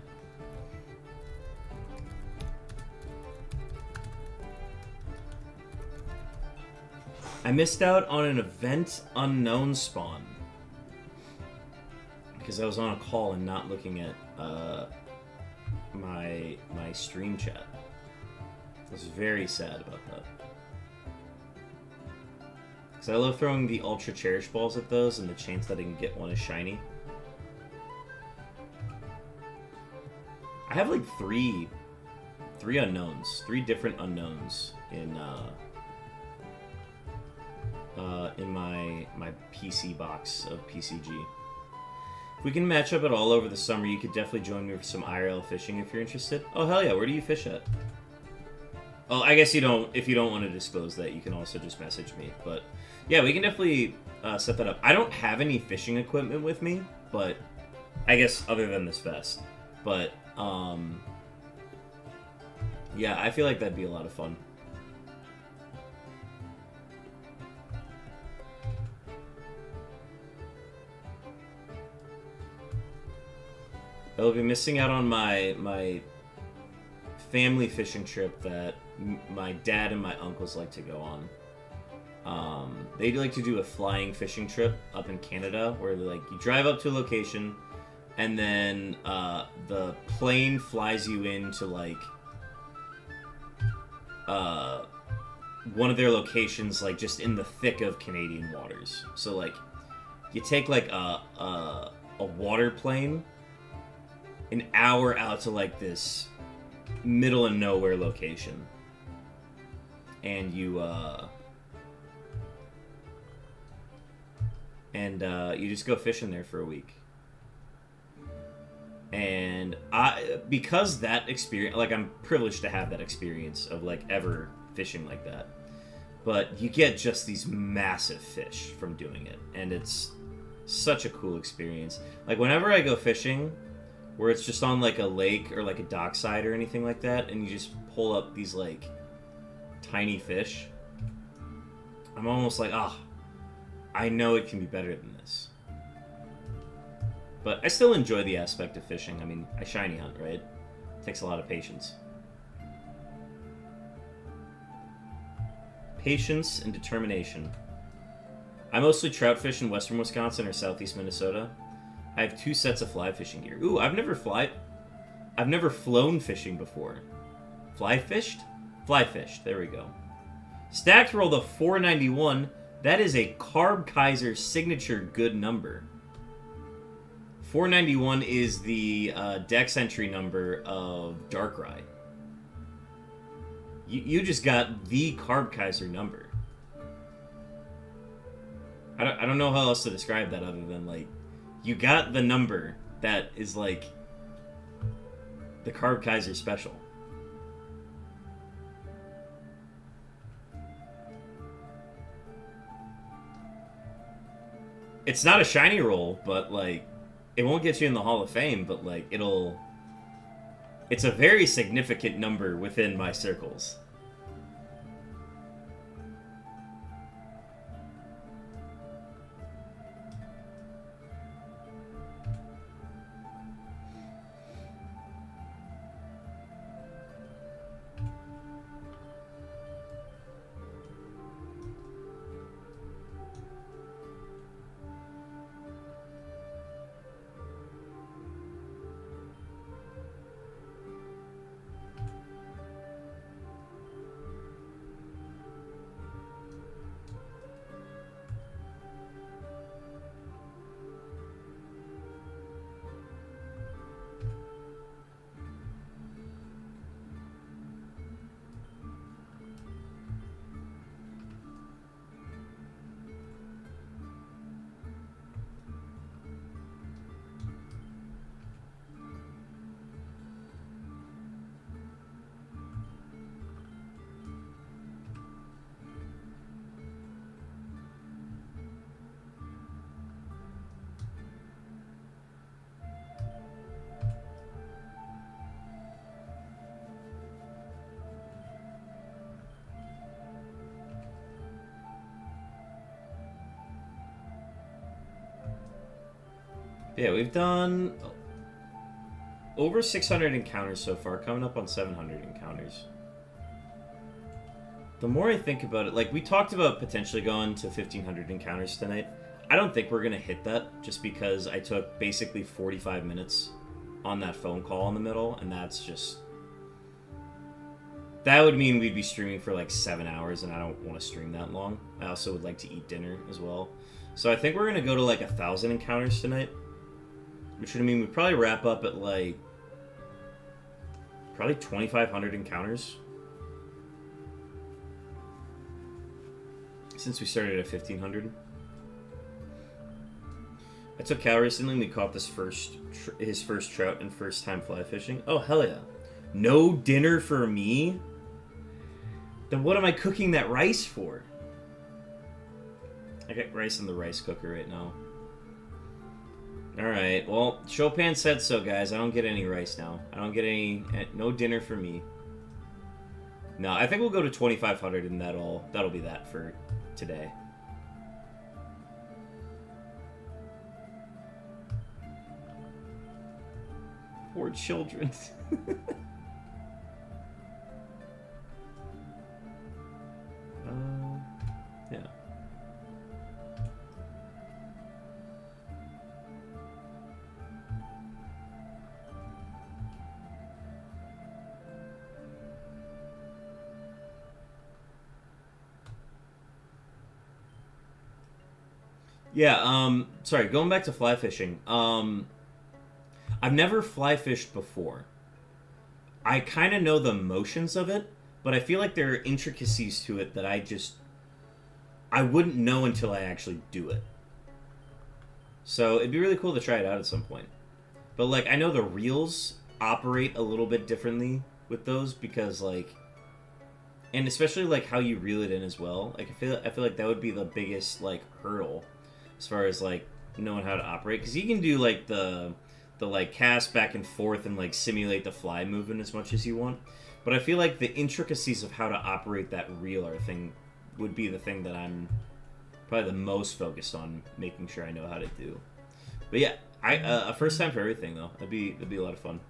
Speaker 1: I missed out on an Event Unknown spawn because I was on a call and not looking at my stream chat. I was very sad about that. Because I love throwing the Ultra Cherish Balls at those, and the chance that I can get one is shiny. I have like three unknowns, 3 different unknowns in my PC box of PCG. If we can match up at all over the summer, you could definitely join me for some IRL fishing if you're interested. Oh hell yeah, where do you fish at? Oh, I guess you don't. If you don't want to disclose that, you can also just message me. But yeah, we can definitely set that up. I don't have any fishing equipment with me, but I guess other than this vest. But yeah, I feel like that'd be a lot of fun. I'll be missing out on my family fishing trip that my dad and my uncles like to go on. They like to do a flying fishing trip up in Canada, where like you drive up to a location, and then the plane flies you into like one of their locations, like just in the thick of Canadian waters. So like you take like a water plane an hour out to like this middle of nowhere location, and you just go fishing there for a week. And because that experience, like, I'm privileged to have that experience of like ever fishing like that, but you get just these massive fish from doing it, and it's such a cool experience. Like whenever I go fishing where it's just on like a lake or like a dockside or anything like that, and you just pull up these like tiny fish, I'm almost like, I know it can be better than this. But I still enjoy the aspect of fishing. I mean, I shiny hunt, right? It takes a lot of patience. Patience and determination. I mostly trout fish in western Wisconsin or southeast Minnesota. I have 2 sets of fly fishing gear. Ooh, I've never flown fishing before. Fly fished? Fly fished. There we go. Stacked rolled a 491. That is a Carb Kaiser signature good number. 491 is the dex entry number of Darkrai. You just got the Carb Kaiser number. I don't know how else to describe that other than like, you got the number that is like the Carb Kaiser special. It's not a shiny roll, but like, it won't get you in the Hall of Fame, but like, it's a very significant number within my circles. Yeah, we've done over 600 encounters so far, coming up on 700 encounters. The more I think about it, like, we talked about potentially going to 1,500 encounters tonight. I don't think we're going to hit that, just because I took basically 45 minutes on that phone call in the middle, and that's just... That would mean we'd be streaming for like 7 hours, and I don't want to stream that long. I also would like to eat dinner as well. So I think we're going to go to like 1,000 encounters tonight. Which would mean we'd probably wrap up at like Probably 2,500 encounters. Since we started at 1,500. I took Cal recently and we caught his first trout and first time fly fishing. Oh, hell yeah. No dinner for me? Then what am I cooking that rice for? I got rice in the rice cooker right now. Alright, well, Chopin said so, guys. I don't get any rice now. I don't get any... No dinner for me. No, I think we'll go to 2,500 and that'll be that for today. Poor children. Yeah. Yeah, sorry, going back to fly fishing. I've never fly fished before. I kind of know the motions of it, but I feel like there are intricacies to it that I wouldn't know until I actually do it. So it'd be really cool to try it out at some point. But like, I know the reels operate a little bit differently with those because like, and especially like how you reel it in as well. Like I feel like that would be the biggest like hurdle as far as like knowing how to operate, because you can do like the like cast back and forth and like simulate the fly movement as much as you want, but I feel like the intricacies of how to operate that reeler thing would be the thing that I'm probably the most focused on making sure I know how to do. But yeah, a first time for everything though. That'd be a lot of fun.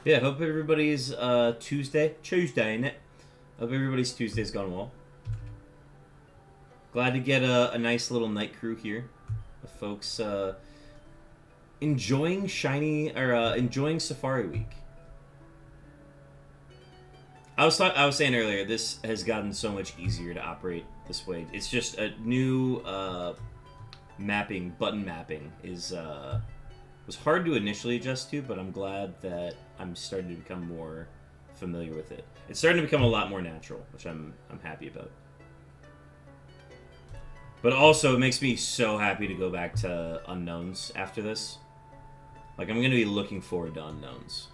Speaker 1: Yeah, hope everybody's Tuesday, innit? Hope everybody's Tuesday's gone well. Glad to get a nice little night crew here, of folks enjoying enjoying Safari Week. I was saying earlier, this has gotten so much easier to operate this way. It's just a new button mapping was hard to initially adjust to, but I'm glad that I'm starting to become more familiar with it. It's starting to become a lot more natural, which I'm happy about. But also, it makes me so happy to go back to Unknowns after this. Like, I'm going to be looking forward to Unknowns.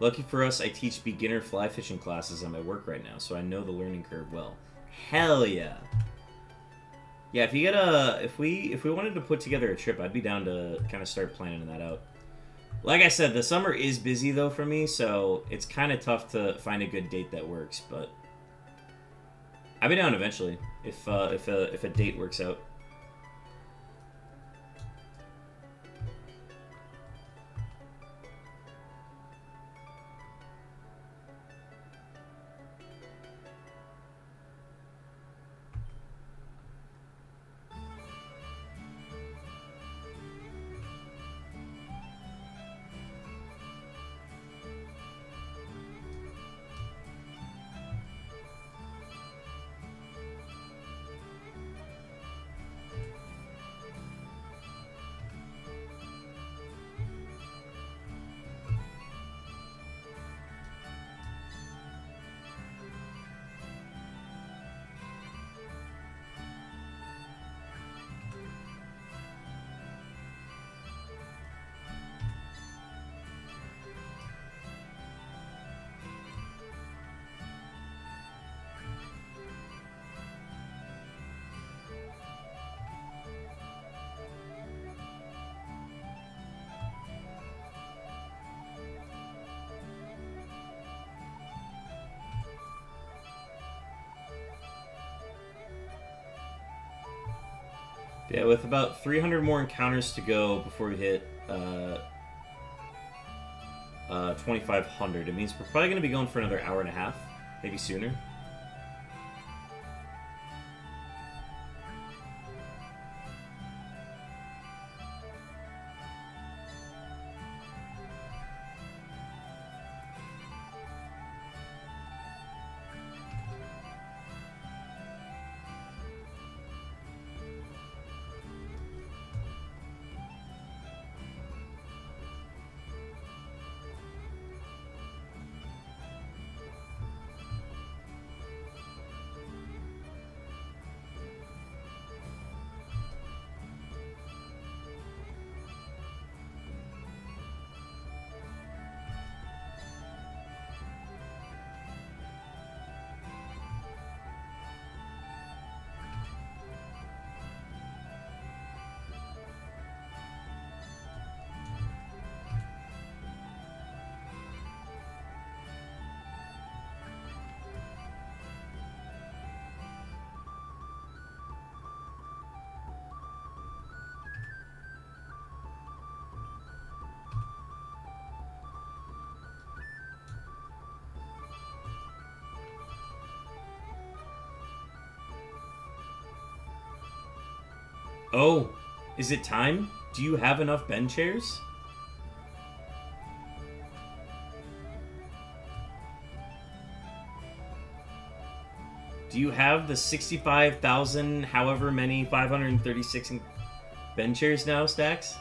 Speaker 1: Lucky for us, I teach beginner fly fishing classes at my work right now, so I know the learning curve well. Hell yeah! Yeah, if we wanted to put together a trip, I'd be down to kind of start planning that out. Like I said, the summer is busy though for me, so it's kind of tough to find a good date that works. But I'll be down eventually if a date works out. Yeah, with about 300 more encounters to go before we hit 2,500, it means we're probably going to be going for another hour and a half, maybe sooner. Oh, is it time? Do you have enough bench chairs? Do you have the 65,000, however many, 536 bench chairs now, Stacks?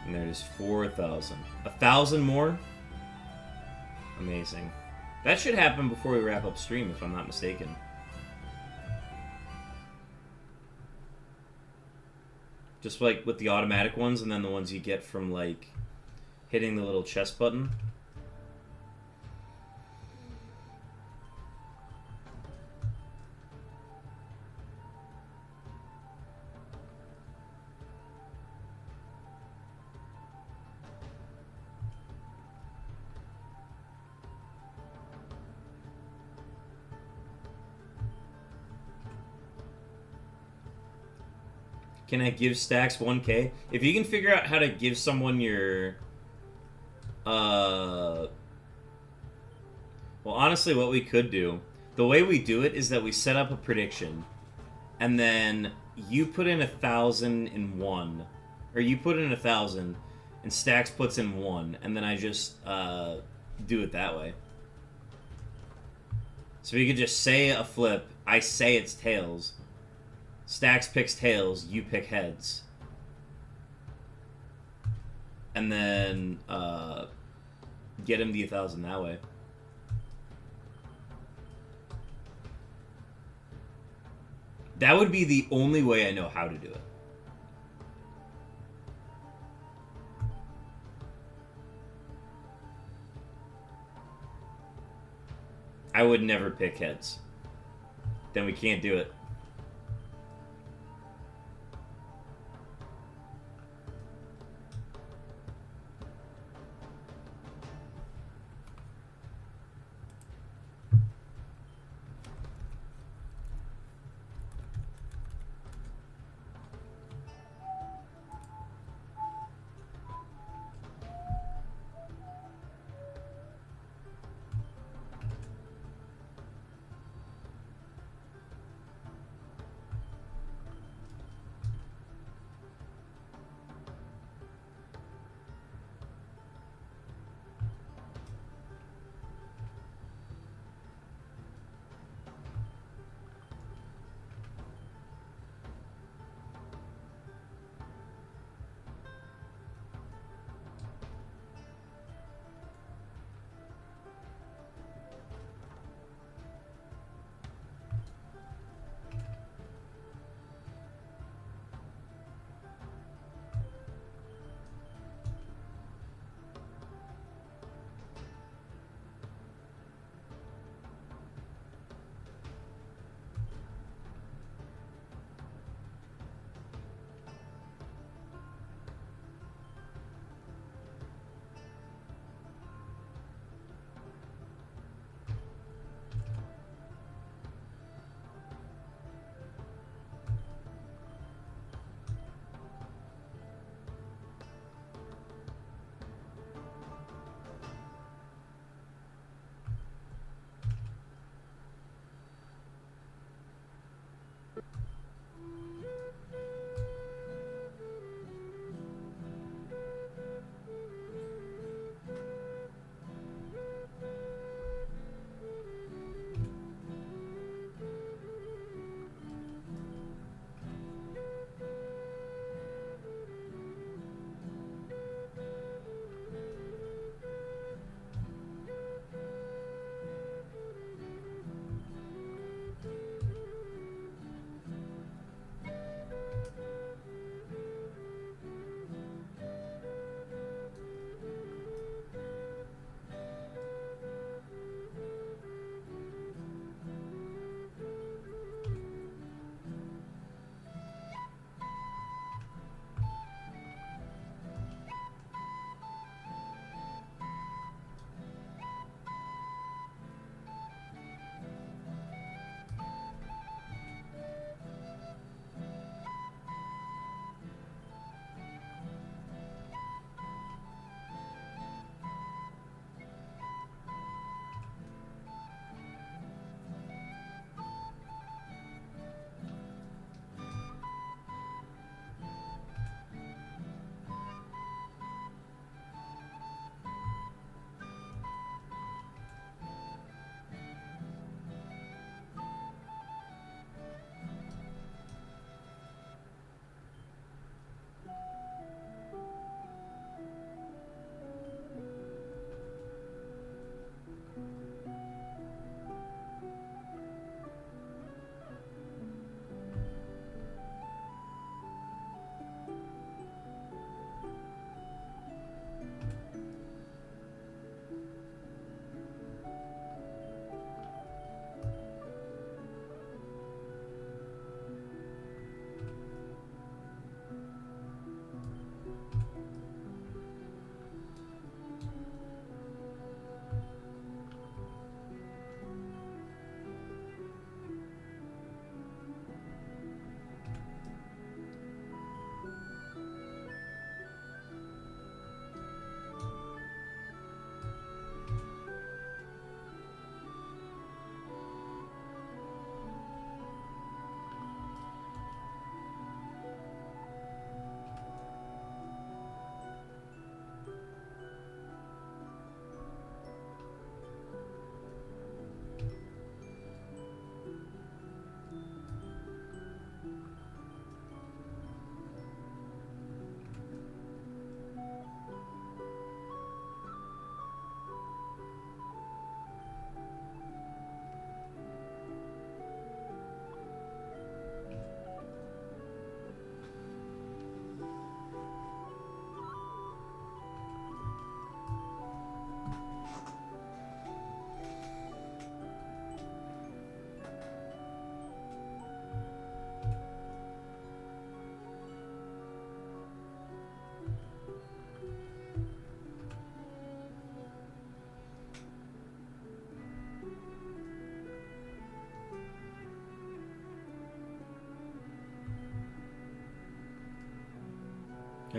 Speaker 1: And there's 4,000. 1,000 more? Amazing. That should happen before we wrap up stream, if I'm not mistaken. Just like with the automatic ones, and then the ones you get from, like, hitting the little chest button. Can I give Stacks 1K? If you can figure out how to give someone your... Well, honestly, what we could do... The way we do it is that we set up a prediction. And then you put in 1,000 in one. Or you put in 1,000, and Stacks puts in one. And then I just do it that way. So we could just say a flip. I say it's tails. Stacks picks tails, you pick heads. And then get him the 1,000 that way. That would be the only way I know how to do it. I would never pick heads. Then we can't do it.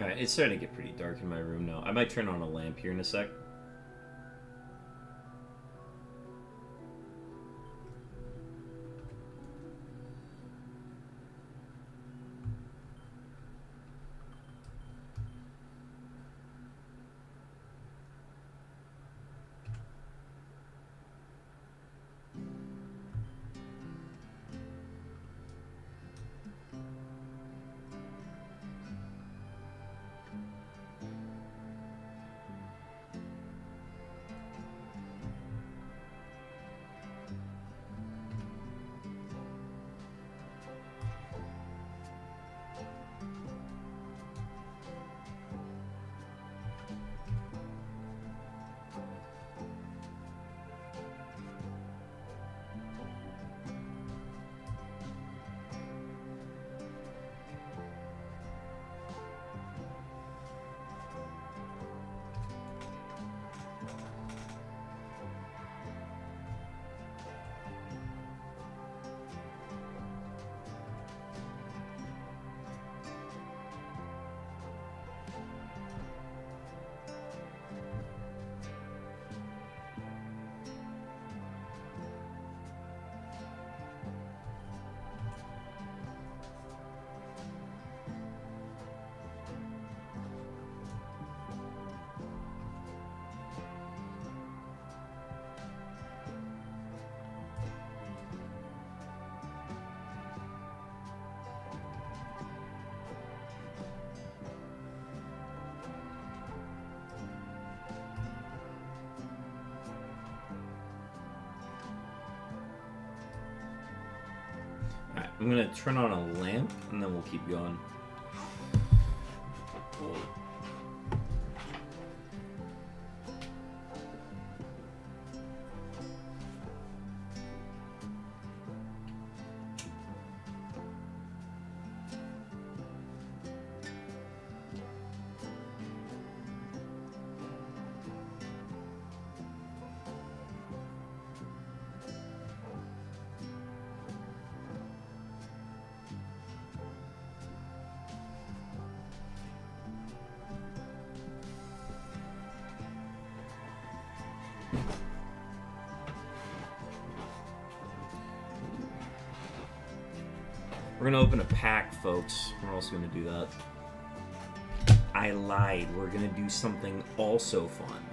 Speaker 1: Alright, it's starting to get pretty dark in my room now. I might turn on a lamp here in a sec. I'm gonna turn on a lamp and then we'll keep going. We're gonna open a pack, folks. We're also gonna do that. I lied. We're gonna do something also fun.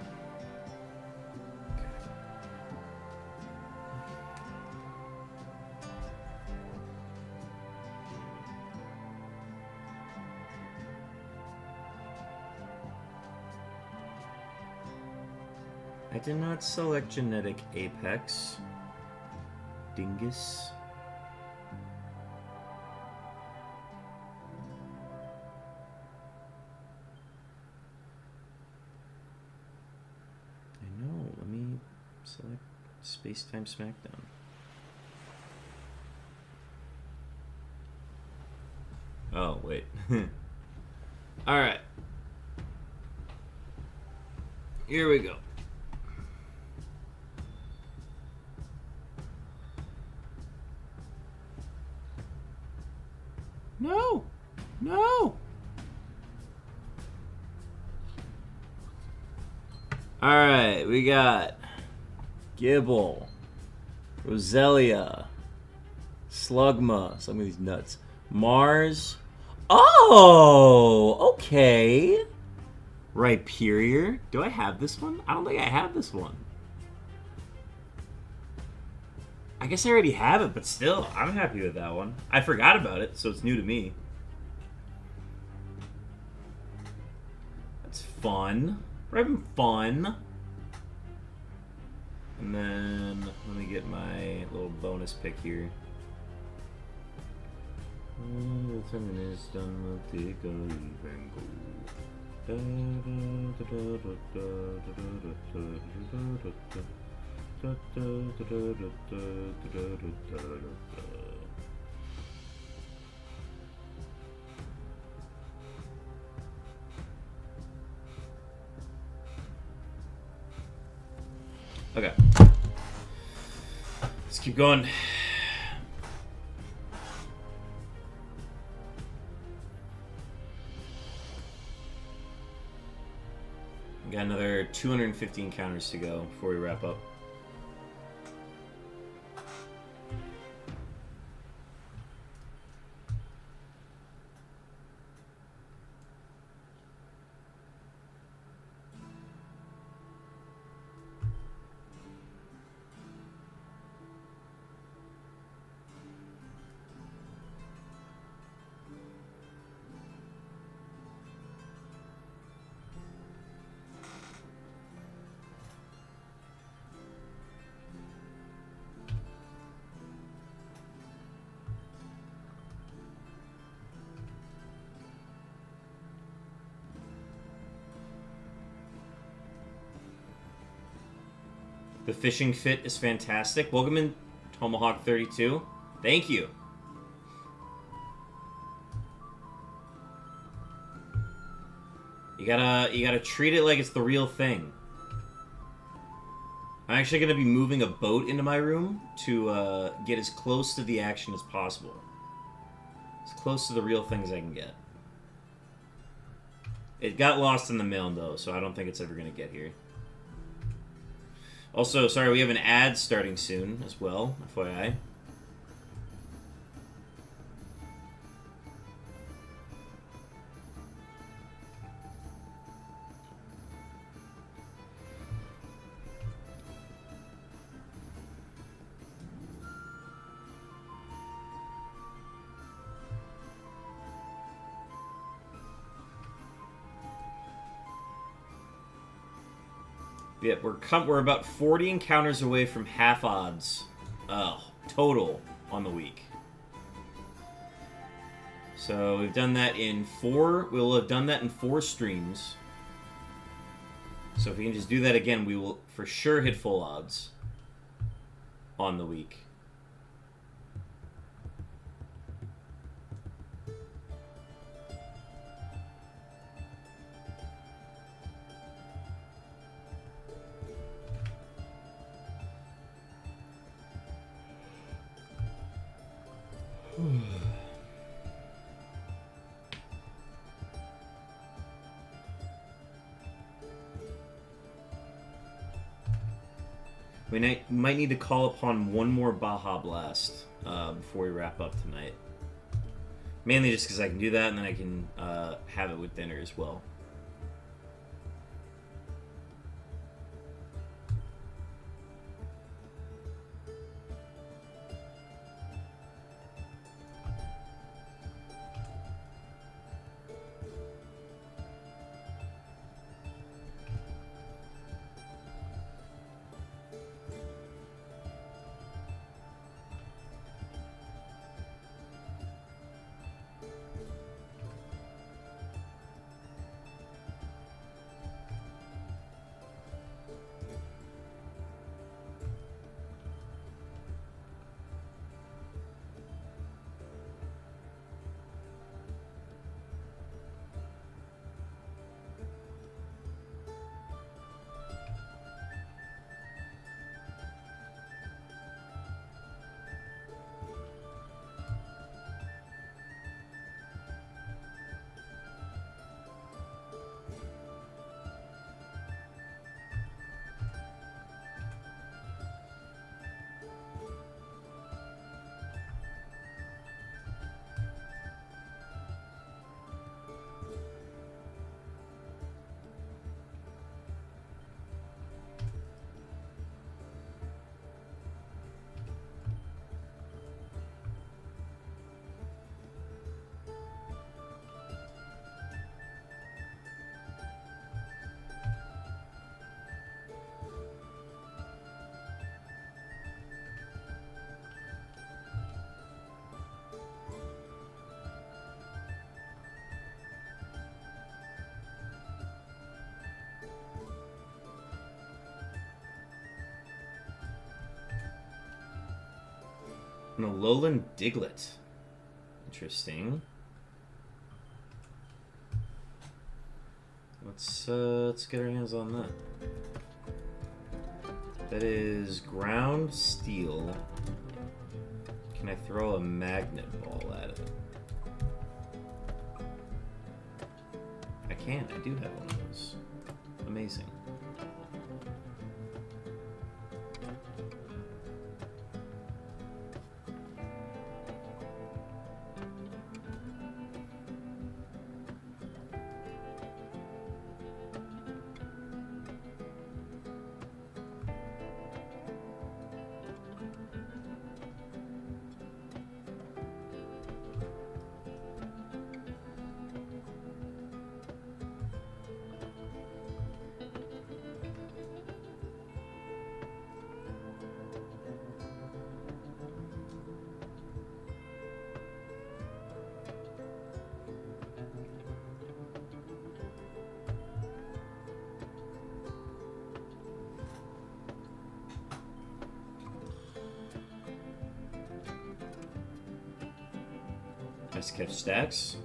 Speaker 1: I did not select genetic apex. Dingus. Select Space-Time Smackdown. Oh, wait. Alright. Here we go. No! No! Alright, we got Gibble, Roselia, Slugma, some of these nuts, Mars. Oh, okay. Rhyperior. Do I have this one? I don't think I have this one. I guess I already have it, but still, I'm happy with that one. I forgot about it, so it's new to me. That's fun. We're having fun. And then, let me get my little bonus pick here. The time is done, we'll take a leave and go. Okay. Let's keep going. We got another 250 encounters to go before we wrap up. The fishing fit is fantastic. Welcome in, Tomahawk 32. Thank you. You gotta treat it like it's the real thing. I'm actually gonna be moving a boat into my room to get as close to the action as possible. As close to the real thing as I can get. It got lost in the mail though, so I don't think it's ever gonna get here. Also, sorry, we have an ad starting soon as well, FYI. Yeah, we're about 40 encounters away from half odds total on the week. So we've done that in 4. We'll have done that in 4 streams. So if we can just do that again, we will for sure hit full odds on the week. We might need to call upon one more Baja Blast before we wrap up tonight. Mainly just because I can do that, and then I can have it with dinner as well. An Alolan Diglett. Interesting. Let's get our hands on that. That is ground steel. Can I throw a magnet ball at it? I can. I do have one of those. amazing. Nice catch, Stacks.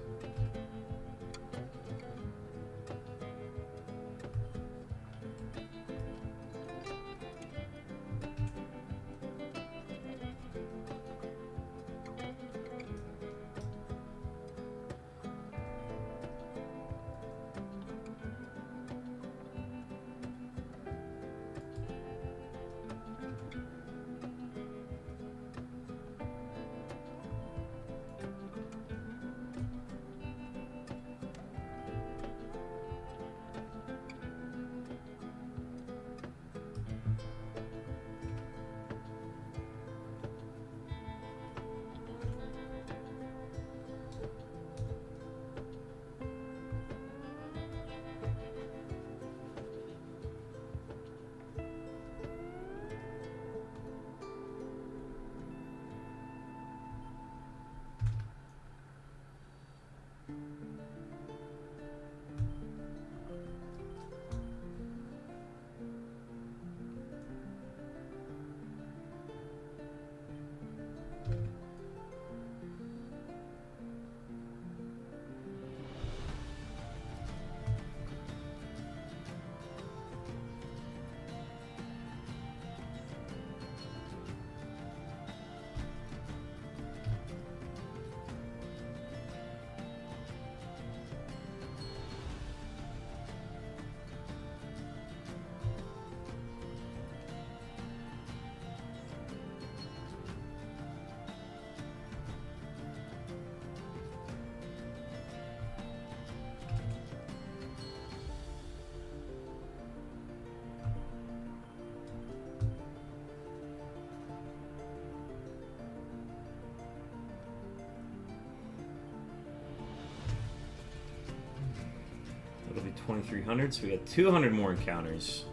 Speaker 1: It'll be 2,300, so we got 200 more encounters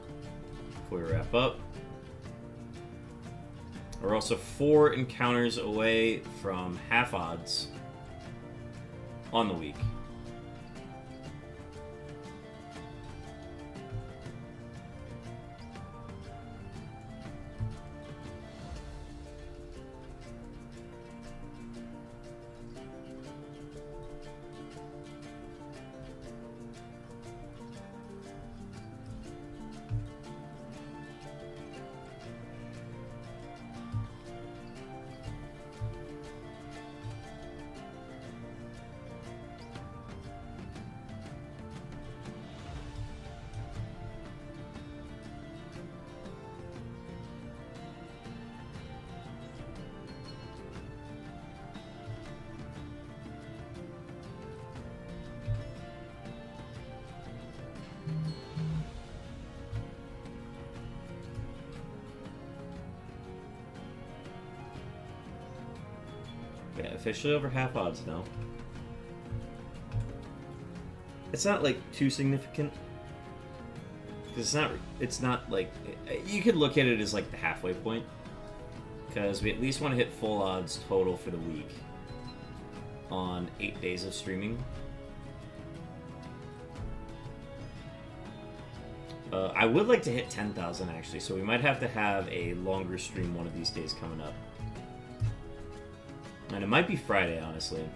Speaker 1: before we wrap up. We're also 4 encounters away from half odds on the week. Yeah, officially over half odds now. It's not like too significant. Because it's not like, you could look at it as like the halfway point. Because we at least want to hit full odds total for the week on 8 days of streaming. I would like to hit 10,000 actually, so we might have to have a longer stream one of these days coming up. And it might be Friday, honestly.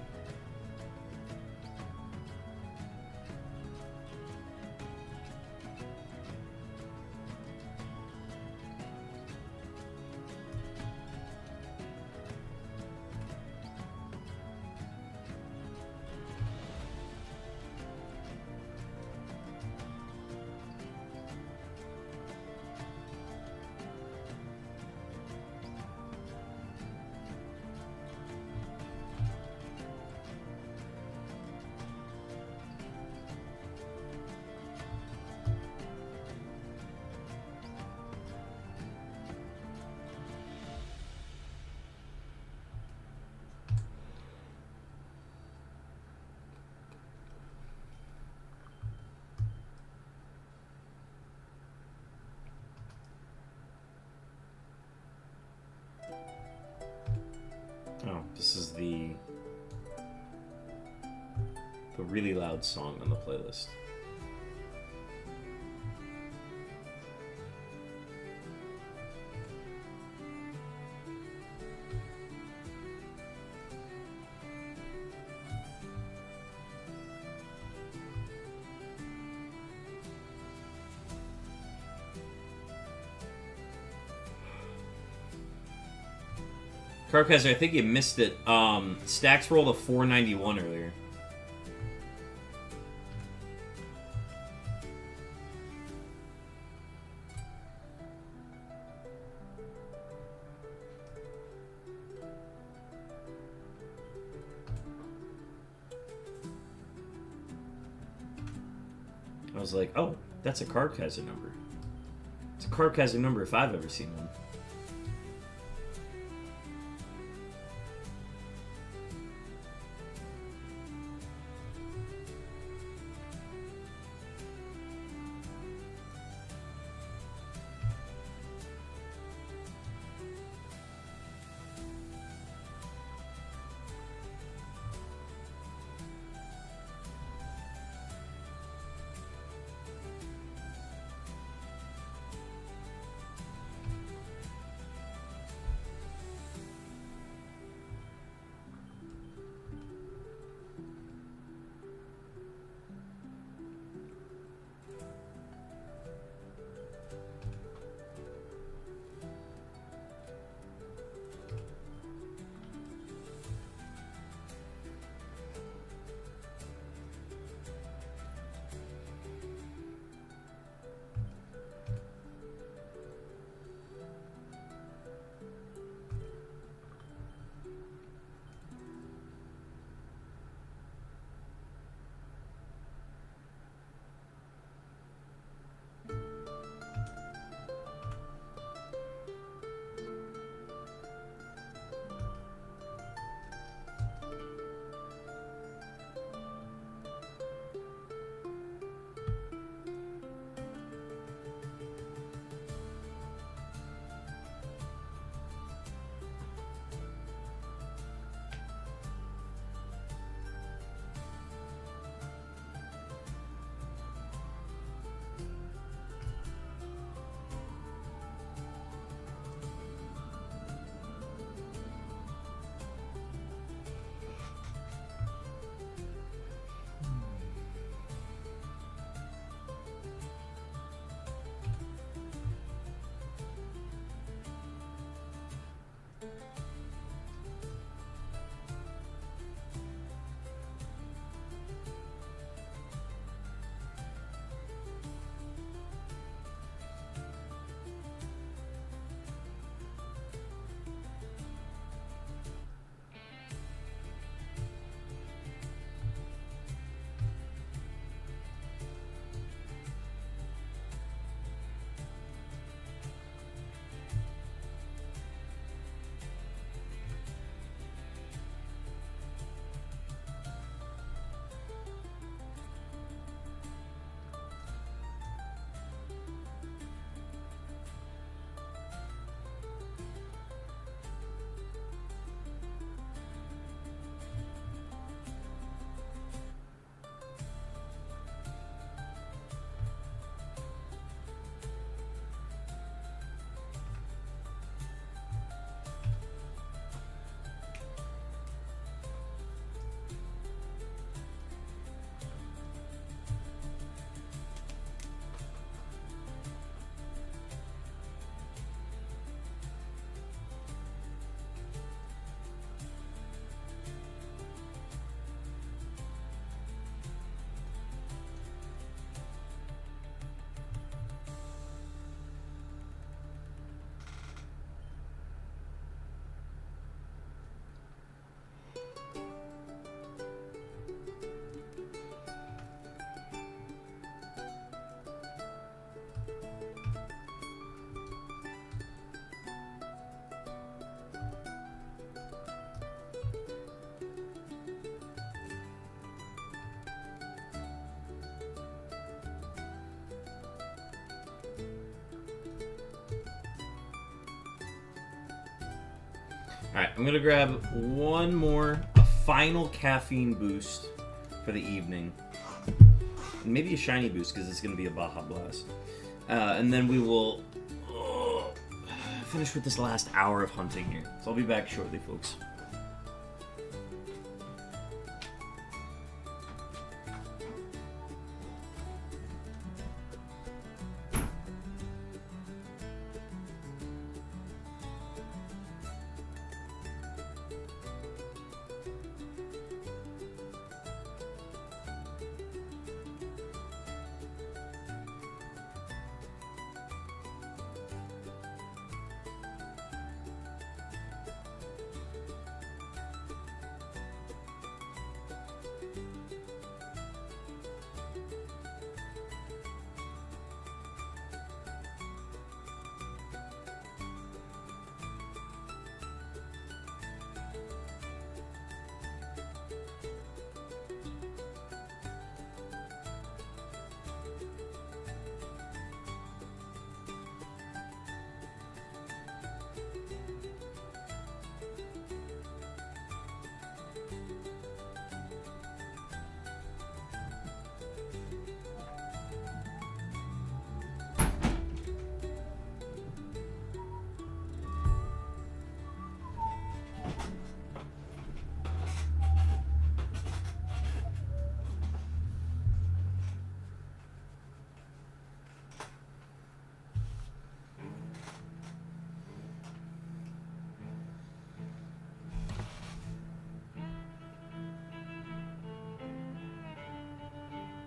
Speaker 1: a really loud song on the playlist. Carcass, I think you missed it. Stacks rolled a 491 earlier. I was like, oh, that's a Carcass number. It's a Carcass number if I've ever seen one. Alright, I'm gonna grab one more, a final caffeine boost for the evening. And maybe a shiny boost because it's going to be a Baja Blast. And then we will finish with this last hour of hunting here. So I'll be back shortly, folks.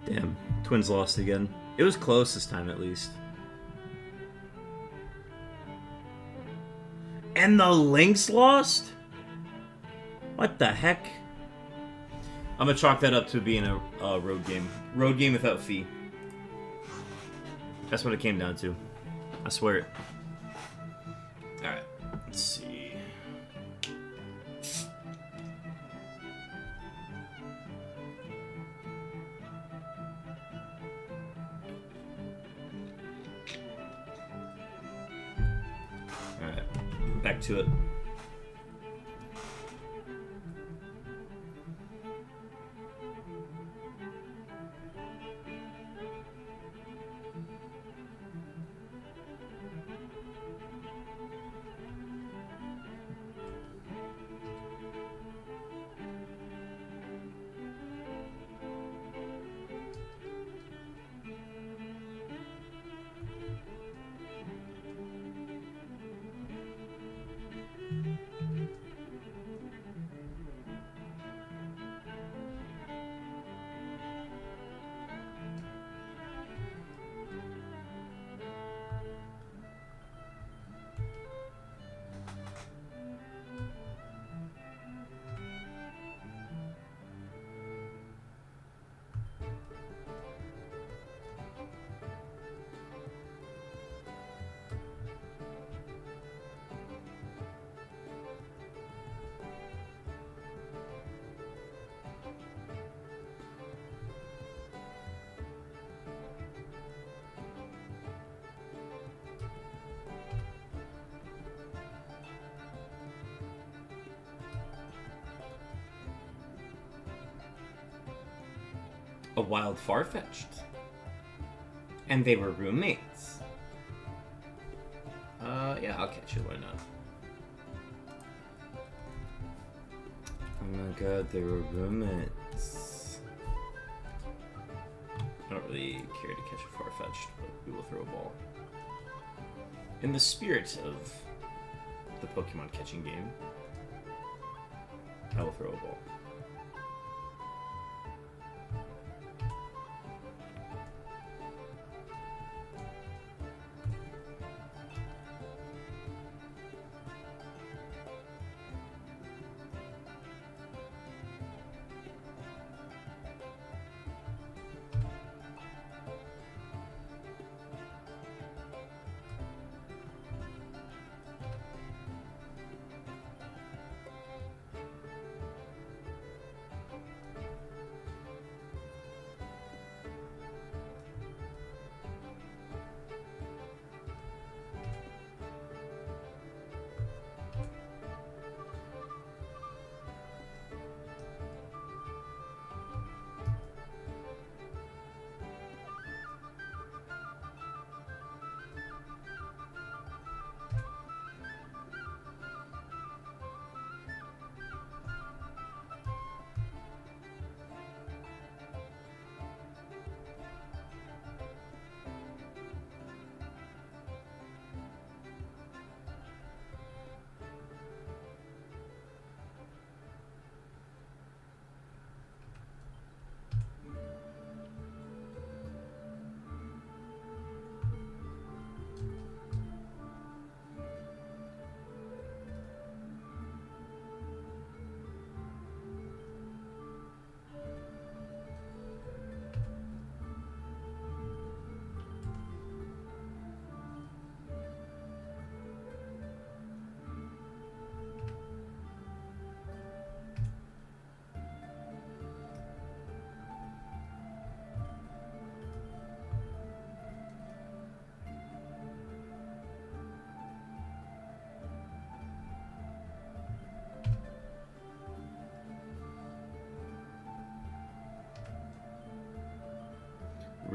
Speaker 1: Damn, Twins lost again. It was close this time, at least. And the Lynx lost? What the heck? I'm gonna chalk that up to being a road game. Road game without fee. That's what it came down to. I swear it. Alright, let's see. Back to it. A wild Farfetch'd. And they were roommates. Yeah, I'll catch you, why not? Oh my god, they were roommates. I don't really care to catch a Farfetch'd, but we will throw a ball. In the spirit of the Pokemon catching game, I will throw a ball.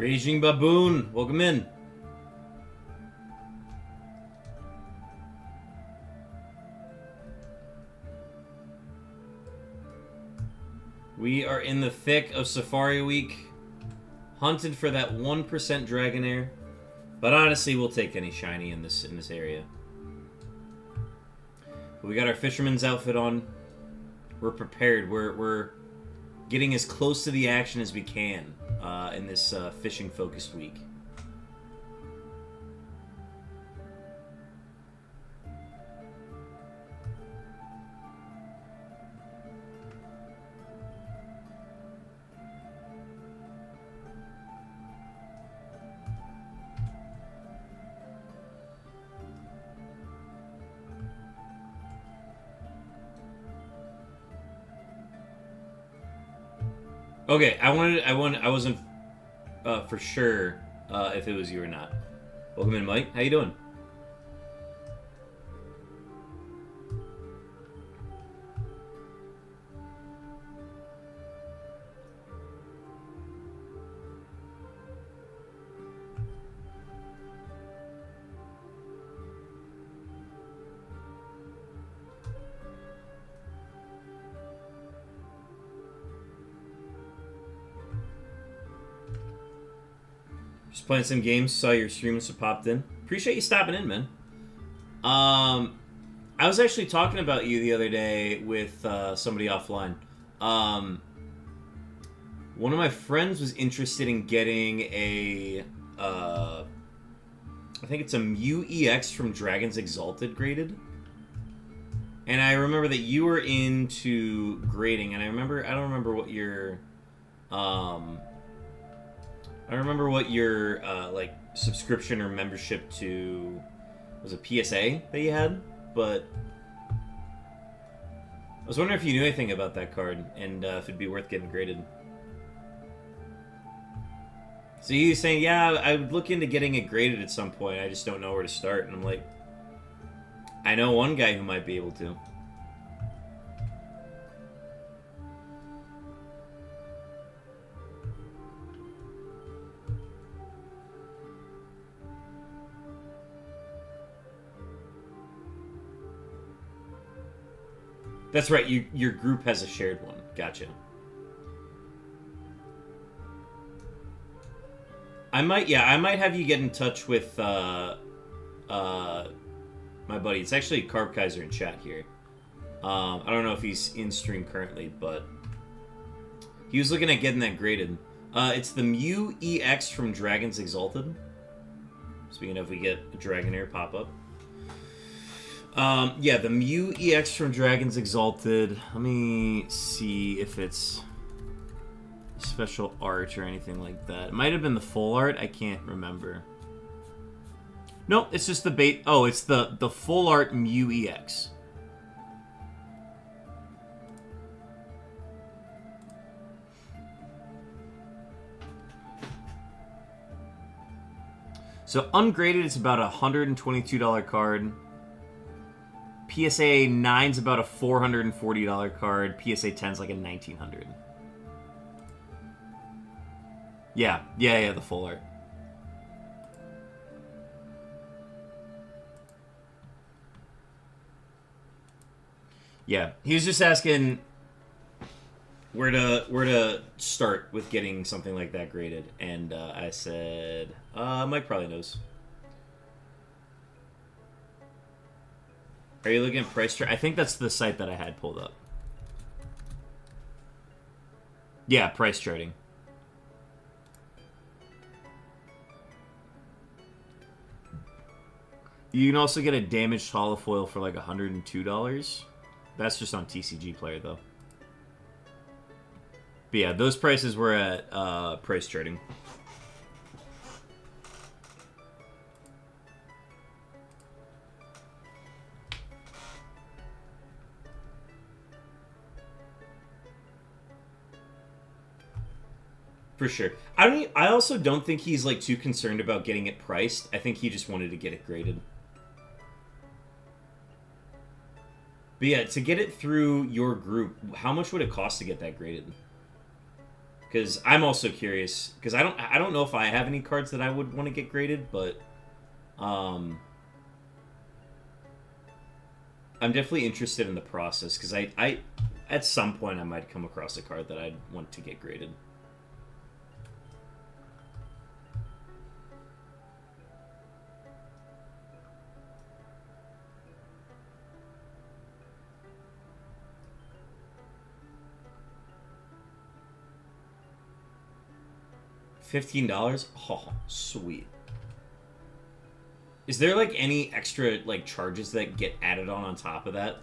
Speaker 1: Raging Baboon, welcome in. We are in the thick of Safari Week, hunted for that 1% Dragonair, but honestly, we'll take any shiny in this area. We got our fisherman's outfit on. We're prepared. We're getting as close to the action as we can in this fishing-focused week. Okay, I wasn't for sure if it was you or not. Welcome in, Mike. How you doing? Just playing some games. Saw your stream, so popped in. Appreciate you stopping in, man. I was actually talking about you the other day with somebody offline. One of my friends was interested in getting a, I think it's a Mew EX from Dragon's Exalted graded. And I remember that you were into grading, and I don't remember what your, like subscription or membership to was a PSA that you had, but I was wondering if you knew anything about that card and if it'd be worth getting graded. So you saying, yeah, I would look into getting it graded at some point. I just don't know where to start, and I'm like, I know one guy who might be able to. That's right, your group has a shared one. Gotcha. I might have you get in touch with my buddy. It's actually Carb Kaiser in chat here. I don't know if he's in stream currently, but he was looking at getting that graded. It's the Mew EX from Dragon's Exalted. Speaking of, we get a Dragonair pop-up. Yeah, the Mew EX from Dragon's Exalted. Let me see if it's special art or anything like that. It might have been the full art. I can't remember. Nope, it's just the bait. Oh, it's the full art Mew EX. So ungraded, it's about a $122 card. PSA 9's about a $440 card. PSA 10's like a $1,900. Yeah, the full art. Yeah, he was just asking where to start with getting something like that graded, and I said, Mike probably knows. Are you looking at price chart? I think that's the site that I had pulled up. Yeah, price charting. You can also get a damaged holofoil for like $102. That's just on TCG Player, though. But yeah, those prices were at price charting. For sure. I also don't think he's like too concerned about getting it priced. I think he just wanted to get it graded. But yeah, to get it through your group, how much would it cost to get that graded? Because I'm also curious. Because I don't know if I have any cards that I would want to get graded, but I'm definitely interested in the process. Because I at some point I might come across a card that I'd want to get graded. $15? Oh, sweet. Is there like any extra like charges that get added on top of that?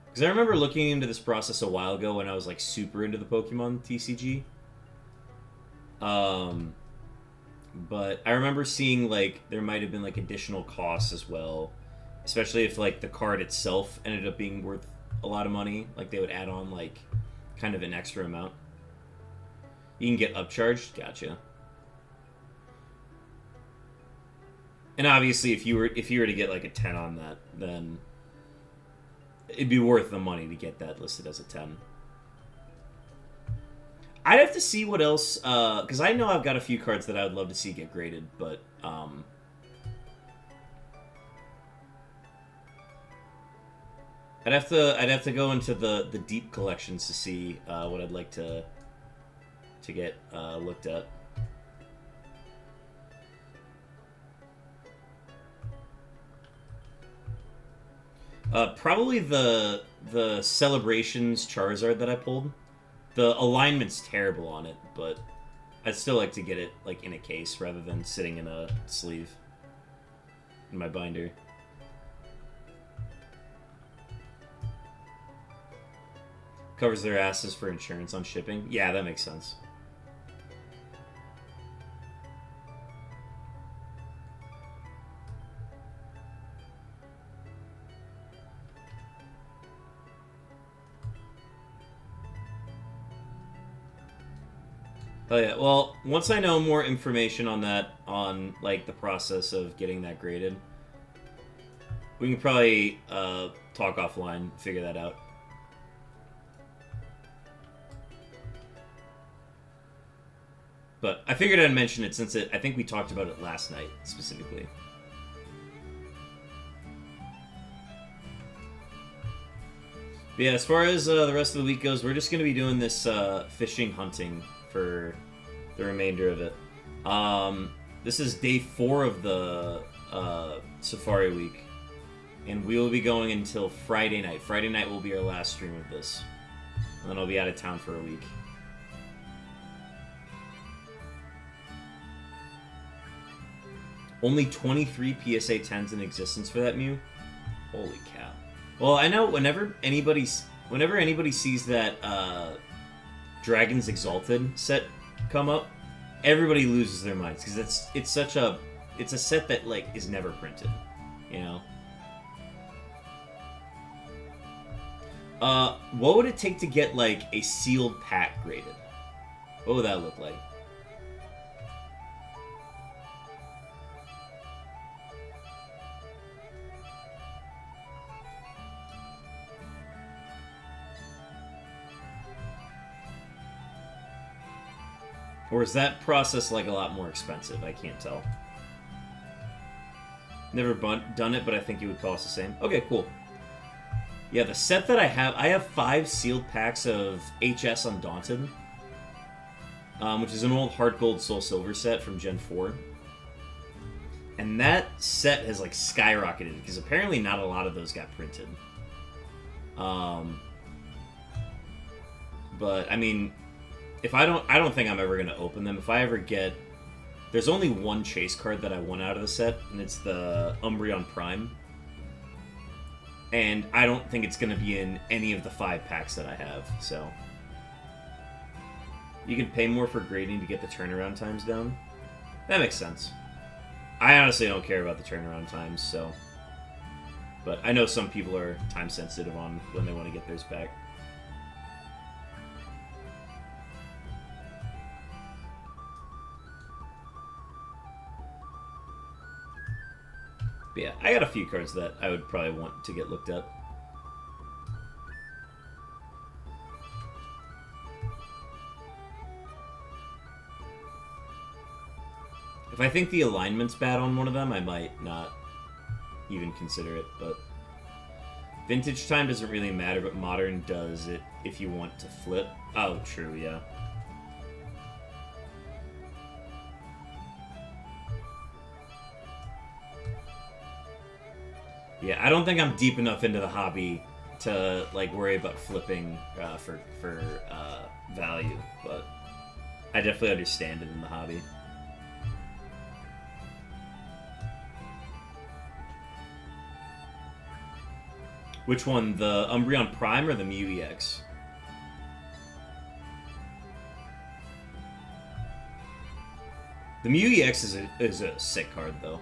Speaker 1: Because I remember looking into this process a while ago when I was like super into the Pokemon TCG. But I remember seeing like there might have been like additional costs as well, especially if like the card itself ended up being worth a lot of money. Like they would add on like kind of an extra amount. You can get upcharged. Gotcha. And obviously, if you were to get like a 10 on that, then it'd be worth the money to get that listed as a 10. I'd have to see what else, because I know I've got a few cards that I would love to see get graded, but I'd have to go into the deep collections to see what I'd like to get looked at. Probably the Celebrations Charizard that I pulled. The alignment's terrible on it, but I'd still like to get it like in a case rather than sitting in a sleeve in my binder. Covers their asses for insurance on shipping. Yeah, that makes sense. Oh yeah, well, once I know more information on that, on like the process of getting that graded, we can probably talk offline, figure that out. But I figured I'd mention it since I think we talked about it last night, specifically. But yeah, as far as the rest of the week goes, we're just going to be doing this fishing hunting for the remainder of it. This is day 4 of the Safari Week, and we will be going until Friday night. Friday night will be our last stream of this, and then I'll be out of town for a week. Only 23 PSA 10s in existence for that Mew? Holy cow. Well, I know whenever anybody sees that Dragon's Exalted set come up, everybody loses their minds because it's a set that like is never printed, you know. What would it take to get like a sealed pack graded? What would that look like? Or is that process like a lot more expensive? I can't tell. Never done it, but I think it would cost the same. Okay, cool. Yeah, the set that I have 5 sealed packs of HS Undaunted, which is an old Heart Gold Soul Silver set from Gen 4. And that set has like skyrocketed because apparently not a lot of those got printed. But I mean, I don't think I'm ever gonna open them. If I ever get, there's only one chase card that I want out of the set, and it's the Umbreon Prime. And I don't think it's gonna be in any of the 5 packs that I have. So you can pay more for grading to get the turnaround times down. That makes sense. I honestly don't care about the turnaround times, so. But I know some people are time sensitive on when they want to get theirs back. But yeah, I got a few cards that I would probably want to get looked at. If I think the alignment's bad on one of them, I might not even consider it, but... Vintage time doesn't really matter, but modern does it if you want to flip. Oh, true, yeah. Yeah, I don't think I'm deep enough into the hobby to, like, worry about flipping for value, but I definitely understand it in the hobby. Which one, the Umbreon Prime or the Mew EX? The Mew EX is a sick card, though.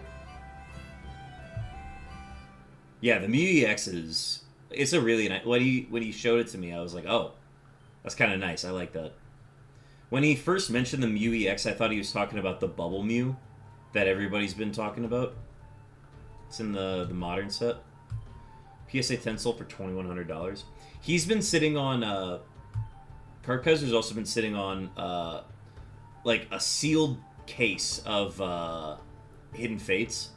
Speaker 1: Yeah, the Mew EX is... It's a really nice... When he showed it to me, I was like, oh, that's kind of nice. I like that. When he first mentioned the Mew EX, I thought he was talking about the Bubble Mew that everybody's been talking about. It's in the modern set. PSA 10 sold for $2,100. He's been sitting on... Card Kaiser's also been sitting on, like, a sealed case of Hidden Fates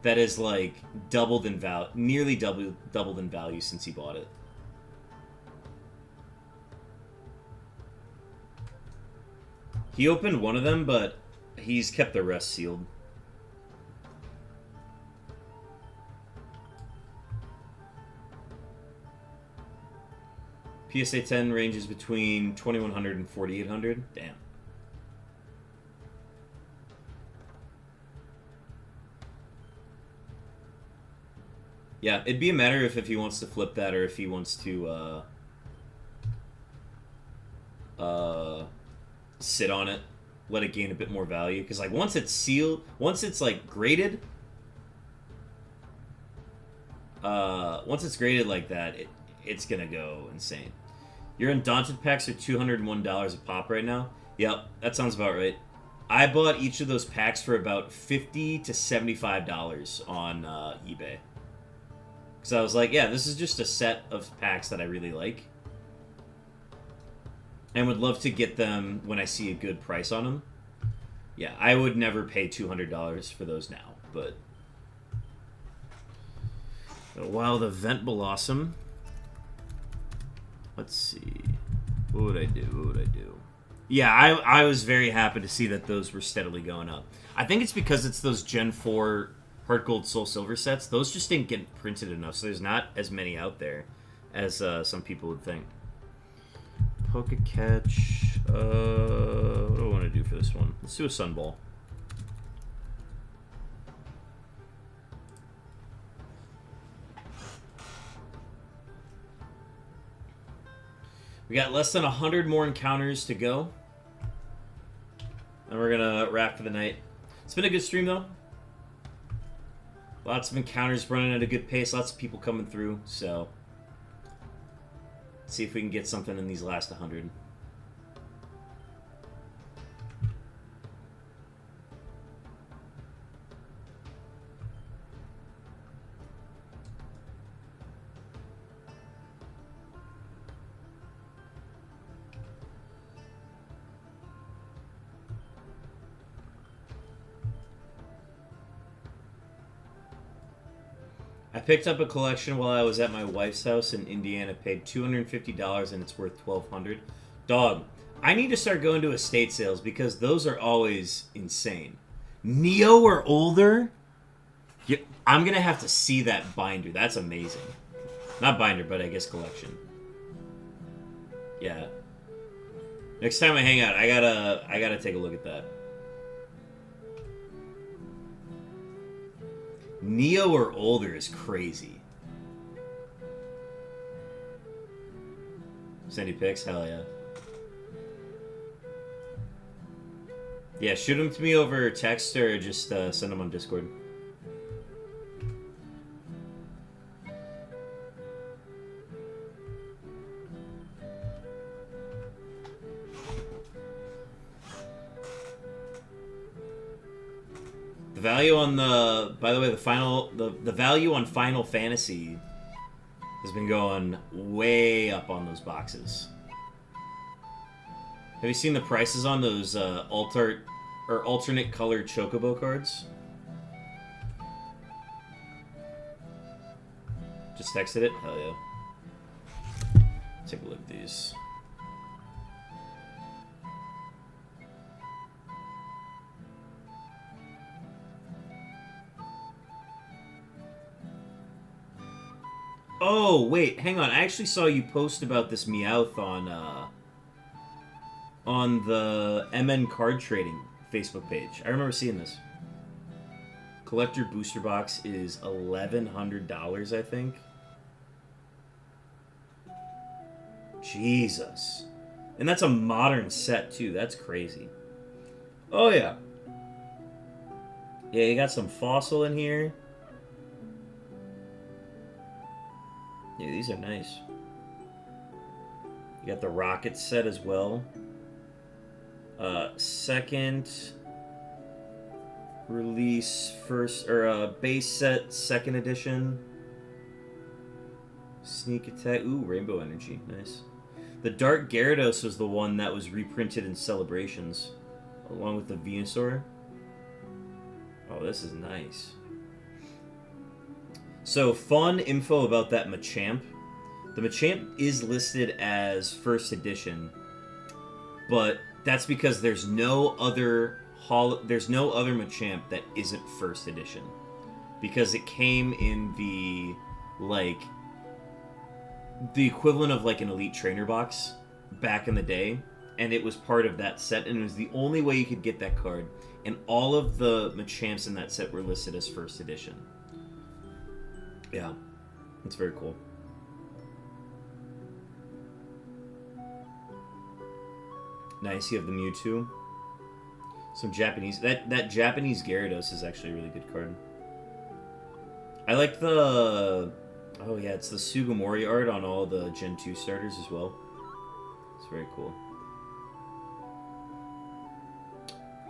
Speaker 1: that is, like, doubled in value, nearly doubled in value since he bought it. He opened one of them, but he's kept the rest sealed. PSA 10 ranges between 2,100 and 4,800. Damn. Yeah, it'd be a matter of if he wants to flip that or if he wants to sit on it, let it gain a bit more value. Because like once it's sealed, once it's like graded, like that, it's gonna go insane. Your Undaunted packs are $201 a pop right now. Yep, that sounds about right. I bought each of those packs for about $50 to $75 on eBay. Because I was like, yeah, this is just a set of packs that I really like. And would love to get them when I see a good price on them. Yeah, I would never pay $200 for those now, but... Wild Event Blossom. Let's see. What would I do? Yeah, I was very happy to see that those were steadily going up. I think it's because it's those Gen 4 Heart Gold Soul Silver sets. Those just didn't get printed enough, so there's not as many out there as some people would think. Pokecatch. What do I want to do for this one? Let's do a Sunball. We got less than 100 more encounters to go. And we're going to wrap for the night. It's been a good stream, though. Lots of encounters running at a good pace. Lots of people coming through. So, let's see if we can get something in these last 100. I picked up a collection while I was at my wife's house in Indiana. Paid $250 and it's worth $1,200. Dog, I need to start going to estate sales because those are always insane. Neo or older? Yeah, I'm gonna have to see that binder. That's amazing. Not binder, but I guess collection. Yeah. Next time I hang out, I gotta take a look at that. Neo or older is crazy. Send you pics? Hell yeah. Yeah, shoot them to me over text or just send them on Discord. The value on the... By the way, the value on Final Fantasy has been going way up on those boxes. Have you seen the prices on those alt art or alternate colored Chocobo cards. Just texted it? Hell yeah. Take a look at these. Oh, wait, hang on. I actually saw you post about this Meowth on the MN card trading Facebook page. I remember seeing this. Collector booster box is $1,100, I think. Jesus. And that's a modern set, too. That's crazy. Oh, yeah. Yeah, you got some Fossil in here. Yeah, these are nice. You got the Rocket set as well. Second release, base set, second edition. Sneak Attack. Ooh, Rainbow Energy. Nice. The Dark Gyarados was the one that was reprinted in Celebrations, along with the Venusaur. Oh, this is nice. So, fun info about that Machamp. The Machamp is listed as first edition, but that's because there's no other Machamp that isn't first edition, because it came in the equivalent of like an Elite Trainer box back in the day, and it was part of that set, and it was the only way you could get that card, and all of the Machamps in that set were listed as first edition. Yeah, that's very cool. Nice, you have the Mewtwo. Some Japanese... That Japanese Gyarados is actually a really good card. I like the... Oh yeah, it's the Sugimori art on all the Gen 2 starters as well. It's very cool.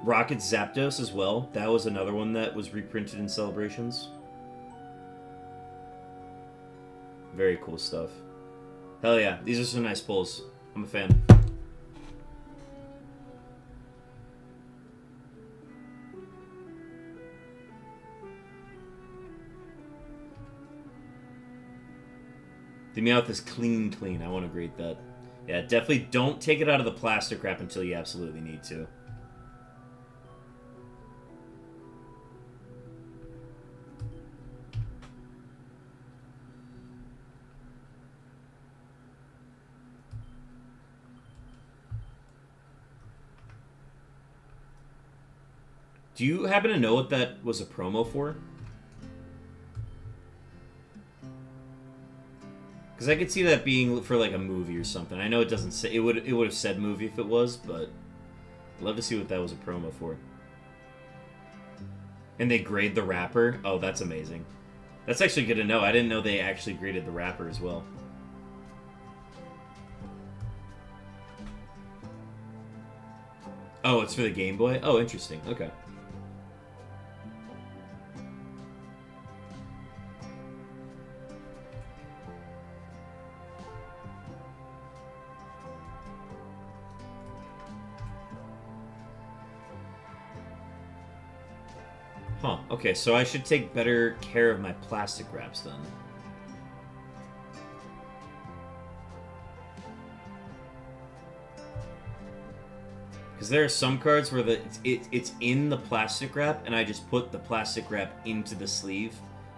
Speaker 1: Rocket Zapdos as well. That was another one that was reprinted in Celebrations. Very cool stuff. Hell yeah, these are some nice pulls. I'm a fan. The Meowth is clean. I want to grade that. Yeah, definitely don't take it out of the plastic wrap until you absolutely need to. Do you happen to know what that was a promo for? Because I could see that being for like a movie or something. I know it doesn't say it would have said movie if it was, but I'd love to see what that was a promo for. And they grade the wrapper. Oh, that's amazing. That's actually good to know. I didn't know they actually graded the wrapper as well. Oh, it's for the Game Boy? Oh, interesting. Okay. Huh, okay, so I should take better care of my plastic wraps then. Because there are some cards where it's in the plastic wrap, and I just put the plastic wrap into the sleeve,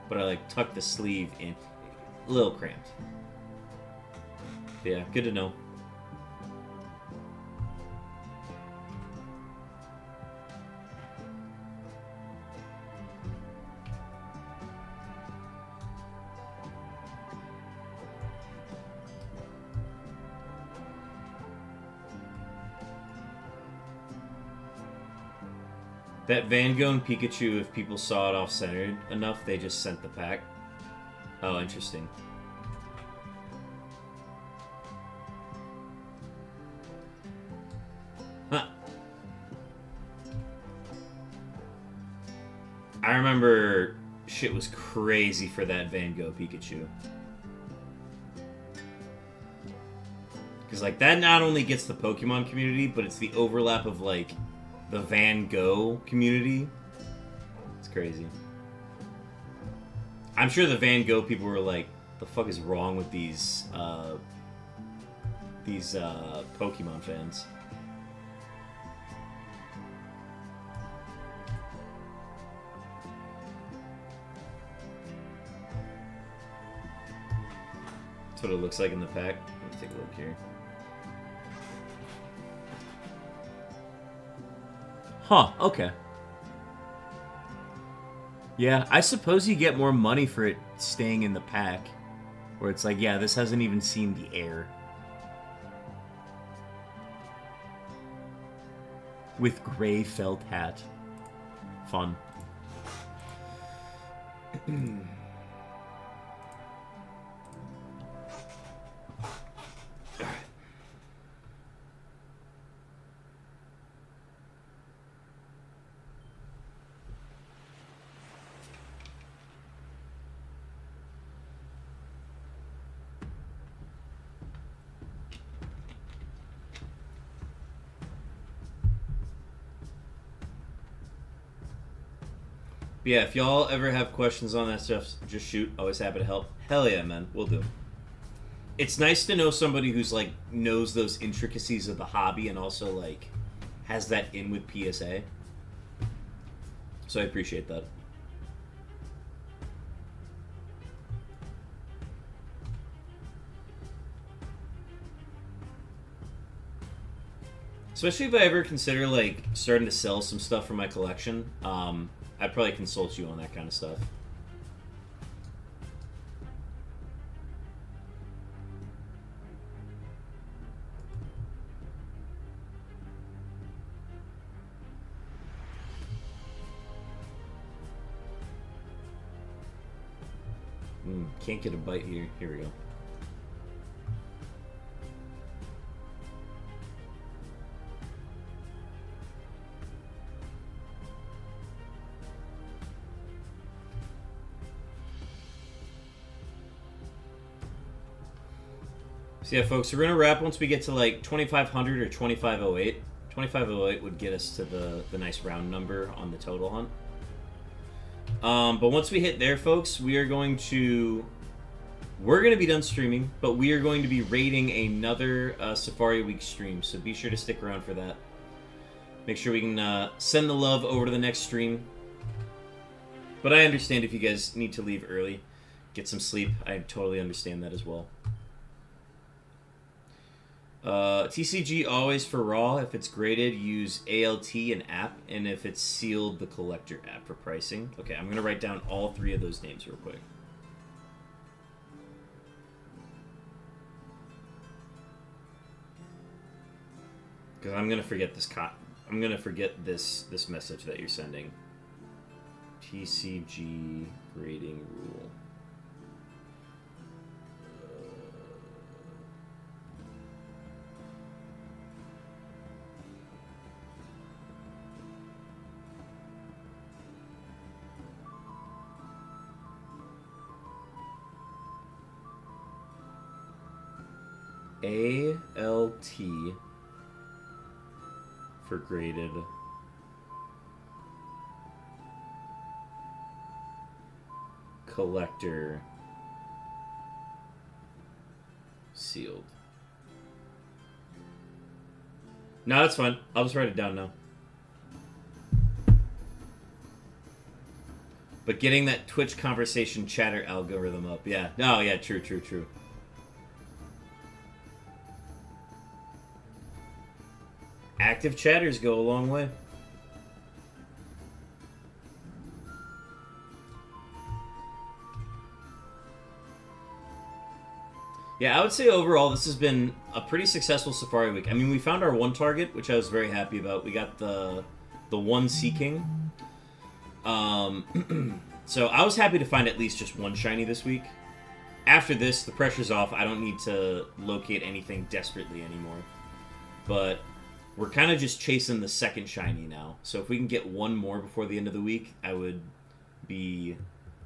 Speaker 1: but I like tuck the sleeve in. A little cramped. But yeah, good to know. That Van Gogh and Pikachu, if people saw it off-centered enough, they just sent the pack. Oh, interesting. Huh. I remember shit was crazy for that Van Gogh Pikachu. Because, like, that not only gets the Pokemon community, but it's the overlap of, like, the Van Gogh community. It's crazy. I'm sure the Van Gogh people were like, "The fuck is wrong with these Pokemon fans?" That's what it looks like in the pack. Let me take a look here. Huh, okay. Yeah, I suppose you get more money for it staying in the pack. Where it's like, yeah, this hasn't even seen the air. With gray felt hat. Fun. Yeah, if y'all ever have questions on that stuff, just shoot. Always happy to help. Hell yeah, man. We'll do. It's nice to know somebody who's, like, knows those intricacies of the hobby and also, like, has that in with PSA. So I appreciate that. Especially if I ever consider, like, starting to sell some stuff from my collection. I'd probably consult you on that kind of stuff. Can't get a bite here. Here we go. So yeah, folks, we're going to wrap once we get to like 2500 or 2508. 2508 would get us to the nice round number on the total hunt. But once we hit there, folks, we're going to be done streaming, but we are going to be rating another Safari Week stream, so be sure to stick around for that. Make sure we can send the love over to the next stream. But I understand if you guys need to leave early, get some sleep. I totally understand that as well. TCG always for raw. If it's graded, use ALT and app, and if it's sealed, the collector app for pricing. Okay, I'm gonna write down all three of those names real quick. Because I'm gonna forget this. I'm gonna forget this message that you're sending. TCG grading rule. ALT for graded collector sealed. No, that's fine. I'll just write it down now. But getting that Twitch conversation chatter algorithm up, yeah. No, yeah, true. Active chatters go a long way. Yeah, I would say overall this has been a pretty successful Safari Week. I mean, we found our one target, which I was very happy about. We got the one Sea King. So I was happy to find at least just one shiny this week. After this, the pressure's off. I don't need to locate anything desperately anymore. But we're kind of just chasing the second shiny now. So if we can get one more before the end of the week, I would be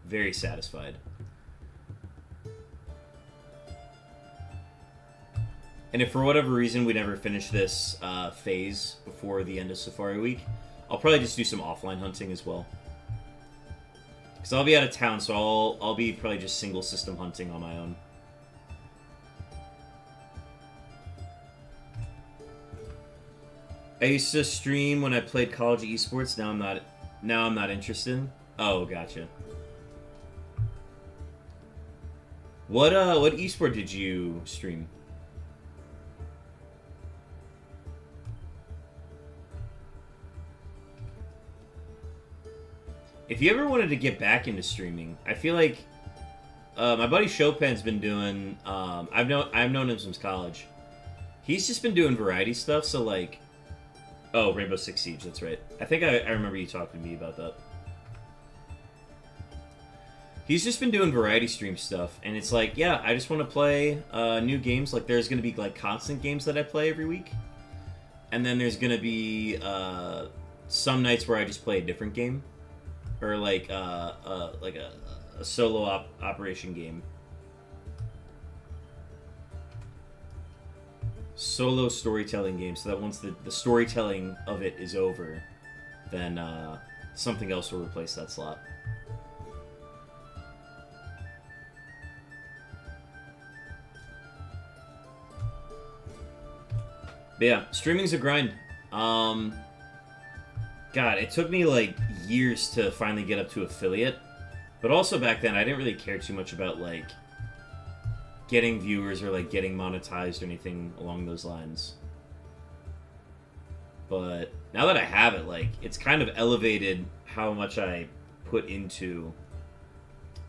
Speaker 1: very satisfied. And if for whatever reason we never finish this phase before the end of Safari Week, I'll probably just do some offline hunting as well. Because I'll be out of town, so I'll be probably just single system hunting on my own. I used to stream when I played college esports. Now I'm not interested. Oh, gotcha. What esport did you stream? If you ever wanted to get back into streaming, I feel like my buddy Chopin's been doing. I've known him since college. He's just been doing variety stuff. So like, oh, Rainbow Six Siege. That's right. I think I remember you talking to me about that. He's just been doing variety stream stuff, and it's like, yeah, I just want to play new games. Like, there's going to be like constant games that I play every week, and then there's going to be some nights where I just play a different game, or like a solo operation game, solo storytelling game. So that once the storytelling of it is over, then something else will replace that slot. But yeah, streaming's a grind. God, it took me like years to finally get up to affiliate. But also back then, I didn't really care too much about like getting viewers or like getting monetized or anything along those lines. But now that I have it, like, it's kind of elevated how much I put into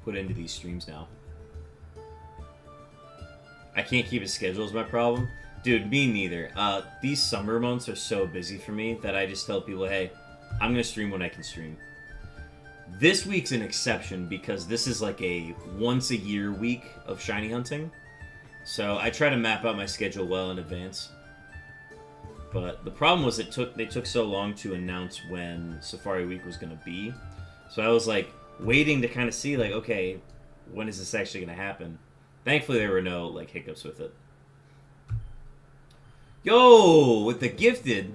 Speaker 1: these streams now. I can't keep a schedule is my problem. Dude, me neither. These summer months are so busy for me that I just tell people, hey, I'm going to stream when I can stream. This week's an exception because this is like a once-a-year week of shiny hunting. So I try to map out my schedule well in advance. But the problem was they took so long to announce when Safari Week was going to be. So I was like waiting to kind of see like, okay, when is this actually going to happen? Thankfully there were no like hiccups with it. Yo, with the gifted.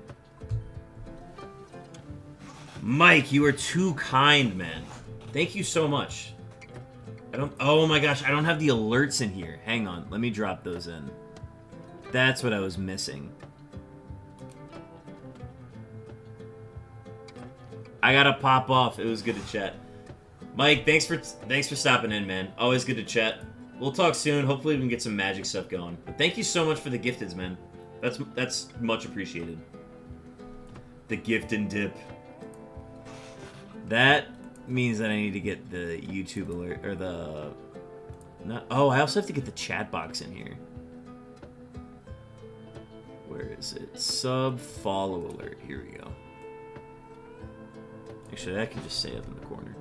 Speaker 1: Mike, you are too kind, man. Thank you so much. Oh my gosh, I don't have the alerts in here. Hang on, let me drop those in. That's what I was missing. I gotta pop off. It was good to chat. Mike, thanks for stopping in, man. Always good to chat. We'll talk soon. Hopefully we can get some magic stuff going. But thank you so much for the gifteds, man. That's much appreciated. The gift and dip. That means that I need to get the YouTube alert or the. Oh, I also have to get the chat box in here. Where is it? Sub follow alert. Here we go. Actually, that can just stay up in the corner.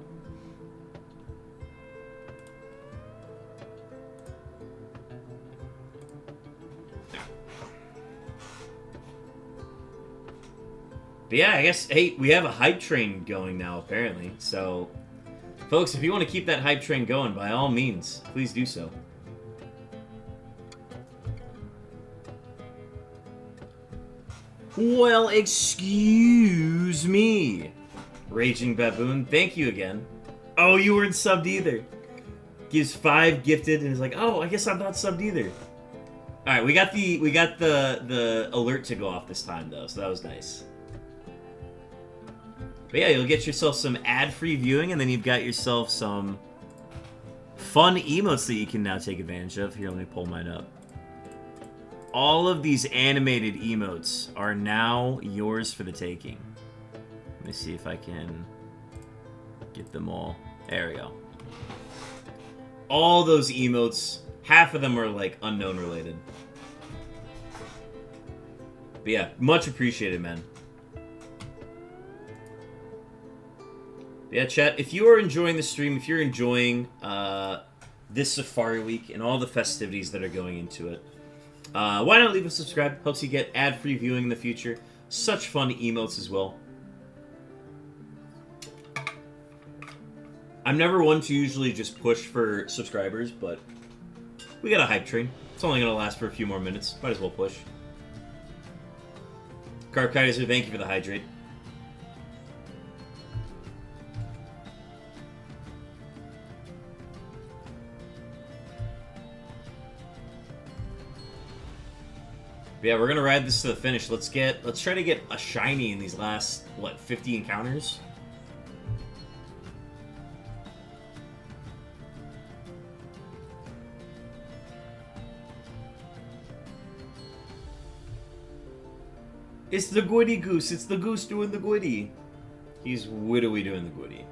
Speaker 1: But yeah, I guess, hey, we have a hype train going now, apparently. So, folks, if you want to keep that hype train going, by all means, please do so. Well, excuse me. Raging Baboon, thank you again. Oh, you weren't subbed either. Gives 5 gifted and is like, oh, I guess I'm not subbed either. All right, we got the alert to go off this time though, so that was nice. But yeah, you'll get yourself some ad-free viewing, and then you've got yourself some fun emotes that you can now take advantage of. Here, let me pull mine up. All of these animated emotes are now yours for the taking. Let me see if I can get them all. There we go. All those emotes, half of them are like unknown related. But yeah, much appreciated, man. Yeah, chat, if you are enjoying the stream, if you're enjoying this Safari Week and all the festivities that are going into it, why not leave a subscribe? Helps you get ad-free viewing in the future. Such fun emotes as well. I'm never one to usually just push for subscribers, but we got a hype train. It's only going to last for a few more minutes. Might as well push. Carp Kaiser, thank you for the hydrate. But yeah, we're gonna ride this to the finish. Let's try to get a shiny in these last, what, 50 encounters? It's the Goody Goose. It's the goose doing the goody. He's widowy doing the goody.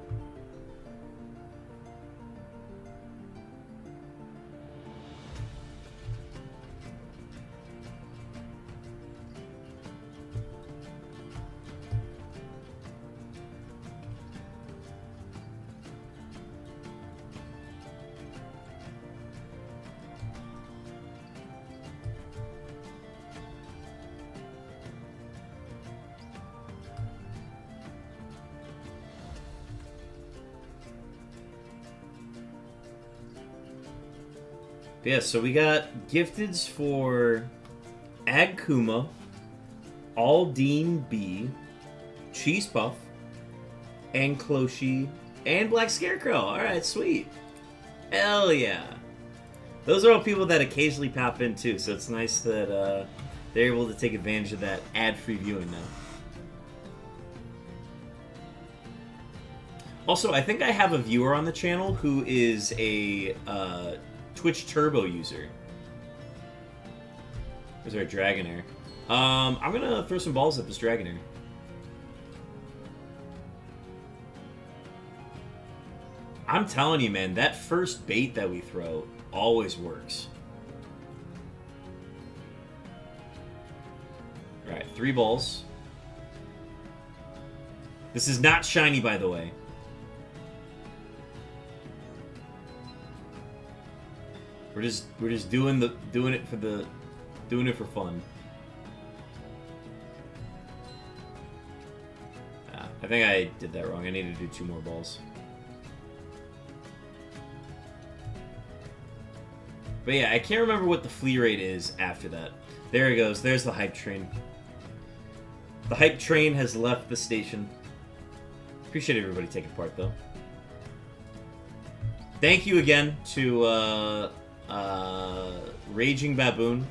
Speaker 1: Yeah, so we got gifteds for Agkuma, Aldine B, Cheese Puff, and Closhi, and Black Scarecrow. Alright, sweet. Hell yeah. Those are all people that occasionally pop in too, so it's nice that they're able to take advantage of that ad-free viewing now. Also, I think I have a viewer on the channel who is a Twitch Turbo user. There's our Dragonair. I'm gonna throw some balls at this Dragonair. I'm telling you, man, that first bait that we throw always works. Alright, 3 balls. This is not shiny, by the way. We're just doing it for fun. I think I did that wrong. I need to do 2 more balls. But yeah, I can't remember what the flea rate is after that. There it goes. There's the hype train. The hype train has left the station. Appreciate everybody taking part, though. Thank you again to Raging Baboon,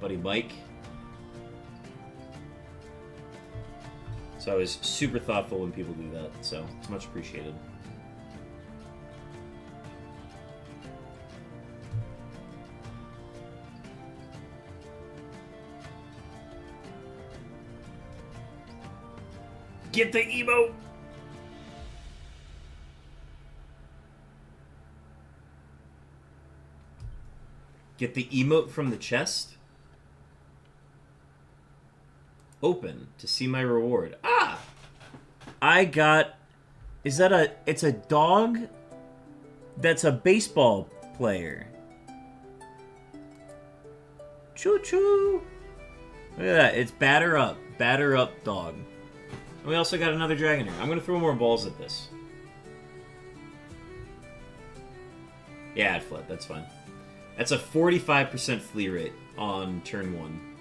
Speaker 1: buddy Mike. So I was super thoughtful when people do that, so it's much appreciated. Get the emote! Get the emote from the chest? Open to see my reward. Ah! I got... Is that a... It's a dog that's a baseball player. Choo-choo! Look at that. It's batter up. Batter up dog. And we also got another Dragonair. I'm going to throw more balls at this. Yeah, it fled. That's fine. That's a 45% flea rate on turn 1.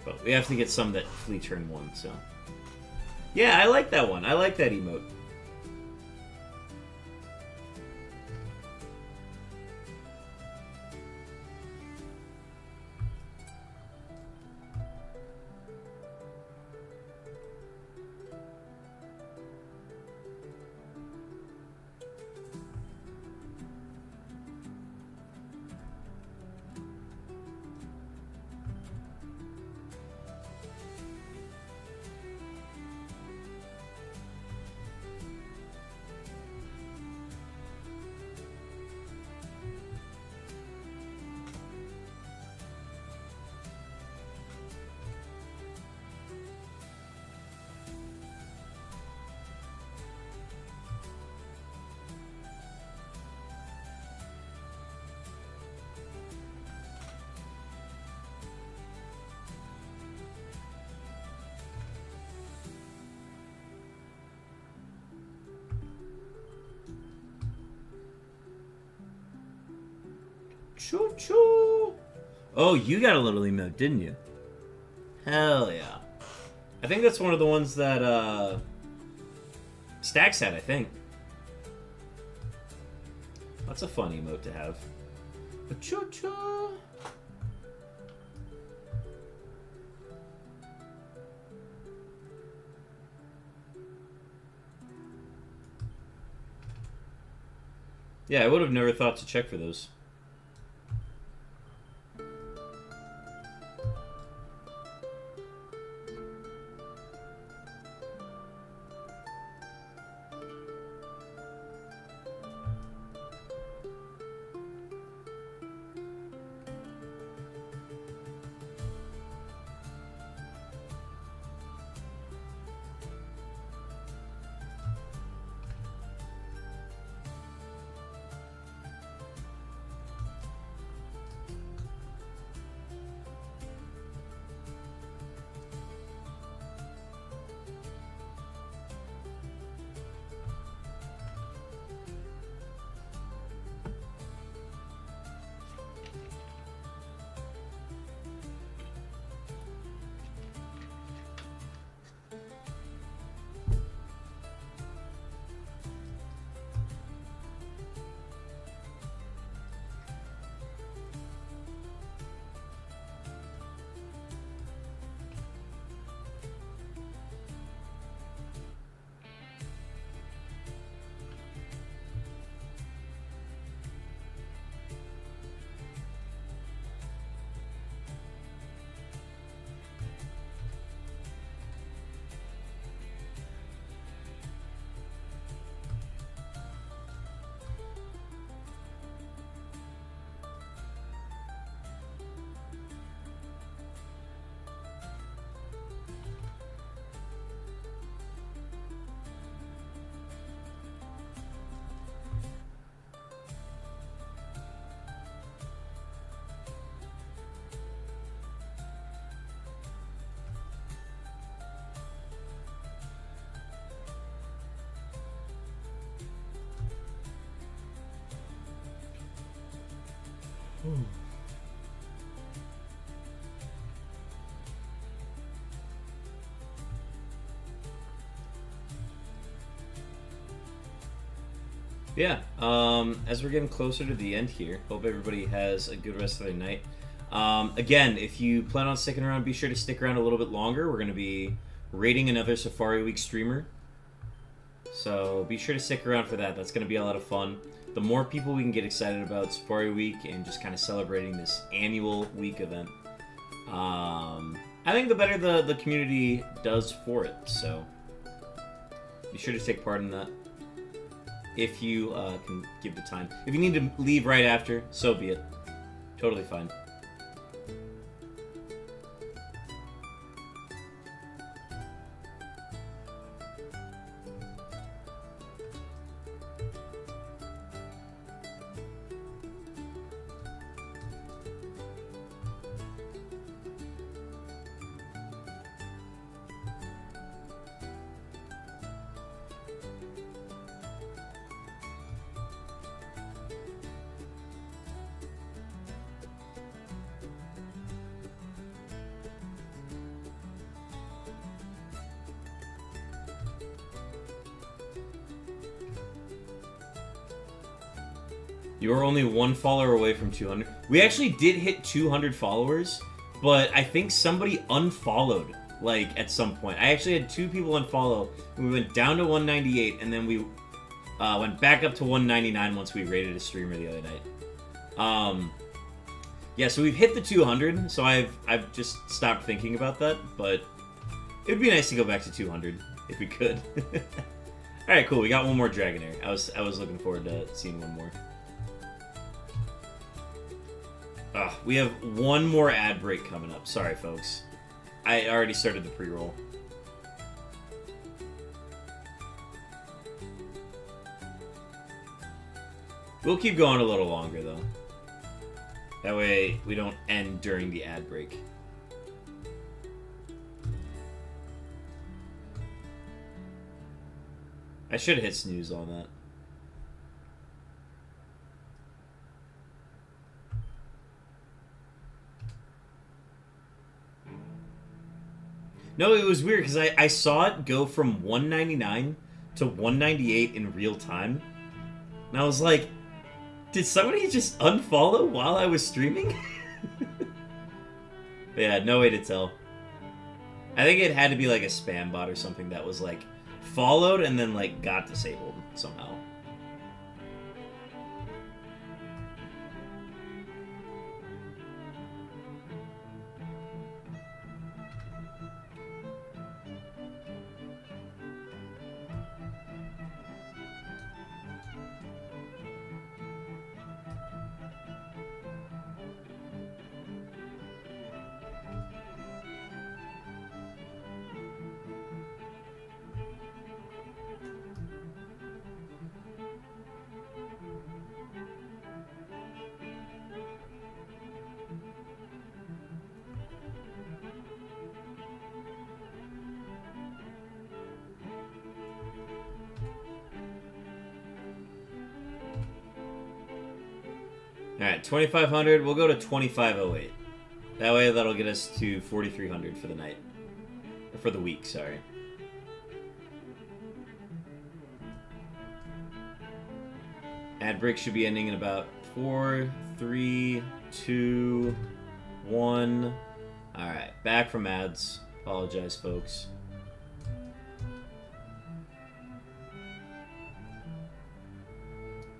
Speaker 1: But we have to get some that flee turn 1, so... Yeah, I like that one. I like that emote. Choo choo. Oh, you got a little emote, didn't you? Hell yeah. I think that's one of the ones that Stacks had, I think. That's a fun emote to have. Choo choo. Yeah, I would have never thought to check for those. Yeah, as we're getting closer to the end here, hope everybody has a good rest of their night. Again, if you plan on sticking around, be sure to stick around a little bit longer. We're going to be rating another Safari Week streamer. So be sure to stick around for that. That's going to be a lot of fun. The more people we can get excited about Safari Week and just kind of celebrating this annual week event, I think the better the community does for it. So be sure to take part in that if you can give the time. If you need to leave right after, so be it. Totally fine. You are only one follower away from 200. We actually did hit 200 followers, but I think somebody unfollowed, like, at some point. I actually had 2 people unfollow, and we went down to 198, and then we went back up to 199 once we rated a streamer the other night. Yeah, so we've hit the 200, so I've just stopped thinking about that, but it'd be nice to go back to 200 if we could. Alright, cool. We got one more Dragonair. I was looking forward to seeing one more. We have one more ad break coming up. Sorry, folks. I already started the pre-roll. We'll keep going a little longer, though. That way, we don't end during the ad break. I should have hit snooze on that. No, it was weird because I saw it go from 199 to 198 in real time. And I was like, did somebody just unfollow while I was streaming? Yeah, no way to tell. I think it had to be like a spam bot or something that was like followed and then like got disabled somehow. Alright, 2,500. We'll go to 2,508. That way, that'll get us to 4,300 for the night. Or for the week, sorry. Ad break should be ending in about 4, 3, 2, 1. Alright, back from ads. Apologize, folks.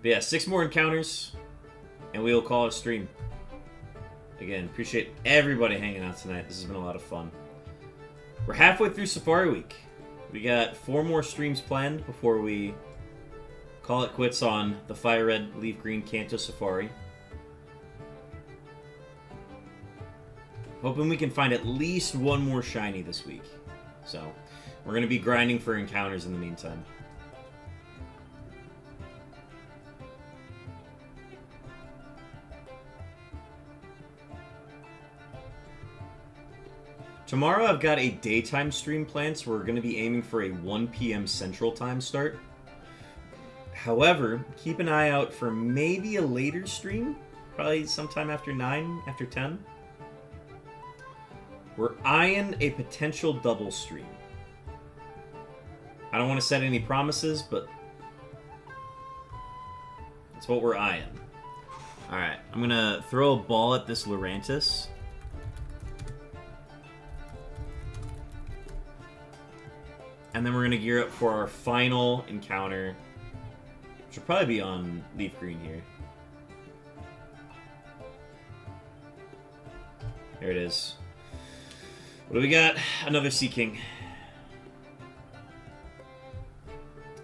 Speaker 1: But yeah, 6 more encounters. And we'll call it a stream. Again, appreciate everybody hanging out tonight. This has been a lot of fun. We're halfway through Safari Week. We got 4 more streams planned before we call it quits on the FireRed, LeafGreen, Kanto Safari. Hoping we can find at least 1 more shiny this week. So, we're going to be grinding for encounters in the meantime. Tomorrow I've got a daytime stream planned, so we're going to be aiming for a 1 p.m. Central Time start. However, keep an eye out for maybe a later stream, probably sometime after 9, after 10. We're eyeing a potential double stream. I don't want to set any promises, but that's what we're eyeing. Alright, I'm going to throw a ball at this Lurantis. And then we're going to gear up for our final encounter, which will probably be on LeafGreen here. There it is. What do we got? Another Sea King.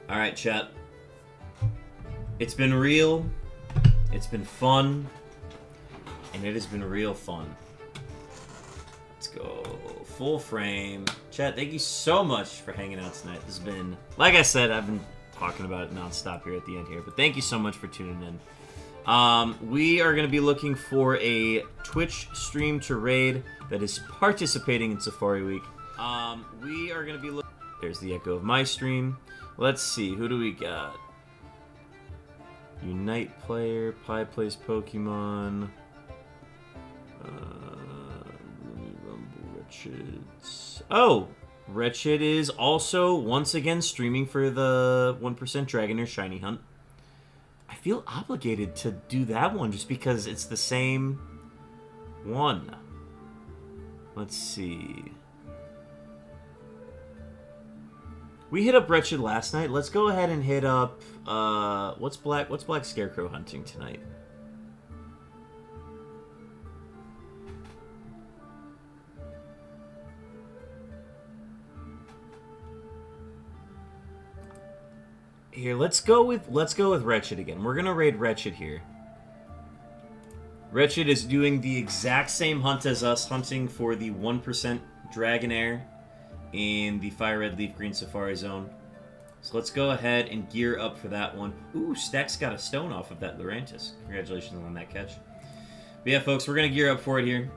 Speaker 1: Alright, chat. It's been real. It's been fun. And it has been real fun. Let's go full frame. Chat, thank you so much for hanging out tonight. This has been, like I said, I've been talking about it nonstop here at the end here, but thank you so much for tuning in. We are going to be looking for a Twitch stream to raid that is participating in Safari Week. We are going to be looking... There's the echo of my stream. Let's see, who do we got? Unite player, Pie plays Pokemon. Oh, Wretched is also once again streaming for the 1% Dragonair Shiny Hunt. I feel obligated to do that one just because it's the same one. Let's see. We hit up Wretched last night. Let's go ahead and hit up what's Black Scarecrow hunting tonight? Here, let's go with Wretched again. We're gonna raid Wretched here. Wretched is doing the exact same hunt as us, hunting for the 1% Dragonair in the FireRed LeafGreen Safari Zone. So let's go ahead and gear up for that one. Ooh, Stack's got a stone off of that Lurantis. Congratulations on that catch. But yeah, folks, we're gonna gear up for it here.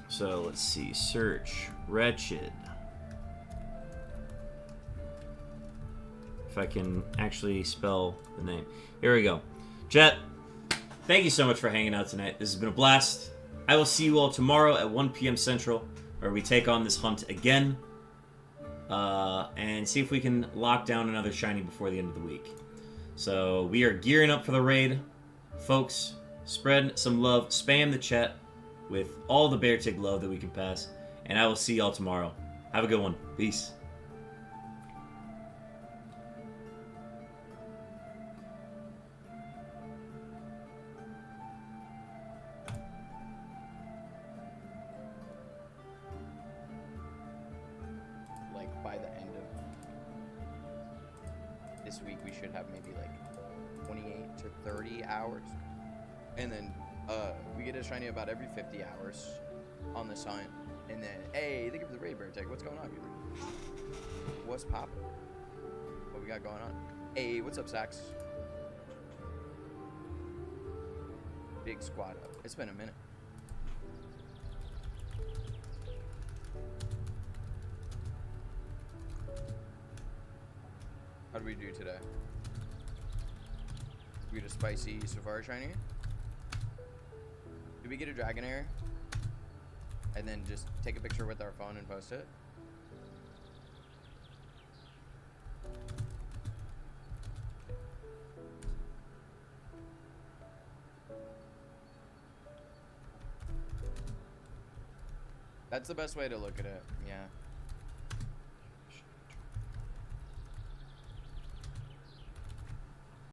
Speaker 1: So let's see. Search Wretched. If I can actually spell the name. Here we go. Chat, thank you so much for hanging out tonight. This has been a blast. I will see you all tomorrow at 1 p.m. Central or we take on this hunt again, and see if we can lock down another shiny before the end of the week. So we are gearing up for the raid. Folks, spread some love. Spam the chat with all the Beartic love that we can pass. And I will see y'all tomorrow. Have a good one. Peace.
Speaker 2: Like, by the end of this week, we should have maybe like 28 to 30 hours. And then we get a shiny about every 50 hours on the sign. And then, hey, thank you for the raid, Bear Tech. What's going on, dude? What's poppin'? What we got going on? Hey, what's up, Sax? Big squad up. It's been a minute. How do we do today? We get a spicy Safari shiny. Did we get a Dragonair? And then just take a picture with our phone and post it? That's the best way to look at it, yeah.